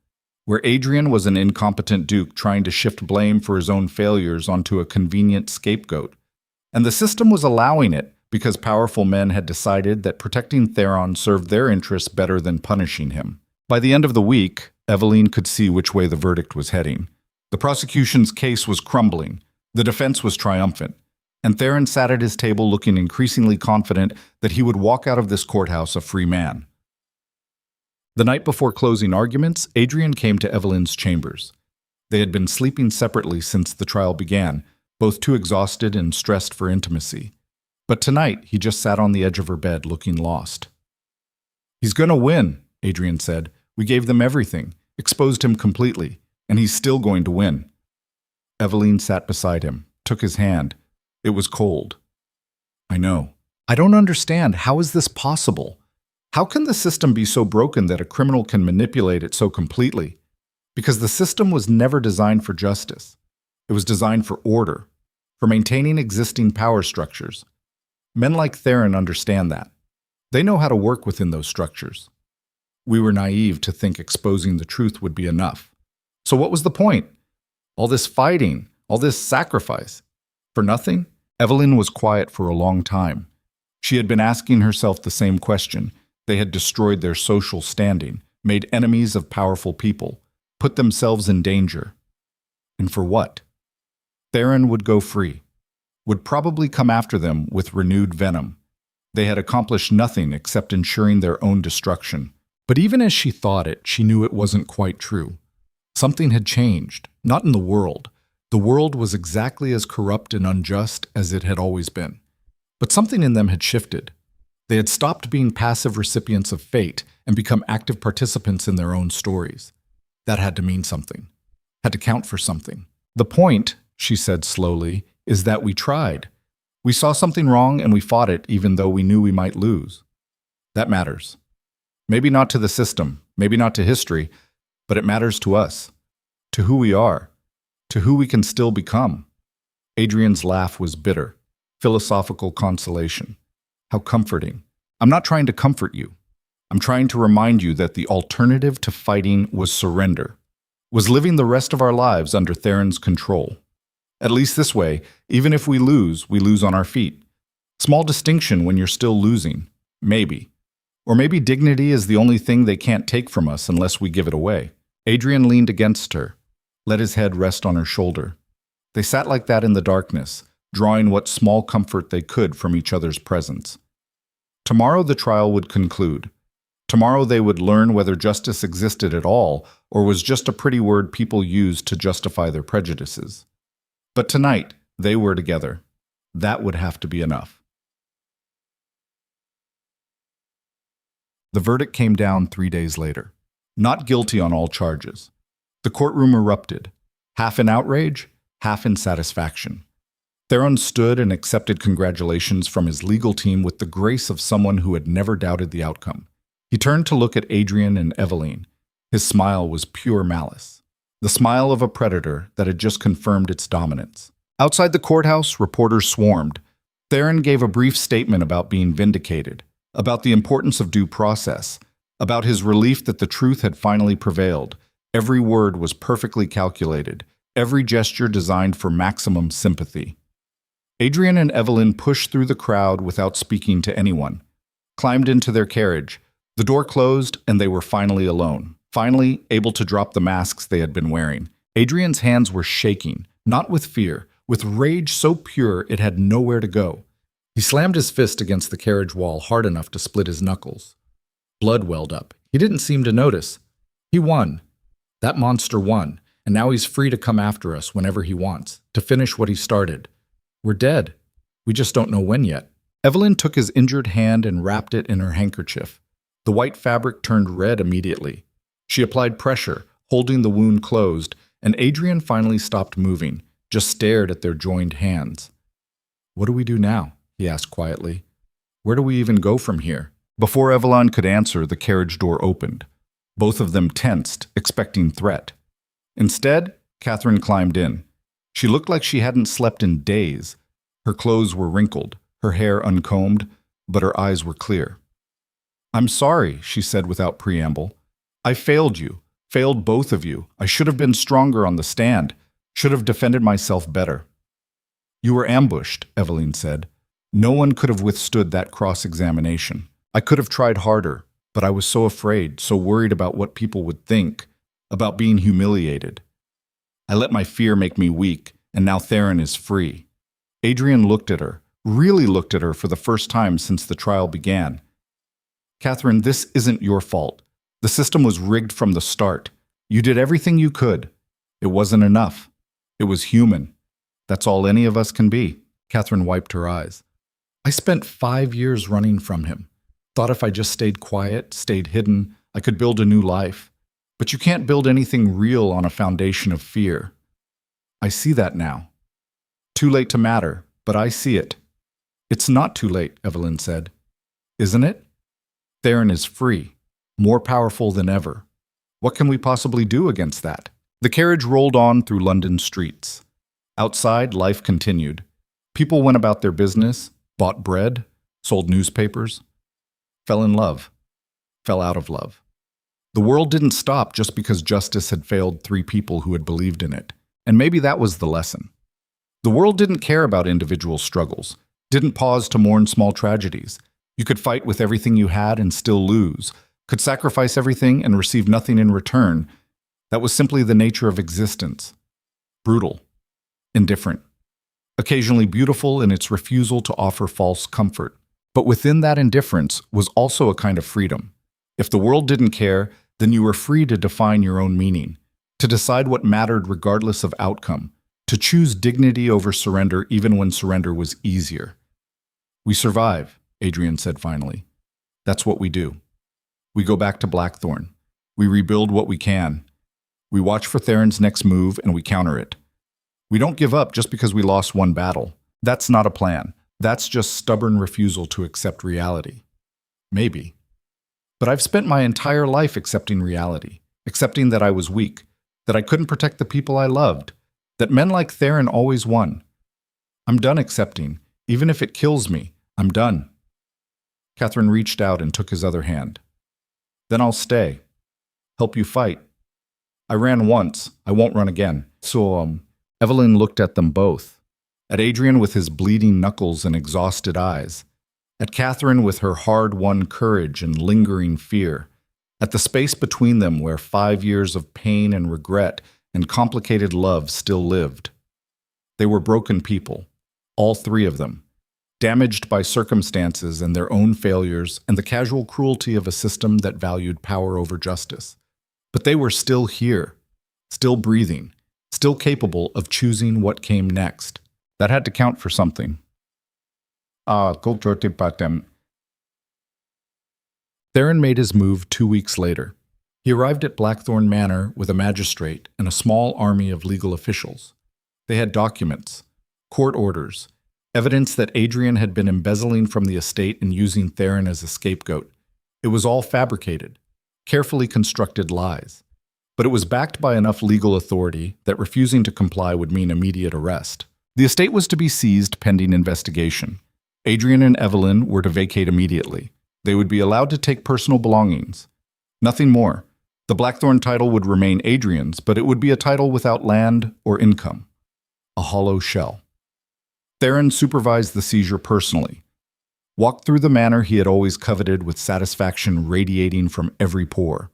[SPEAKER 1] where Adrian was an incompetent duke trying to shift blame for his own failures onto a convenient scapegoat. And the system was allowing it because powerful men had decided that protecting Theron served their interests better than punishing him. By the end of the week, Evelyn could see which way the verdict was heading. The prosecution's case was crumbling. The defense was triumphant. And Theron sat at his table looking increasingly confident that he would walk out of this courthouse a free man. The night before closing arguments, Adrian came to Evelyn's chambers. They had been sleeping separately since the trial began, both too exhausted and stressed for intimacy. But tonight, he just sat on the edge of her bed, looking lost. "He's going to win," Adrian said. "We gave them everything, exposed him completely, and he's still going to win." Evelyn sat beside him, took his hand. It was cold. "I know. I don't understand. How is this possible? How can the system be so broken that a criminal can manipulate it so completely? Because the system was never designed for justice. It was designed for order, for maintaining existing power structures. Men like Theron understand that. They know how to work within those structures. We were naive to think exposing the truth would be enough. So what was the point? All this fighting, all this sacrifice. For nothing?" Evelyn was quiet for a long time. She had been asking herself the same question. They had destroyed their social standing, made enemies of powerful people, put themselves in danger. And for what? Theron would go free, would probably come after them with renewed venom. They had accomplished nothing except ensuring their own destruction. But even as she thought it, she knew it wasn't quite true. Something had changed, not in the world. The world was exactly as corrupt and unjust as it had always been. But something in them had shifted. They had stopped being passive recipients of fate and become active participants in their own stories. That had to mean something, had to count for something. "The point," she said slowly, "is that we tried. We saw something wrong and we fought it even though we knew we might lose. That matters. Maybe not to the system, maybe not to history, but it matters to us, to who we are, to who we can still become." Adrian's laugh was bitter, philosophical consolation. How comforting. "I'm not trying to comfort you. I'm trying to remind you that the alternative to fighting was surrender, was living the rest of our lives under Theron's control. At least this way, even if we lose on our feet. Small distinction when you're still losing. Maybe. Or maybe dignity is the only thing they can't take from us unless we give it away." Adrian leaned against her, let his head rest on her shoulder. They sat like that in the darkness, drawing what small comfort they could from each other's presence. Tomorrow the trial would conclude. Tomorrow they would learn whether justice existed at all or was just a pretty word people used to justify their prejudices. But tonight, they were together. That would have to be enough. The verdict came down 3 days later. Not guilty on all charges. The courtroom erupted, half in outrage, half in satisfaction. Theron stood and accepted congratulations from his legal team with the grace of someone who had never doubted the outcome. He turned to look at Adrian and Evelyn. His smile was pure malice, the smile of a predator that had just confirmed its dominance. Outside the courthouse, reporters swarmed. Theron gave a brief statement about being vindicated, about the importance of due process, about his relief that the truth had finally prevailed. Every word was perfectly calculated, every gesture designed for maximum sympathy. Adrian and Evelyn pushed through the crowd without speaking to anyone, climbed into their carriage. The door closed, and they were finally alone, finally able to drop the masks they had been wearing. Adrian's hands were shaking, not with fear, with rage so pure it had nowhere to go. He slammed his fist against the carriage wall hard enough to split his knuckles. Blood welled up. He didn't seem to notice. He won. That monster won, and now he's free to come after us whenever he wants, to finish what he started. We're dead. We just don't know when yet. Evelyn took his injured hand and wrapped it in her handkerchief. The white fabric turned red immediately. She applied pressure, holding the wound closed, and Adrian finally stopped moving, just stared at their joined hands. "What do we do now?" he asked quietly. "Where do we even go from here?" Before Evelyn could answer, the carriage door opened. Both of them tensed, expecting threat. Instead, Catherine climbed in. She looked like she hadn't slept in days. Her clothes were wrinkled, her hair uncombed, but her eyes were clear. "I'm sorry," she said without preamble. "I failed you, failed both of you. I should have been stronger on the stand, should have defended myself better." "You were ambushed," Evelyn said. "No one could have withstood that cross-examination. I could have tried harder, but I was so afraid, so worried about what people would think, about being humiliated. I let my fear make me weak, and now Theron is free." Adrian looked at her, really looked at her for the first time since the trial began. "Catherine, this isn't your fault. The system was rigged from the start. You did everything you could. It wasn't enough. It was human. That's all any of us can be. Catherine wiped her eyes. I spent 5 years running from him. Thought if I just stayed quiet, stayed hidden, I could build a new life. But you can't build anything real on a foundation of fear. I see that now. Too late to matter, but I see it. It's not too late, Evelyn said. Isn't it? Theron is free, more powerful than ever. What can we possibly do against that? The carriage rolled on through London streets. Outside, life continued. People went about their business, bought bread, sold newspapers, fell in love, fell out of love. The world didn't stop just because justice had failed 3 people who had believed in it. And maybe that was the lesson. The world didn't care about individual struggles, didn't pause to mourn small tragedies. You could fight with everything you had and still lose, could sacrifice everything and receive nothing in return. That was simply the nature of existence. Brutal, indifferent, occasionally beautiful in its refusal to offer false comfort. But within that indifference was also a kind of freedom. If the world didn't care, then you were free to define your own meaning, to decide what mattered regardless of outcome, to choose dignity over surrender even when surrender was easier. We survive, Adrian said finally. That's what we do. We go back to Blackthorn. We rebuild what we can. We watch for Theron's next move and we counter it. We don't give up just because we lost one battle. That's not a plan. That's just stubborn refusal to accept reality. Maybe. But I've spent my entire life accepting reality, accepting that I was weak, that I couldn't protect the people I loved, that men like Theron always won. I'm done accepting. Even if it kills me, I'm done. Catherine reached out and took his other hand. Then I'll stay. Help you fight. I ran once. I won't run again. So, Evelyn looked at them both. At Adrian with his bleeding knuckles and exhausted eyes. At Catherine with her hard-won courage and lingering fear. At the space between them where 5 years of pain and regret and complicated love still lived. They were broken people, all 3 of them, damaged by circumstances and their own failures and the casual cruelty of a system that valued power over justice. But they were still here, still breathing, still capable of choosing what came next. That had to count for something. Theron made his move 2 weeks later. He arrived at Blackthorn Manor with a magistrate and a small army of legal officials. They had documents, court orders, evidence that Adrian had been embezzling from the estate and using Theron as a scapegoat. It was all fabricated, carefully constructed lies. But it was backed by enough legal authority that refusing to comply would mean immediate arrest. The estate was to be seized pending investigation. Adrian and Evelyn were to vacate immediately. They would be allowed to take personal belongings. Nothing more. The Blackthorn title would remain Adrian's, but it would be a title without land or income. A hollow shell. Theron supervised the seizure personally. Walked through the manor he had always coveted with satisfaction radiating from every pore.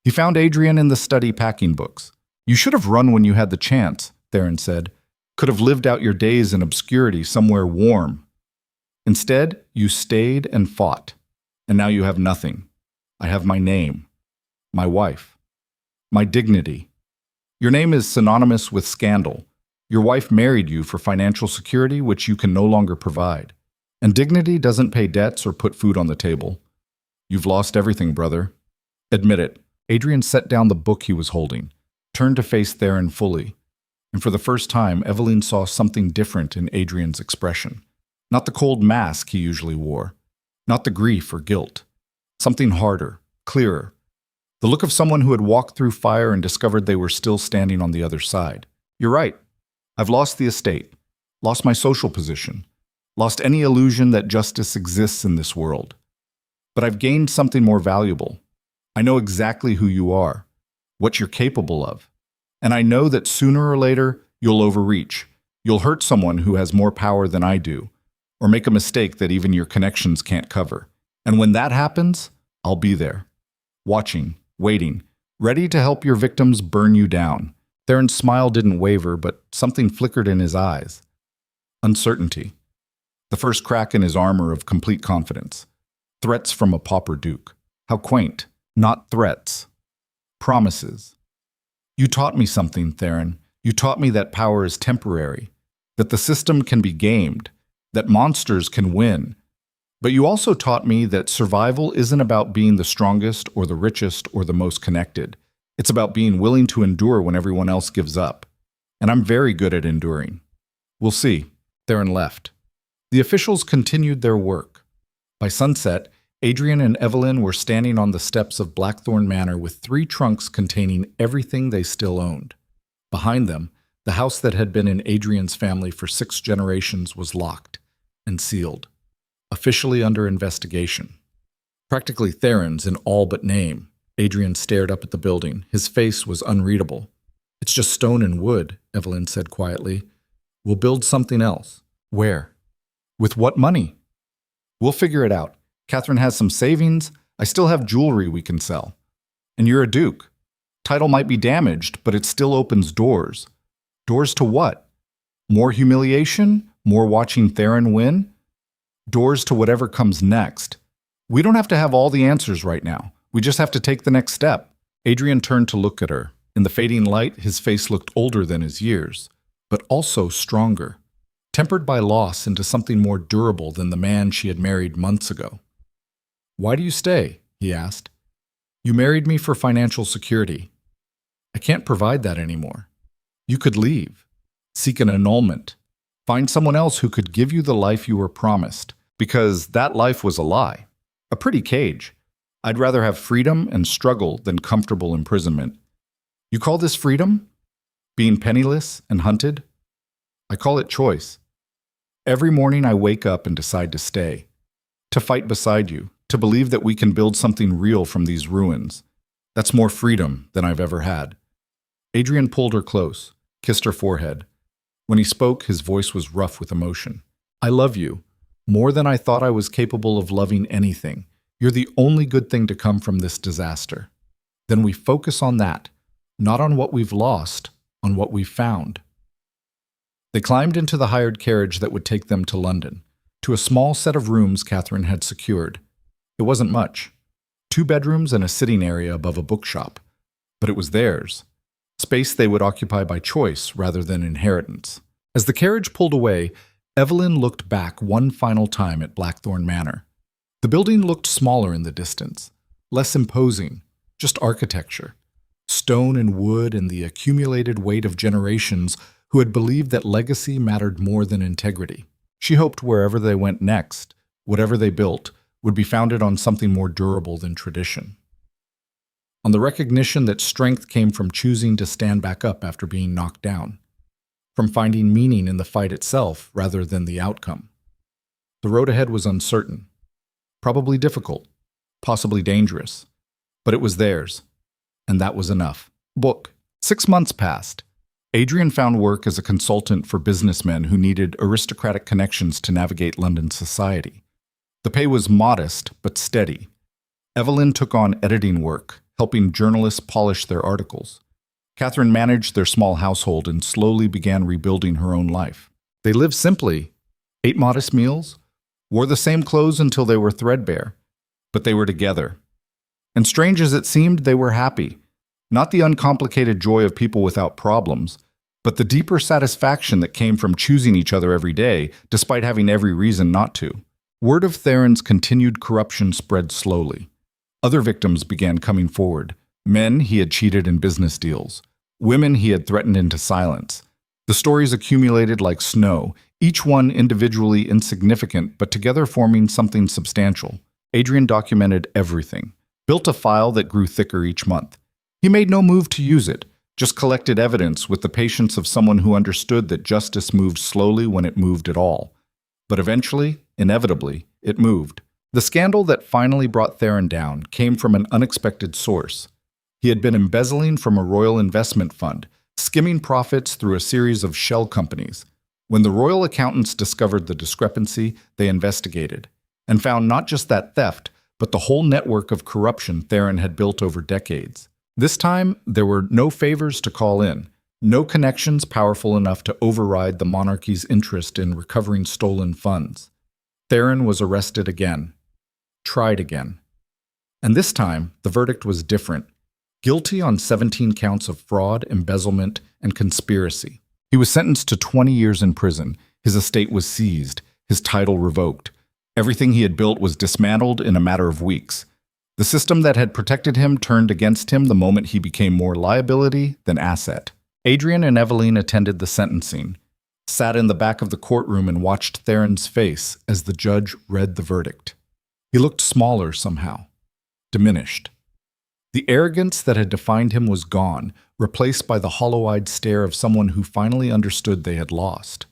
[SPEAKER 1] He found Adrian in the study packing books. You should have run when you had the chance, Theron said. Could have lived out your days in obscurity somewhere warm. Instead, you stayed and fought. And now you have nothing. I have my name, my wife, my dignity. Your name is synonymous with scandal. Your wife married you for financial security, which you can no longer provide. And dignity doesn't pay debts or put food on the table. You've lost everything, brother. Admit it. Adrian set down the book he was holding, turned to face Theron fully. And for the first time, Evelyn saw something different in Adrian's expression. Not the cold mask he usually wore. Not the grief or guilt. Something harder, clearer. The look of someone who had walked through fire and discovered they were still standing on the other side. You're right. I've lost the estate, lost my social position, lost any illusion that justice exists in this world. But I've gained something more valuable. I know exactly who you are, what you're capable of. And I know that sooner or later, you'll overreach. You'll hurt someone who has more power than I do, or make a mistake that even your connections can't cover. And when that happens, I'll be there, watching, waiting, ready to help your victims burn you down. Theron's smile didn't waver, but something flickered in his eyes. Uncertainty. The first crack in his armor of complete confidence. Threats from a pauper duke. How quaint. Not threats. Promises. You taught me something, Theron. You taught me that power is temporary, that the system can be gamed, that monsters can win. But you also taught me that survival isn't about being the strongest or the richest or the most connected. It's about being willing to endure when everyone else gives up. And I'm very good at enduring. We'll see. Theron left. The officials continued their work. By sunset, Adrian and Evelyn were standing on the steps of Blackthorn Manor with 3 trunks containing everything they still owned. Behind them, the house that had been in Adrian's family for 6 generations was locked and sealed, officially under investigation. Practically Theron's in all but name. Adrian stared up at the building. His face was unreadable. "It's just stone and wood," Evelyn said quietly. "We'll build something else." "Where? With what money?" "We'll figure it out. Catherine has some savings. I still have jewelry we can sell. And you're a duke. Title might be damaged, but it still opens doors. Doors to what? More humiliation? More watching Theron win? Doors to whatever comes next. We don't have to have all the answers right now. We just have to take the next step." Adrian turned to look at her. In the fading light, his face looked older than his years, but also stronger, tempered by loss into something more durable than the man she had married months ago. "Why do you stay?" he asked. "You married me for financial security. I can't provide that anymore. You could leave, seek an annulment, find someone else who could give you the life you were promised, because that life was a lie, a pretty cage. I'd rather have freedom and struggle than comfortable imprisonment. You call this freedom? Being penniless and hunted? I call it choice. Every morning I wake up and decide to stay, to fight beside you, to believe that we can build something real from these ruins. That's more freedom than I've ever had." Adrian pulled her close, kissed her forehead. When he spoke, his voice was rough with emotion. "I love you, more than I thought I was capable of loving anything. You're the only good thing to come from this disaster. Then we focus on that, not on what we've lost, on what we've found." They climbed into the hired carriage that would take them to London, to a small set of rooms Catherine had secured. It wasn't much. 2 bedrooms and a sitting area above a bookshop. But it was theirs. Space they would occupy by choice rather than inheritance. As the carriage pulled away, Evelyn looked back one final time at Blackthorn Manor. The building looked smaller in the distance, less imposing, just architecture. Stone and wood and the accumulated weight of generations who had believed that legacy mattered more than integrity. She hoped wherever they went next, whatever they built, would be founded on something more durable than tradition. On the recognition that strength came from choosing to stand back up after being knocked down, from finding meaning in the fight itself rather than the outcome. The road ahead was uncertain, probably difficult, possibly dangerous, but it was theirs, and that was enough. Book. 6 months passed. Adrian found work as a consultant for businessmen who needed aristocratic connections to navigate London society. The pay was modest, but steady. Evelyn took on editing work, helping journalists polish their articles. Catherine managed their small household and slowly began rebuilding her own life. They lived simply, ate modest meals, wore the same clothes until they were threadbare, but they were together. And strange as it seemed, they were happy. Not the uncomplicated joy of people without problems, but the deeper satisfaction that came from choosing each other every day, despite having every reason not to. Word of Theron's continued corruption spread slowly. Other victims began coming forward. Men he had cheated in business deals. Women he had threatened into silence. The stories accumulated like snow, each one individually insignificant, but together forming something substantial. Adrian documented everything, built a file that grew thicker each month. He made no move to use it, just collected evidence with the patience of someone who understood that justice moved slowly when it moved at all. But eventually, inevitably, it moved. The scandal that finally brought Theron down came from an unexpected source. He had been embezzling from a royal investment fund, skimming profits through a series of shell companies. When the royal accountants discovered the discrepancy, they investigated, and found not just that theft, but the whole network of corruption Theron had built over decades. This time, there were no favors to call in, no connections powerful enough to override the monarchy's interest in recovering stolen funds. Theron was arrested again, tried again. And this time, the verdict was different. Guilty on 17 counts of fraud, embezzlement, and conspiracy. He was sentenced to 20 years in prison. His estate was seized, his title revoked. Everything he had built was dismantled in a matter of weeks. The system that had protected him turned against him the moment he became more liability than asset. Adrian and Eveline attended the sentencing, sat in the back of the courtroom and watched Theron's face as the judge read the verdict. He looked smaller somehow, diminished. The arrogance that had defined him was gone, replaced by the hollow-eyed stare of someone who finally understood they had lost.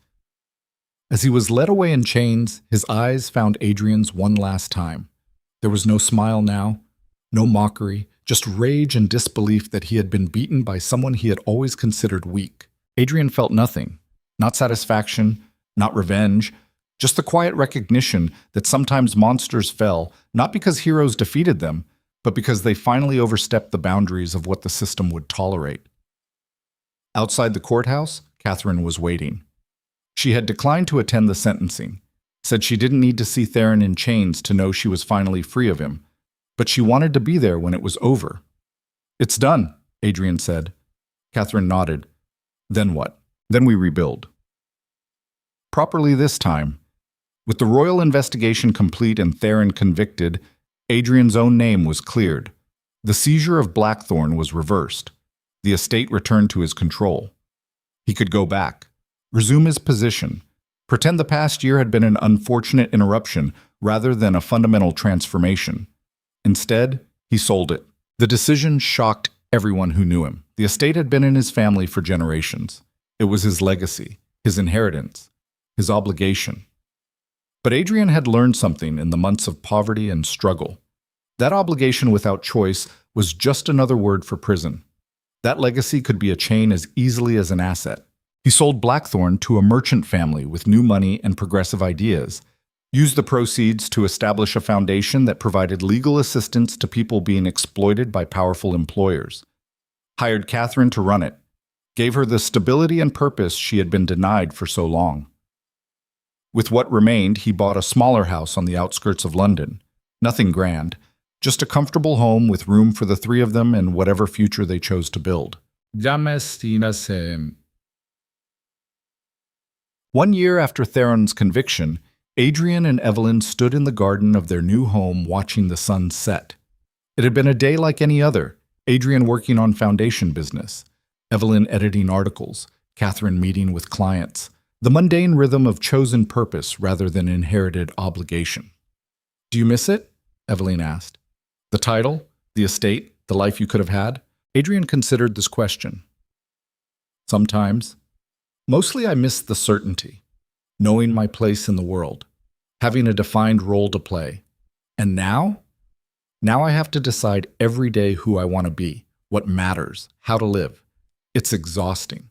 [SPEAKER 1] As he was led away in chains, his eyes found Adrian's one last time. There was no smile now, no mockery, just rage and disbelief that he had been beaten by someone he had always considered weak. Adrian felt nothing, not satisfaction, not revenge, just the quiet recognition that sometimes monsters fell, not because heroes defeated them, but because they finally overstepped the boundaries of what the system would tolerate. Outside the courthouse, Catherine was waiting. She had declined to attend the sentencing, said she didn't need to see Theron in chains to know she was finally free of him, but she wanted to be there when it was over. "It's done," Adrian said. Catherine nodded. "Then what?" "Then we rebuild." Properly this time. With the royal investigation complete and Theron convicted, Adrian's own name was cleared. The seizure of Blackthorn was reversed. The estate returned to his control. He could go back, resume his position, pretend the past year had been an unfortunate interruption rather than a fundamental transformation. Instead, he sold it. The decision shocked everyone who knew him. The estate had been in his family for generations. It was his legacy, his inheritance, his obligation. But Adrian had learned something in the months of poverty and struggle. That obligation without choice was just another word for prison. That legacy could be a chain as easily as an asset. He sold Blackthorn to a merchant family with new money and progressive ideas, used the proceeds to establish a foundation that provided legal assistance to people being exploited by powerful employers, hired Catherine to run it, gave her the stability and purpose she had been denied for so long. With what remained, he bought a smaller house on the outskirts of London. Nothing grand, just a comfortable home with room for the three of them and whatever future they chose to build. 1 year after Theron's conviction, Adrian and Eveline stood in the garden of their new home watching the sun set. It had been a day like any other, Adrian working on foundation business, Eveline editing articles, Catherine meeting with clients, the mundane rhythm of chosen purpose rather than inherited obligation. "Do you miss it?" Eveline asked. "The title, the estate, the life you could have had?" Adrian considered this question. "Sometimes. Mostly I miss the certainty, knowing my place in the world, having a defined role to play. And now? Now I have to decide every day who I want to be, what matters, how to live. It's exhausting.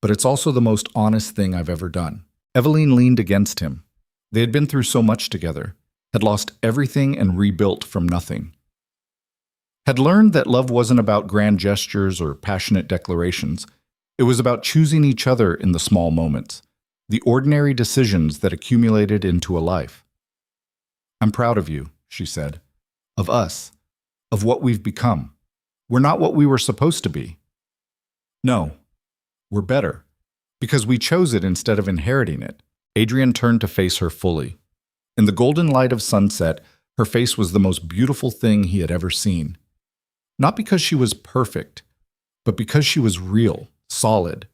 [SPEAKER 1] But it's also the most honest thing I've ever done." Eveline leaned against him. They had been through so much together, had lost everything and rebuilt from nothing. Had learned that love wasn't about grand gestures or passionate declarations. It was about choosing each other in the small moments, the ordinary decisions that accumulated into a life. "I'm proud of you," she said, "of us, of what we've become. We're not what we were supposed to be. No. We're better, because we chose it instead of inheriting it." Adrian turned to face her fully. In the golden light of sunset, her face was the most beautiful thing he had ever seen. Not because she was perfect, but because she was real, solid,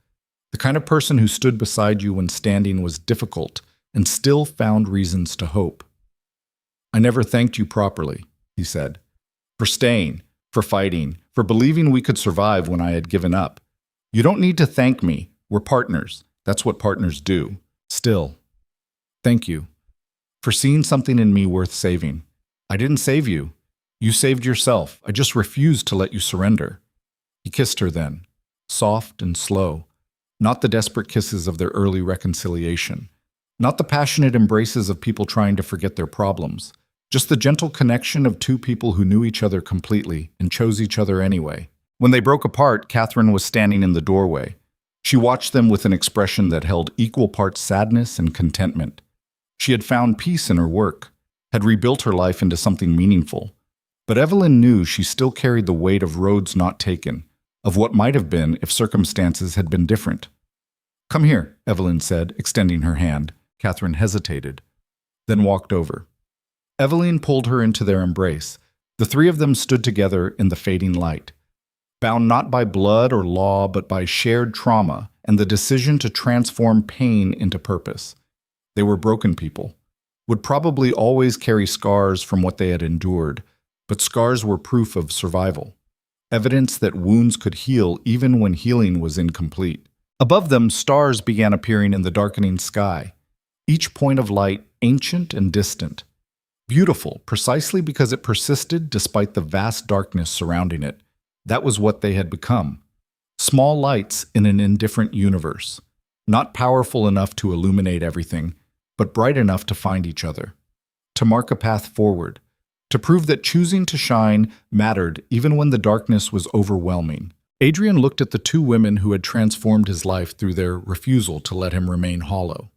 [SPEAKER 1] the kind of person who stood beside you when standing was difficult and still found reasons to hope. "I never thanked you properly," he said, "for staying, for fighting, for believing we could survive when I had given up. You don't need to thank me. We're partners. That's what partners do. Still, thank you for seeing something in me worth saving. I didn't save you. You saved yourself. I just refused to let you surrender." He kissed her then, soft and slow, not the desperate kisses of their early reconciliation, not the passionate embraces of people trying to forget their problems, just the gentle connection of two people who knew each other completely and chose each other anyway. When they broke apart, Catherine was standing in the doorway. She watched them with an expression that held equal parts sadness and contentment. She had found peace in her work, had rebuilt her life into something meaningful. But Evelyn knew she still carried the weight of roads not taken, of what might have been if circumstances had been different. "Come here," Evelyn said, extending her hand. Catherine hesitated, then walked over. Evelyn pulled her into their embrace. The three of them stood together in the fading light, bound not by blood or law, but by shared trauma and the decision to transform pain into purpose. They were broken people, would probably always carry scars from what they had endured, but scars were proof of survival, evidence that wounds could heal even when healing was incomplete. Above them, stars began appearing in the darkening sky, each point of light ancient and distant, beautiful precisely because it persisted despite the vast darkness surrounding it. That was what they had become. Small lights in an indifferent universe, not powerful enough to illuminate everything, but bright enough to find each other, to mark a path forward, to prove that choosing to shine mattered even when the darkness was overwhelming. Adrian looked at the two women who had transformed his life through their refusal to let him remain hollow.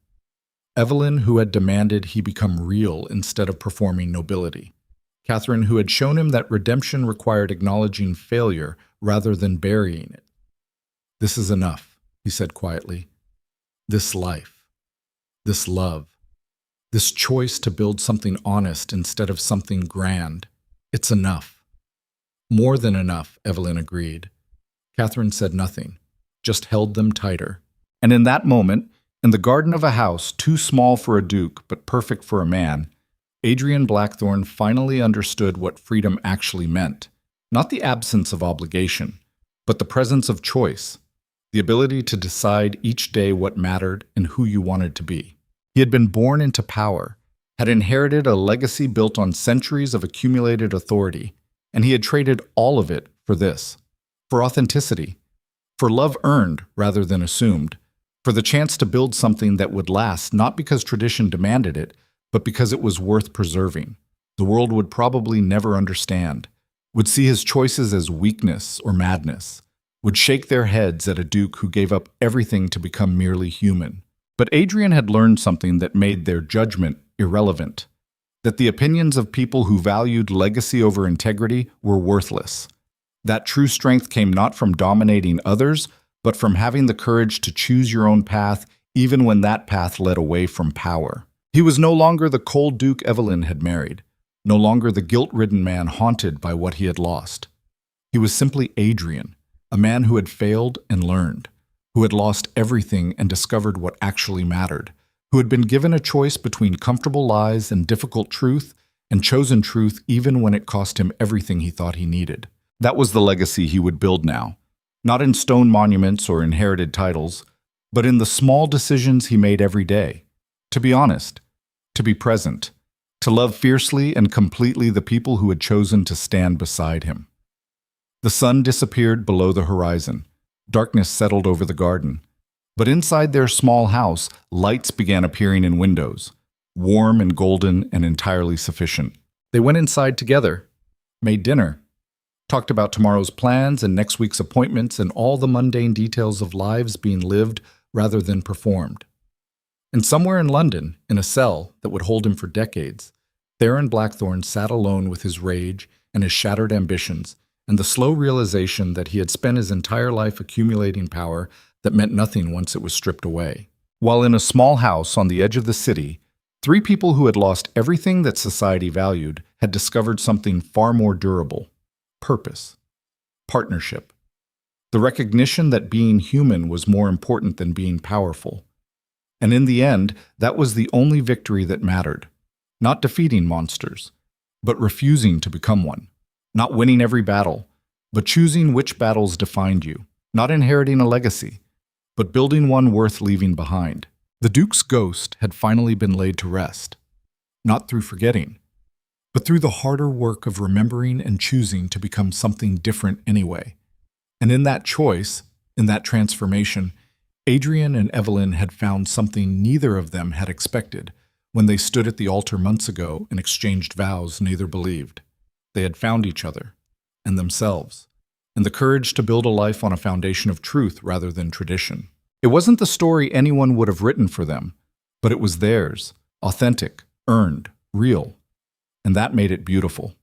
[SPEAKER 1] Evelyn, who had demanded he become real instead of performing nobility. Catherine, who had shown him that redemption required acknowledging failure rather than burying it. "This is enough," he said quietly. "This life, this love, this choice to build something honest instead of something grand, it's enough." "More than enough," Evelyn agreed. Catherine said nothing, just held them tighter. And in that moment, in the garden of a house too small for a duke but perfect for a man, Adrian Blackthorne finally understood what freedom actually meant. Not the absence of obligation, but the presence of choice, the ability to decide each day what mattered and who you wanted to be. He had been born into power, had inherited a legacy built on centuries of accumulated authority, and he had traded all of it for this. For authenticity, for love earned rather than assumed, for the chance to build something that would last not because tradition demanded it, but because it was worth preserving. The world would probably never understand, would see his choices as weakness or madness, would shake their heads at a duke who gave up everything to become merely human. But Adrian had learned something that made their judgment irrelevant, that the opinions of people who valued legacy over integrity were worthless. That true strength came not from dominating others, but from having the courage to choose your own path, even when that path led away from power. He was no longer the cold Duke Evelyn had married, no longer the guilt-ridden man haunted by what he had lost. He was simply Adrian, a man who had failed and learned, who had lost everything and discovered what actually mattered, who had been given a choice between comfortable lies and difficult truth, and chosen truth even when it cost him everything he thought he needed. That was the legacy he would build now, not in stone monuments or inherited titles, but in the small decisions he made every day. To be honest, to be present, to love fiercely and completely the people who had chosen to stand beside him. The sun disappeared below the horizon. Darkness settled over the garden. But inside their small house, lights began appearing in windows, warm and golden and entirely sufficient. They went inside together, made dinner, talked about tomorrow's plans and next week's appointments and all the mundane details of lives being lived rather than performed. And somewhere in London, in a cell that would hold him for decades, Theron Blackthorne sat alone with his rage and his shattered ambitions and the slow realization that he had spent his entire life accumulating power that meant nothing once it was stripped away. While in a small house on the edge of the city, three people who had lost everything that society valued had discovered something far more durable: purpose, partnership, the recognition that being human was more important than being powerful. And in the end, that was the only victory that mattered. Not defeating monsters, but refusing to become one. Not winning every battle, but choosing which battles defined you. Not inheriting a legacy, but building one worth leaving behind. The Duke's ghost had finally been laid to rest, not through forgetting, but through the harder work of remembering and choosing to become something different anyway. And in that choice, in that transformation, Adrian and Evelyn had found something neither of them had expected when they stood at the altar months ago and exchanged vows neither believed. They had found each other, and themselves, and the courage to build a life on a foundation of truth rather than tradition. It wasn't the story anyone would have written for them, but it was theirs, authentic, earned, real, and that made it beautiful.